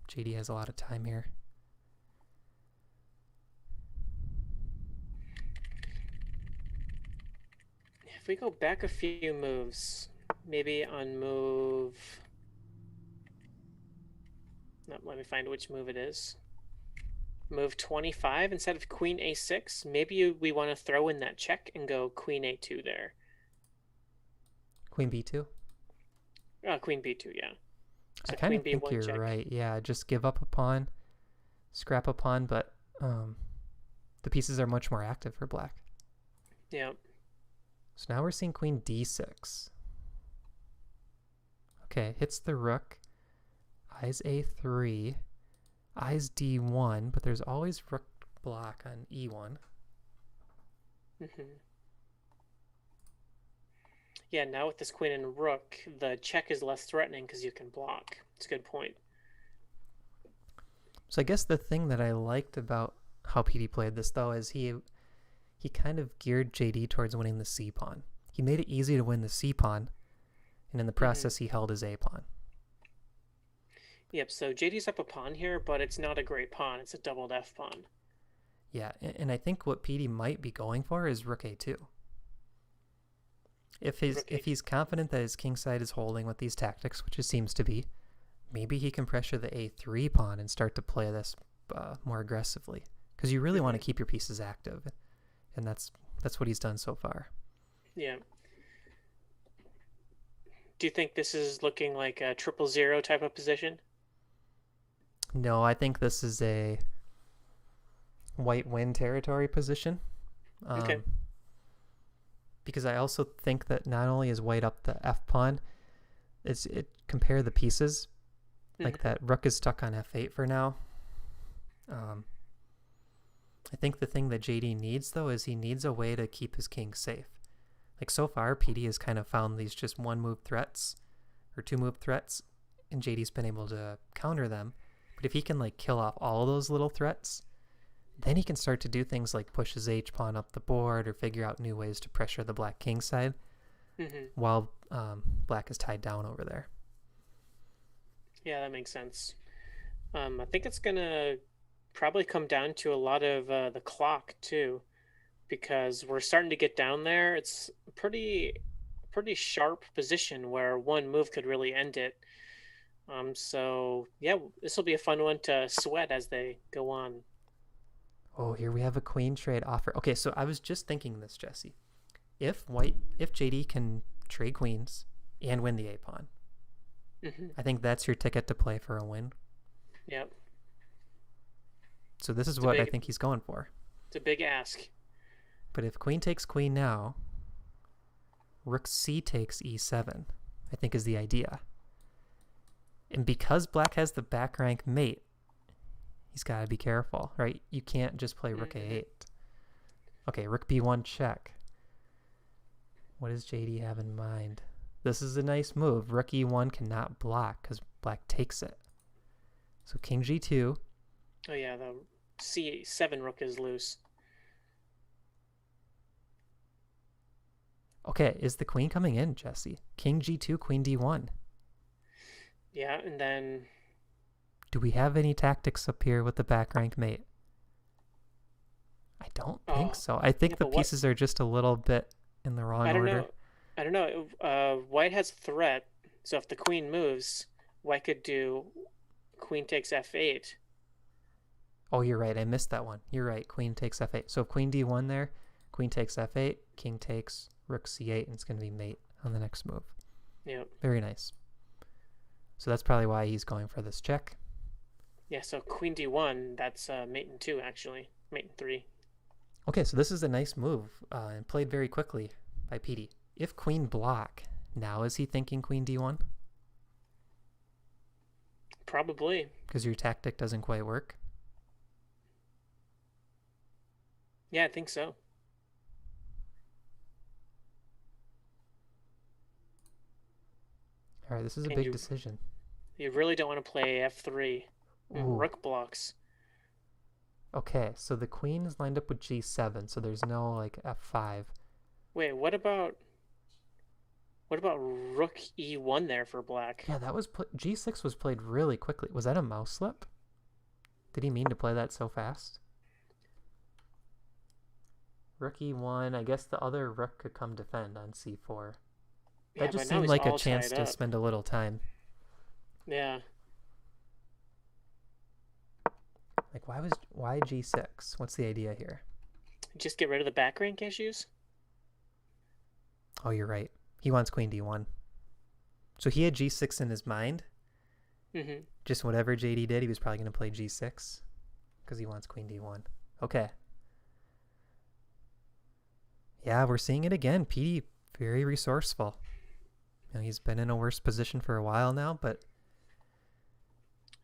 JD has a lot of time here. If we go back a few moves, Maybe on move. No, let me find which move it is. Move 25 instead of queen a6. Maybe we want to throw in that check and go queen a2 there. Queen b2. Queen b2, yeah. I So kind queen of think b1 you're check. right. Yeah, just give up a pawn, scrap a pawn, but the pieces are much more active for black. Yeah. So now we're seeing queen d6. Okay, hits the rook. Eyes a3. Eyes d1, but there's always rook block on e1. Mm-hmm. Yeah, now with this queen and rook, the check is less threatening because you can block. It's a good point. So I guess the thing that I liked about how PD played this, though, is he kind of geared JD towards winning the c pawn. He made it easy to win the c pawn, and in the process, he held his a pawn. Yep, so JD's up a pawn here, but it's not a great pawn. It's a doubled F pawn. Yeah, and I think what PD might be going for is rook a2. If he's confident that his king side is holding with these tactics, which it seems to be, maybe he can pressure the a3 pawn and start to play this more aggressively, because you really want to keep your pieces active, and that's what he's done so far. Yeah. Do you think this is looking like a 000 type of position? No, I think this is a white win territory position. Okay. Because I also think that not only is white up the f pawn, compare the pieces. Like that rook is stuck on f8 for now. I think the thing that JD needs, though, is he needs a way to keep his king safe. Like so far, PD has kind of found these just one move threats or two move threats, and JD's been able to counter them. But if he can like kill off all those little threats, then he can start to do things like push his h pawn up the board or figure out new ways to pressure the black king side while black is tied down over there. Yeah, that makes sense. I think it's gonna probably come down to a lot of the clock too, because we're starting to get down there. It's a pretty sharp position where one move could really end it. So yeah, this will be a fun one to sweat as they go on. Oh, here we have a queen trade offer. Okay, so I was just thinking this, Jesse. If JD can trade queens and win the a pawn, I think that's your ticket to play for a win. Yep. So this is what I think he's going for. It's a big ask. But if queen takes queen now, rook c takes e7, I think is the idea. And because black has the back rank mate, he's got to be careful, right? You can't just play rook a8. Okay, rook b1 check. What does JD have in mind? This is a nice move. Rook e1 cannot block because black takes it. So king g2. Oh yeah, the c7 rook is loose. Okay, is the queen coming in, Jesse? King g2, queen d1. Yeah, and then... Do we have any tactics up here with the back rank mate? I don't think so. I think the pieces are just a little bit in the wrong order. I don't know. White has threat, so if the queen moves, white could do queen takes f8. Oh, you're right. I missed that one. You're right. Queen takes f8. So if queen d1 there, queen takes f8, king takes rook c8, and it's going to be mate on the next move. Yeah. Very nice. So that's probably why he's going for this check. Yeah, so queen d1, that's mate in 2, actually. Mate in 3. Okay, so this is a nice move and played very quickly by PD. If queen block, now is he thinking queen d1? Probably. Because your tactic doesn't quite work? Yeah, I think so. All right, this is a big decision. You really don't want to play f3. Rook blocks. Okay, so the queen is lined up with g7, so there's no like f5. Wait, what about rook e1 there for black? Yeah, that was g6 was played really quickly. Was that a mouse slip? Did he mean to play that so fast? Rook e1. I guess the other rook could come defend on c4. That Yeah, just but now seemed he's like a all chance tied to up. spend a little time. Yeah. Like, why G6? What's the idea here? Just get rid of the back rank issues. Oh, you're right. He wants Queen D1. So he had G6 in his mind. Hmm. Just whatever JD did, he was probably going to play G6 because he wants Queen D1. Okay. Yeah, we're seeing it again. PD very resourceful. He's been in a worse position for a while now, but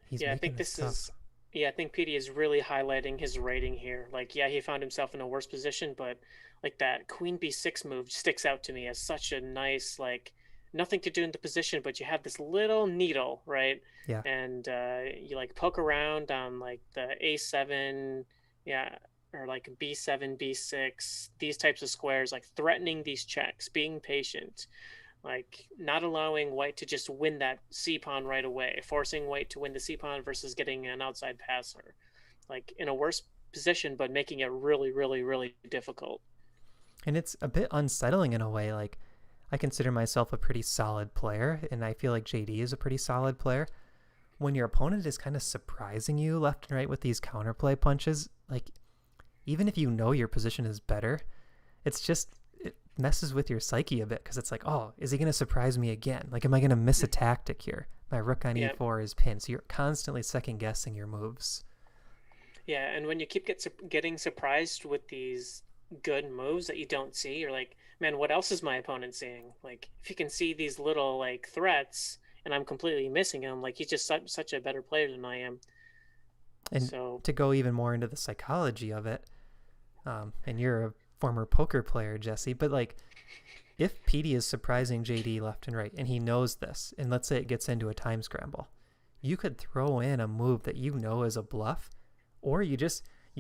he's Yeah, I making think this this tough. is. Yeah, I think PD is really highlighting his rating here. Like, yeah, he found himself in a worse position, but like that Queen B6 move sticks out to me as such a nice, like, nothing to do in the position, but you have this little needle, right? Yeah. And you like poke around on like the A7, yeah, or like B7, B6, these types of squares, like threatening these checks, being patient, like not allowing white to just win that c pawn right away, forcing white to win the c pawn versus getting an outside passer, like in a worse position, but making it really, really, really difficult. And it's a bit unsettling in a way. Like, I consider myself a pretty solid player, and I feel like JD is a pretty solid player. When your opponent is kind of surprising you left and right with these counterplay punches, like, even if you know your position is better, it's just, it messes with your psyche a bit because it's like, oh, is he going to surprise me again? Like, am I going to miss a tactic here? My rook on Yeah, e4 is pinned. So you're constantly second guessing your moves. yeah, and when you keep getting surprised with these good moves that you don't see, you're like, man, what else is my opponent seeing? Like, if you can see these little like threats and I'm completely missing them, like he's just such a better player than I am. And So to go even more into the psychology of it, and you're a former poker player, Jesse, but like, if PD is surprising JD left and right, and he knows this, and let's say it gets into a time scramble, you could throw in a move that you know is a bluff, or you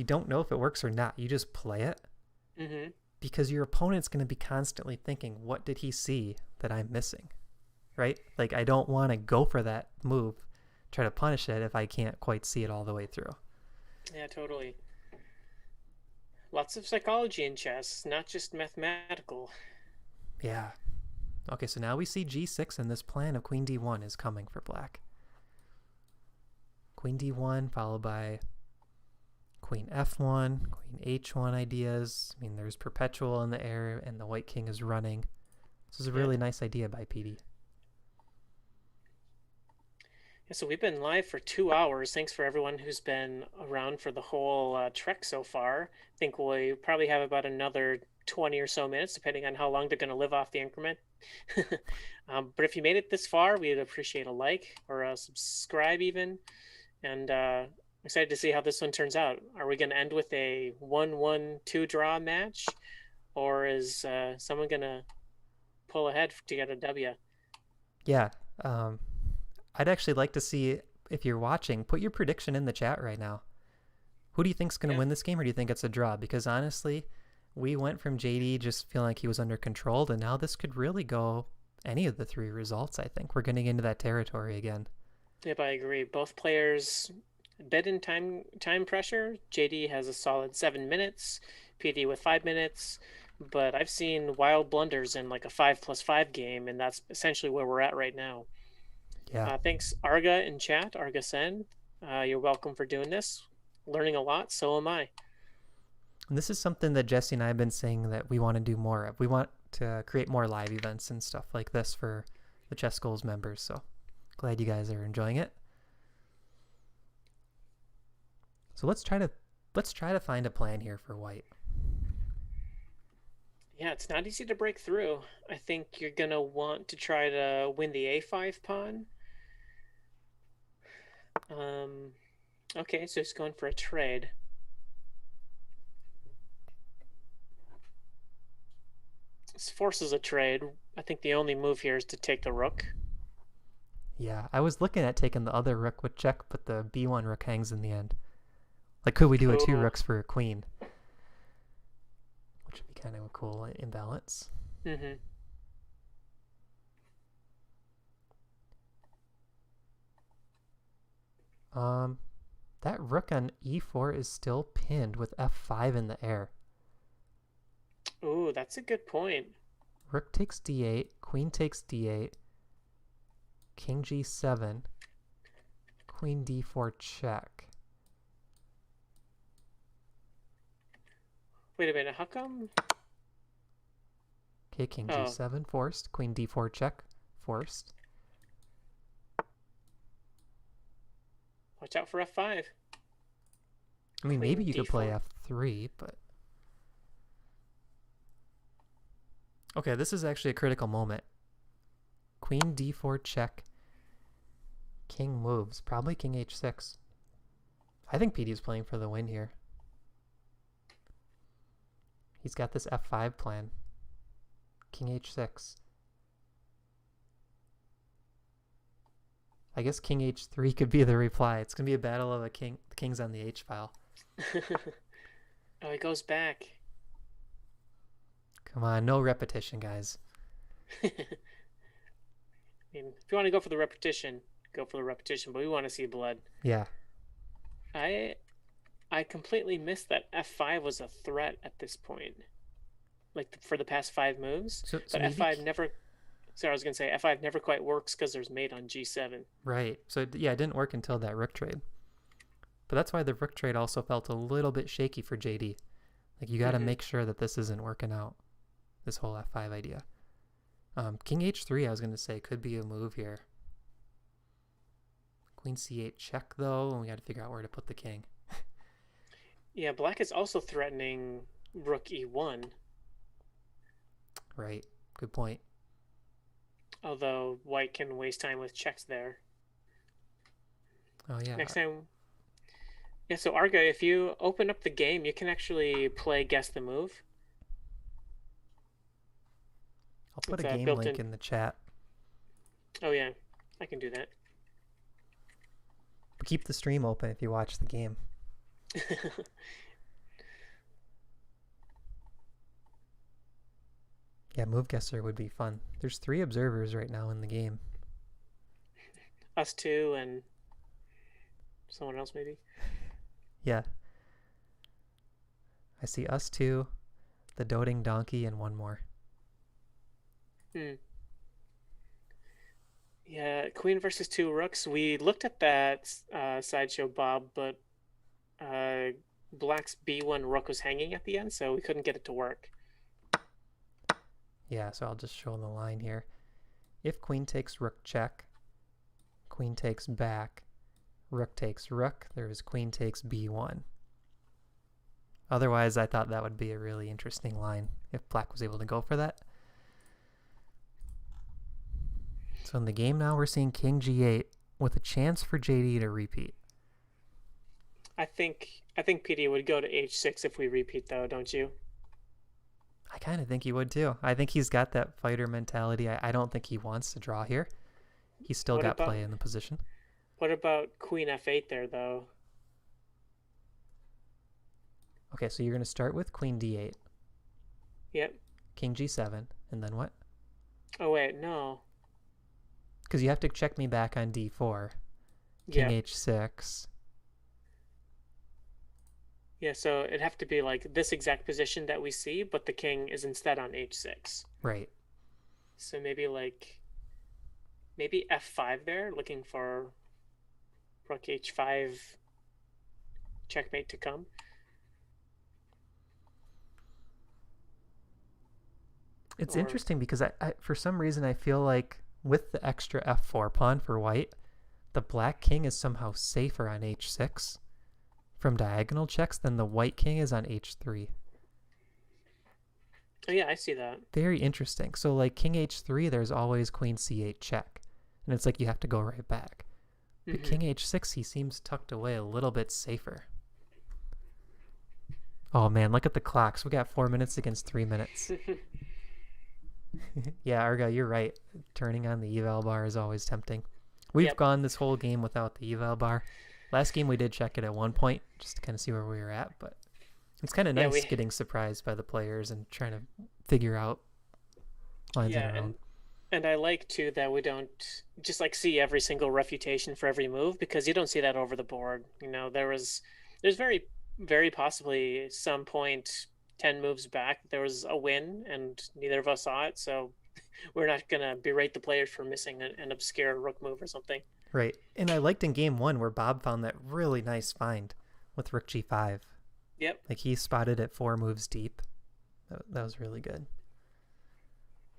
don't know if it works or not. You just play it mm-hmm. because your opponent's going to be constantly thinking, what did he see that I'm missing? Right? Like, I don't want to go for that move, try to punish it if I can't quite see it all the way through. Yeah, totally. Lots of psychology in chess, not just mathematical. Yeah. Okay, so now we see G6, and this plan of Queen D1 is coming for black. Queen D1 followed by Queen F1, Queen H1 ideas. I mean, there's perpetual in the air, and the white king is running. This is a Yeah. really nice idea by PD. Yeah, so we've been live for 2 hours. Thanks for everyone who's been around for the whole trek so far. I think we probably have about another 20 or so minutes, depending on how long they're going to live off the increment. But if you made it this far, we'd appreciate a like or a subscribe even. And excited to see how this one turns out. Are we going to end with a 1-1-2 draw match? Or is someone going to pull ahead to get a W? Yeah, I'd actually like to see, if you're watching, put your prediction in the chat right now. Who do you think's going to Yeah. win this game, or do you think it's a draw? Because honestly, we went from JD just feeling like he was under control, and now this could really go any of the three results. I think we're getting into that territory again. Yep, I agree. Both players a bit in time pressure. JD has a solid 7 minutes, PD with 5 minutes, but I've seen wild blunders in like a 5+5 game, and that's essentially where we're at right now. Yeah. Thanks, Arga in chat, Arga Sen. You're welcome for doing this. Learning a lot, so am I. And this is something that Jesse and I have been saying that we want to do more of. We want to create more live events and stuff like this for the ChessGoals members. So glad you guys are enjoying it. So let's try to find a plan here for white. Yeah, it's not easy to break through. I think you're gonna want to try to win the A5 pawn. Okay, so he's going for a trade. This forces a trade. I think the only move here is to take the rook. Yeah, I was looking at taking the other rook with check, but the B1 rook hangs in the end. Like, could we do a two Oh. rooks for a queen? Which would be kind of a cool imbalance. Mm-hmm. That rook on e4 is still pinned with f5 in the air. Ooh, that's a good point. Rook takes d8, queen takes d8, king g7, queen d4 check. Wait a minute, how come? Okay, king Oh, g7 forced, queen d4 check forced. watch out for f5. I mean, maybe Queen you could play d4. f3, but... Okay, this is actually a critical moment. Queen d4 check, king moves, probably king h6. I think PD's playing for the win here. He's got this f5 plan. King h6. I guess king h3 could be the reply. It's going to be a battle of the kings on the h file. Oh, he goes back. Come on, no repetition, guys. I mean, if you want to go for the repetition, go for the repetition, but we want to see blood. Yeah. I I completely missed that f5 was a threat at this point, like for the past 5 moves. So But maybe... f5 never. Sorry, I was gonna say f5 never quite works because there's mate on g7. Right. So yeah, it didn't work until that rook trade. But that's why the rook trade also felt a little bit shaky for JD. Like, you got to make sure that this isn't working out, this whole f5 idea. King h3, I was going to say, could be a move here. Queen c8 check, though, and we got to figure out where to put the king. Yeah, black is also threatening rook e1, Right. Good point. although white can waste time with checks there. Oh, yeah. Next time, yeah. So Arga, if you open up the game, you can actually play guess the move. I'll put It's a a game link built-in. in the chat. Oh yeah, I can do that. But keep the stream open if you watch the game. Yeah, move guesser would be fun. There's 3 observers right now in the game. Us two and someone else maybe. Yeah. I see us 2, the doting donkey, and one more. Hmm. Yeah, queen versus two rooks. We looked at that sideshow, Bob, but uh, black's b1 rook was hanging at the end, so we couldn't get it to work. Yeah, so I'll just show the line here. If queen takes rook check, queen takes back, rook takes rook, there's queen takes b1. Otherwise, I thought that would be a really interesting line if black was able to go for that. So in the game now, we're seeing king g8 with a chance for JD to repeat. I think PD would go to h6 if we repeat, though, don't you? I kind of think he would too. I think he's got that fighter mentality. I don't think he wants to draw here. He's still What got about play in the position. what about queen f8 there, though? Okay, so you're going to start with queen d8, Yep. king g7, and then what? Oh wait, no. Because you have to check me back on d4, king Yeah. h6. Yeah, so it'd have to be like this exact position that we see, but the king is instead on h6. Right. So maybe f5 there, looking for rook h5 checkmate to come. It's Or interesting because for some reason I feel like with the extra f4 pawn for white, the black king is somehow safer on h6 from diagonal checks than the white king is on h3. oh yeah, I see that. Very interesting. So like king h3, there's always queen c8 check, and it's like you have to go right back. But king h6, he seems tucked away a little bit safer. Oh man, look at the clocks. We got 4 minutes against 3 minutes. Yeah, Arga, you're right. Turning on the eval bar is always tempting. We've Yep. gone this whole game without the eval bar. Last game we did check it at one point just to kind of see where we were at, but it's kind of Yeah, nice getting surprised by the players and trying to figure out lines on Yeah, our own. and I like too that we don't just like see every single refutation for every move because you don't see that over the board. There's very very possibly some point 10 moves back, there was a win, and neither of us saw it. So we're not going to berate the players for missing an obscure rook move or something. Right. And I liked in game one where Bob found that really nice find with rook g5. Yep. Like he spotted it 4 moves deep. That was really good.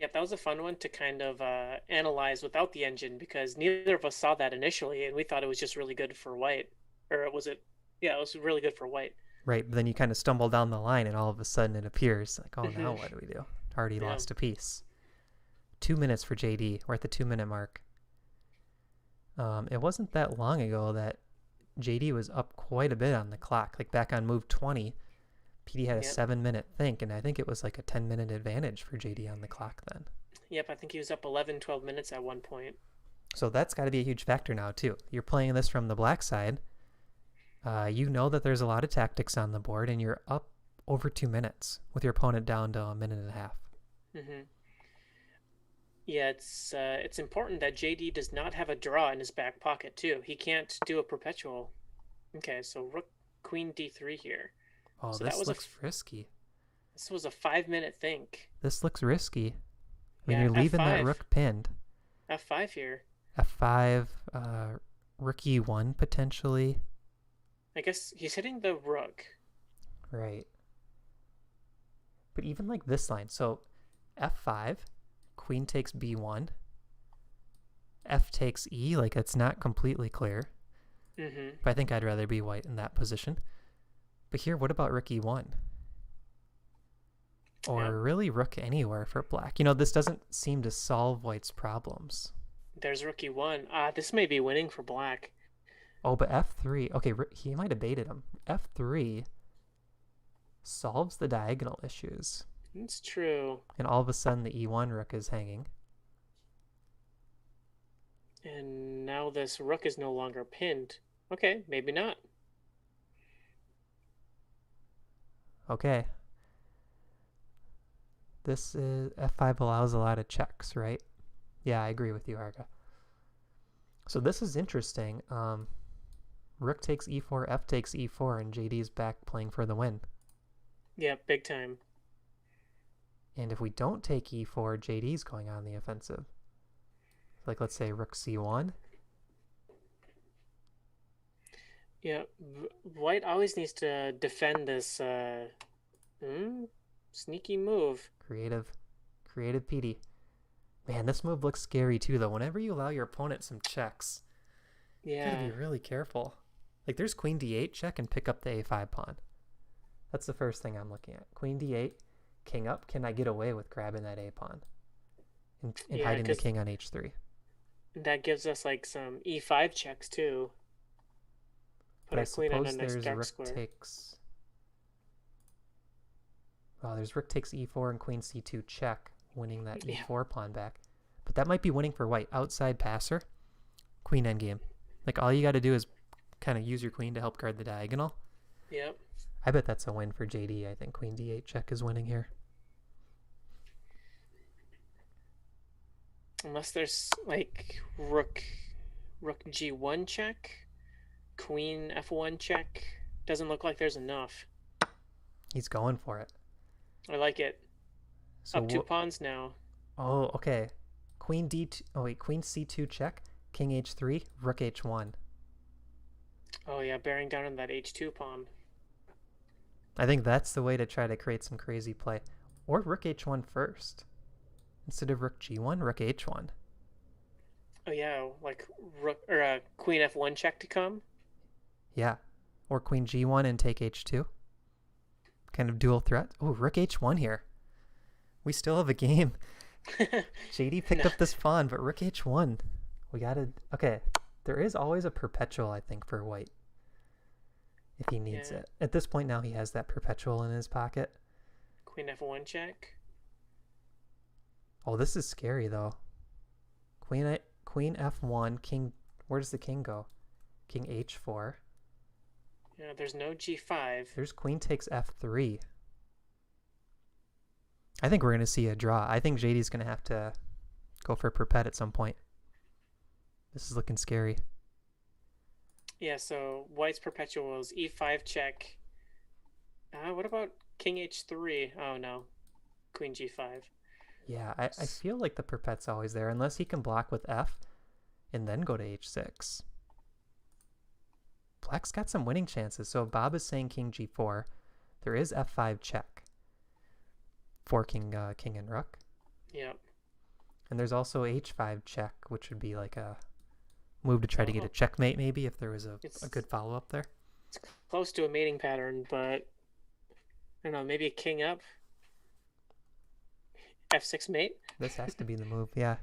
Yep, that was a fun one to kind of analyze without the engine because neither of us saw that initially, and we thought it was just really good for white. Or was it? Yeah, it was really good for white. Right. But then you kind of stumble down the line and all of a sudden it appears like, oh, now Hmm. what do we do? Already Yeah. lost a piece. 2 minutes for JD. We're at the 2 minute mark. It wasn't that long ago that JD was up quite a bit on the clock. Like back on move 20, PD had a Yep. 7 minute think, and I think it was like a 10 minute advantage for JD on the clock then. Yep, I think he was up 11, 12 minutes at one point. So that's got to be a huge factor now, too. You're playing this from the black side. You know that there's a lot of tactics on the board, and you're up over 2 minutes with your opponent down to a minute and a half. Hmm. Yeah, it's important that JD does not have a draw in his back pocket too. He can't do a perpetual. Okay, so rook queen d3 here. Oh, So that this was looks risky. this was a 5 minute think. This looks risky. I mean, Yeah, you're leaving that f5. rook pinned. f5 here. F5, rook e1 potentially. I guess he's hitting the rook. Right. But even like this line, so f5, queen takes b1, f takes e, like it's not completely clear. Mm-hmm. But I think I'd rather be white in that position. But here, what about rook e1? Or Yeah. really rook anywhere for black. You know, this doesn't seem to solve white's problems. There's rook e1. This may be winning for black. Oh, but f3, okay, he might have baited him. f3 solves the diagonal issues. It's true. And all of a sudden the e1 rook is hanging. And now this rook is no longer pinned. Okay, maybe not. Okay. This is f5 allows a lot of checks, right? Yeah, I agree with you, Arga. So this is interesting. Rook takes e4, f takes e4, and JD's back playing for the win. Yeah, big time. And if we don't take e4, JD's going on the offensive. Like, let's say rook c1. Yeah, white always needs to defend this sneaky move. Creative PD. Man, this move looks scary too, though. Whenever you allow your opponent some checks, you gotta Yeah. be really careful. Like, there's queen d8 check and pick up the a5 pawn. That's the first thing I'm looking at. Queen d8, king up. Can I get away with grabbing that a pawn and Yeah, hiding the because king on h3? that gives us like some e5 checks too. Put But I our queen on a suppose nice there's dark rook square. takes. Oh, there's rook takes e4 and queen c2 check, winning that Yeah. e4 pawn back. But that might be winning for white. Outside passer, queen endgame. Like, all you got to do is kind of use your queen to help guard the diagonal. Yep. I bet that's a win for JD. I think queen d8 check is winning here. Unless there's like rook g1 check, queen f1 check. Doesn't look like there's enough. He's going for it. I like it. So Up 2 pawns now. Oh, okay. Queen d2. Oh wait, queen c2 check. King h3. Rook h1. Oh yeah, bearing down on that h2 pawn. I think that's the way to try to create some crazy play. Or rook h1 first. Instead of rook g1, rook h1. Oh yeah, like rook or queen f1 check to come. Yeah. Or queen g1 and take h2. Kind of dual threat. Oh, rook h1 here. We still have a game. JD picked No. up this pawn, but rook h1. We gotta... Okay. There is always a perpetual, I think, for white. If he needs Yeah. it. At this point now, he has that perpetual in his pocket. Queen f1 check. Oh, this is scary, though. Queen f1, king... Where does the king go? King h4. Yeah, there's no g5. There's queen takes f3. I think we're going to see a draw. I think JD's going to have to go for perpet at some point. This is looking scary. Yeah, so white's perpetual is e5 check. What about King h3. Oh no. Queen g5. Yeah, I feel like the perpet's always there, unless he can block with F and then go to H6. Black's got some winning chances. So Bob is saying King G4. There is F5 check. Forking King and Rook. Yep. And there's also H5 check, which would be like a move to try to get a Oh, checkmate maybe if there was a it's good follow-up there. it's close to a mating pattern, but I don't know, maybe a king up, f6 mate. This has to be the move, yeah.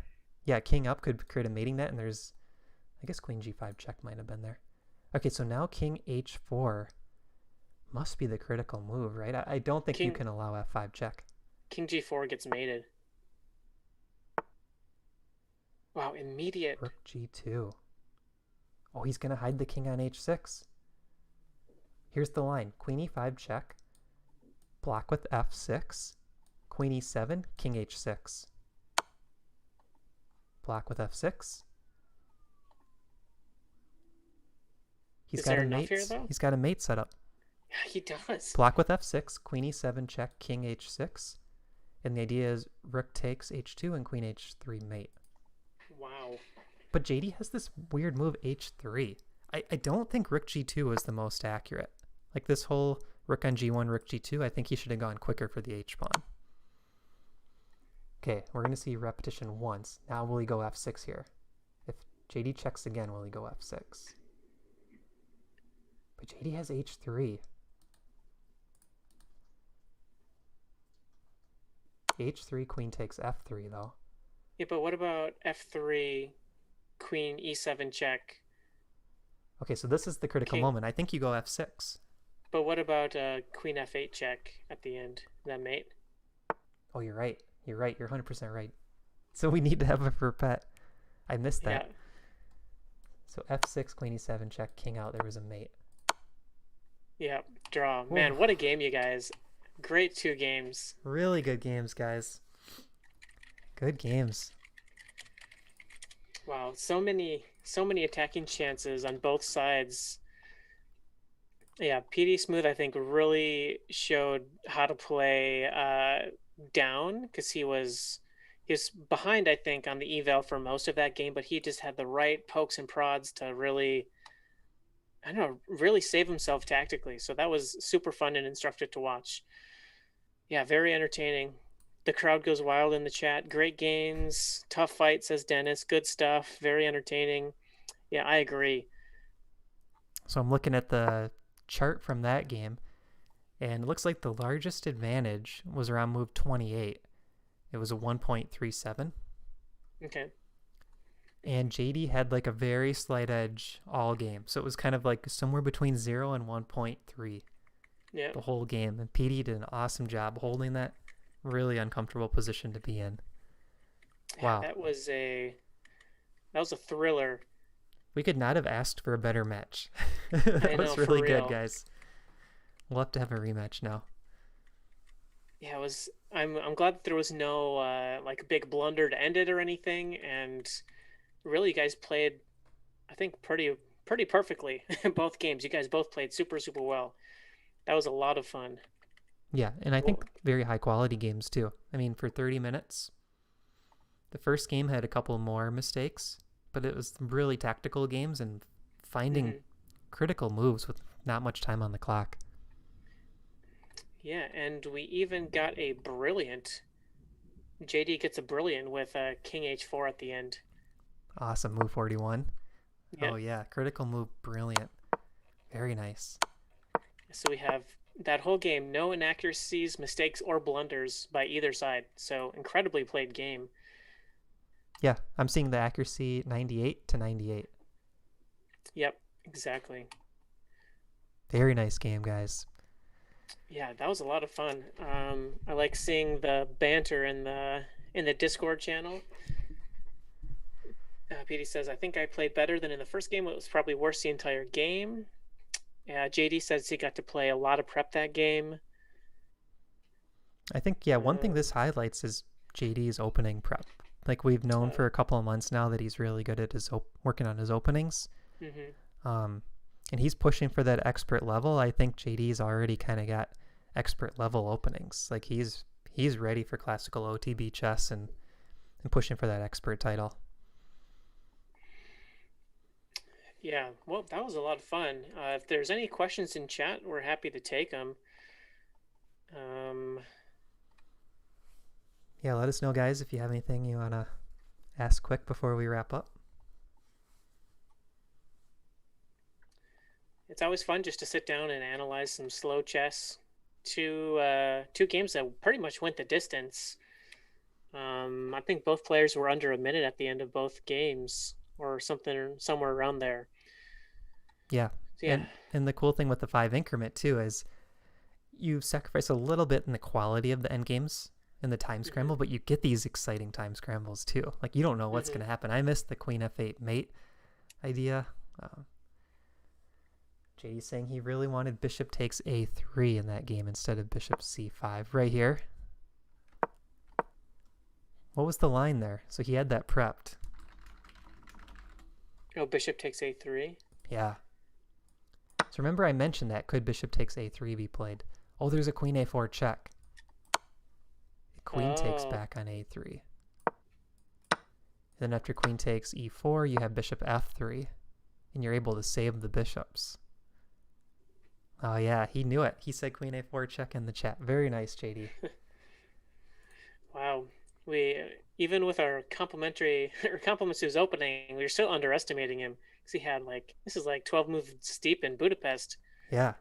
Yeah, king up could create a mating net, and there's, I guess queen g5 check might have been there. Okay, so now king h4 must be the critical move, right? I don't think you King can allow f5 check. King g4 gets mated. Wow, immediate. Rook g2. Oh, he's going to hide the king on h6. Here's the line. Queen e5 check. Block with f6. Queen e7, king h6. Block with f6. Is there enough here, though? He's got a mate set up. Yeah, he does. Block with f6, queen e7 check, king h6. And the idea is rook takes h2 and queen h3 mate. Wow. But JD has this weird move h3. I don't think rook g2 is the most accurate. Like this whole rook on g1, rook g2, I think he should have gone quicker for the h-pawn. Okay, we're going to see repetition once. Now will he go f6 here? If JD checks again, will he go f6? But JD has h3. h3, queen takes f3, though. Yeah, but what about f3, queen e7 check? Okay, so this is the critical moment. I think you go f6. But what about queen f8 check at the end? That mate? Oh, you're right. You're right. You're 100% right. So we need to have a for pet. I missed that. Yeah. So f6, queen e7 check, king out. There was a mate. Yeah, draw. Ooh. Man, what a game, you guys. Great 2 games. Really good games, guys. Good games. Wow, so many attacking chances on both sides. Yeah, PD Smooth, I think, really showed how to play down, because he was behind, I think, on the eval for most of that game, but he just had the right pokes and prods to really, I don't know, really save himself tactically. So that was super fun and instructive to watch. Yeah, very entertaining. The crowd goes wild in the chat. Great games, tough fight, says Dennis. Good stuff, very entertaining. Yeah, I agree. So I'm looking at the chart from that game, and it looks like the largest advantage was around move 28. It was a 1.37. Okay. And JD had like a very slight edge all game. So it was kind of like somewhere between 0 and 1.3 Yeah. the whole game. And PD did an awesome job holding that really uncomfortable position to be in. Wow. That was a thriller. We could not have asked for a better match. I That know, was for really real. good, guys. We'll have to have a rematch now. Yeah, it was. I'm glad that there was no like big blunder to end it or anything, and really, you guys played, I think, pretty perfectly both games. You guys both played super well. That was a lot of fun. Yeah, and I think very high quality games too. I mean, for 30 minutes, the first game had a couple more mistakes, but it was really tactical games and finding critical moves with not much time on the clock. Yeah, and we even got a brilliant. JD gets a brilliant with King H4 at the end. Awesome, move 41. Yeah. Oh yeah, critical move, brilliant. Very nice. So we have that whole game, no inaccuracies, mistakes, or blunders by either side. So incredibly played game. Yeah, I'm seeing the accuracy 98 to 98. Yep, exactly. Very nice game, guys. Yeah, that was a lot of fun. I like seeing the banter in the Discord channel. PD says, I think I played better than in the first game. It was probably worse the entire game. JD says he got to play a lot of prep that game. I think, yeah, one thing this highlights is JD's opening prep. Like, we've known for a couple of months now that he's really good at his working on his openings. Mm-hmm. And he's pushing for that expert level. I think JD's already kind of got expert level openings. Like he's ready for classical OTB chess and pushing for that expert title. Yeah, well, that was a lot of fun. If there's any questions in chat, we're happy to take them. Um, Yeah, let us know, guys, if you have anything you want to ask quick before we wrap up. it's always fun just to sit down and analyze some slow chess. Two games that pretty much went the distance. I think both players were under a minute at the end of both games, or something somewhere around there. Yeah, So yeah. and the cool thing with the 5 increment too is you sacrifice a little bit in the quality of the end games in the time Mm-hmm. scramble, but you get these exciting time scrambles too. Like you don't know what's Mm-hmm. going to happen. I missed the queen f8 mate idea. JD saying he really wanted bishop takes a3 in that game instead of bishop c5 right here. What was the line there? So he had that prepped. Oh, bishop takes a3. Yeah. So remember I mentioned that. Could bishop takes a3 be played? Oh, there's a queen a4 check. Queen takes Oh, back on a3. Then after queen takes e4, you have bishop f3. And you're able to save the bishops. Oh yeah, he knew it. He said queen a4 check in the chat. Very nice, JD. wow. We even with our complimentary or compliments to his opening, we were still underestimating him because he had like this is like 12 moves steep in Budapest, Yeah.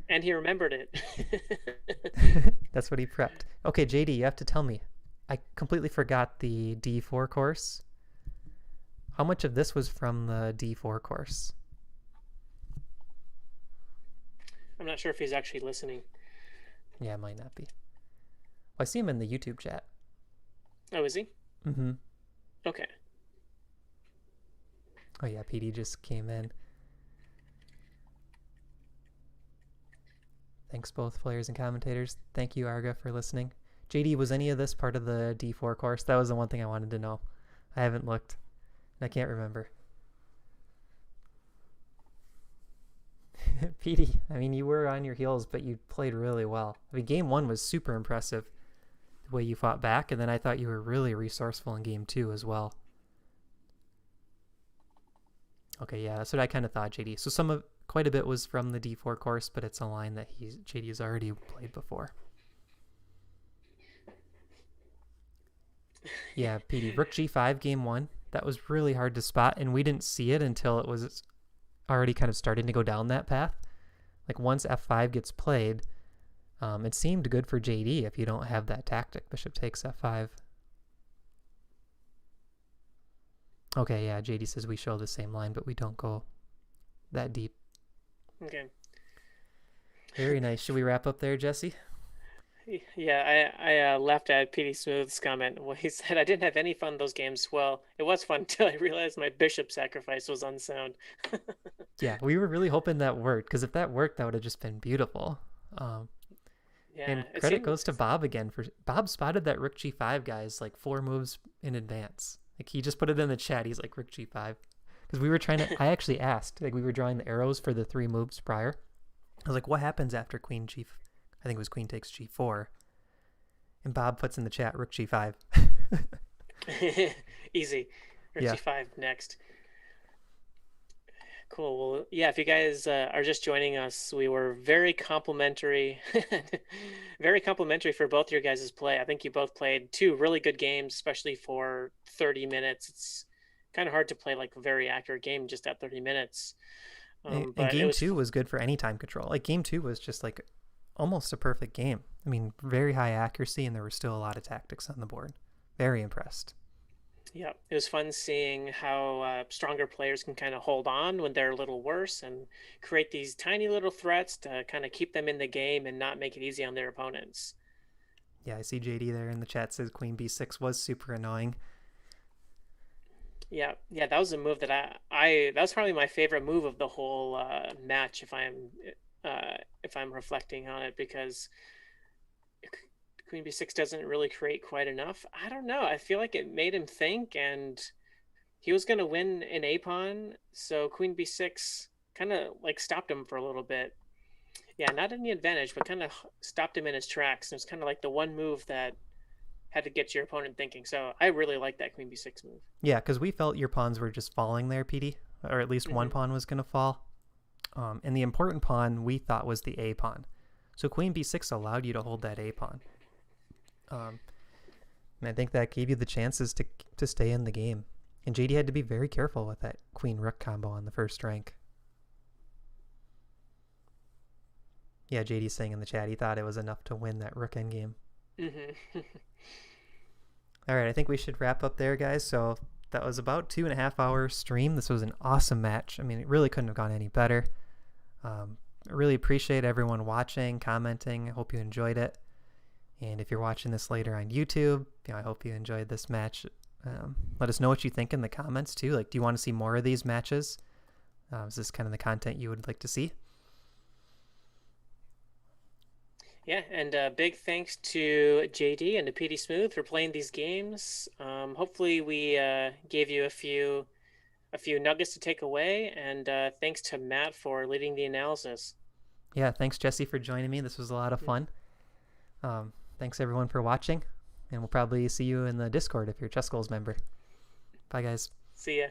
and he remembered it. That's what he prepped. Okay, JD, you have to tell me. I completely forgot the D4 course. How much of this was from the D4 course? I'm not sure if he's actually listening. Yeah, it might not be. Well, I see him in the YouTube chat. Oh, is he? Mm-hmm. Okay. Oh yeah, PD just came in. Thanks both players and commentators. Thank you, Arga, for listening. JD, was any of this part of the D4 course? That was the one thing I wanted to know. I haven't looked. I can't remember. PD, I mean, you were on your heels, but you played really well. I mean, game 1 was super impressive, the way you fought back, and then I thought you were really resourceful in game 2 as well. Okay, yeah, that's what I kind of thought, JD. So quite a bit was from the D4 course, but it's a line that JD has already played before. Yeah, PD, Rook G5 game 1. That was really hard to spot, and we didn't see it until it was already kind of starting to go down that path. Like once F5 gets played, it seemed good for JD if you don't have that tactic. Bishop takes F5. Okay, yeah, JD says we show the same line, but we don't go that deep. Okay. Very nice. Should we wrap up there, Jesse? Yeah, I laughed at PD Smooth's comment. Well, he said I didn't have any fun those games. Well, it was fun until I realized my bishop sacrifice was unsound. Yeah, we were really hoping that worked, because if that worked, that would have just been beautiful. Yeah, And it credit seemed. goes to Bob again for Bob spotted that Rook G5 guys like 4 moves in advance. Like he just put it in the chat. He's like Rook G5 because we were trying to. I actually asked, like we were drawing the arrows for the 3 moves prior. I was like, what happens after Queen G? I think it was Queen takes G4. And Bob puts in the chat Rook G5. Easy. Rook Yeah. G5 next. Cool. Well, yeah, if you guys are just joining us, we were very complimentary, very complimentary for both your guys' play. I think you both played 2 really good games, especially for 30 minutes. It's kind of hard to play like a very accurate game just at 30 minutes. And But it game was, 2 was good for any time control. Like game 2 was just like almost a perfect game. I mean, very high accuracy, and there were still a lot of tactics on the board. Very impressed. yeah, it was fun seeing how stronger players can kind of hold on when they're a little worse and create these tiny little threats to kind of keep them in the game and not make it easy on their opponents. Yeah, I see JD there in the chat says Queen B6 was super annoying. Yeah, yeah, that was a move that I that was probably my favorite move of the whole match if I'm reflecting on it because Queen B6 doesn't really create quite enough. I don't know. I feel like it made him think, and he was gonna win an A pawn, so Queen B6 kind of like stopped him for a little bit. Yeah, not any advantage, but kind of stopped him in his tracks. It was kind of like the one move that had to get your opponent thinking. So I really like that queen b6 move. Yeah, because we felt your pawns were just falling there, PD, or at least one Mm-hmm. pawn was going to fall. And the important pawn we thought was the a pawn. So queen b6 allowed you to hold that a pawn. And I think that gave you the chances to stay in the game. And JD had to be very careful with that queen rook combo on the first rank. Yeah, JD's saying in the chat he thought it was enough to win that rook endgame. Mm-hmm. All right, I think we should wrap up there, guys. So that was about 2.5 hour stream. This was an awesome match. I mean, it really couldn't have gone any better. I really appreciate everyone watching, commenting. I hope you enjoyed it. And if you're watching this later on YouTube, I hope you enjoyed this match. Let us know what you think in the comments too. Like, do you want to see more of these matches? Is this kind of the content you would like to see? Yeah, and big thanks to JD and to PD Smooth for playing these games. Hopefully, we gave you a few nuggets to take away, and thanks to Matt for leading the analysis. Yeah, thanks Jesse for joining me. This was a lot of fun. Thanks everyone for watching, and we'll probably see you in the Discord if you're a ChessGoals member. Bye guys. See ya.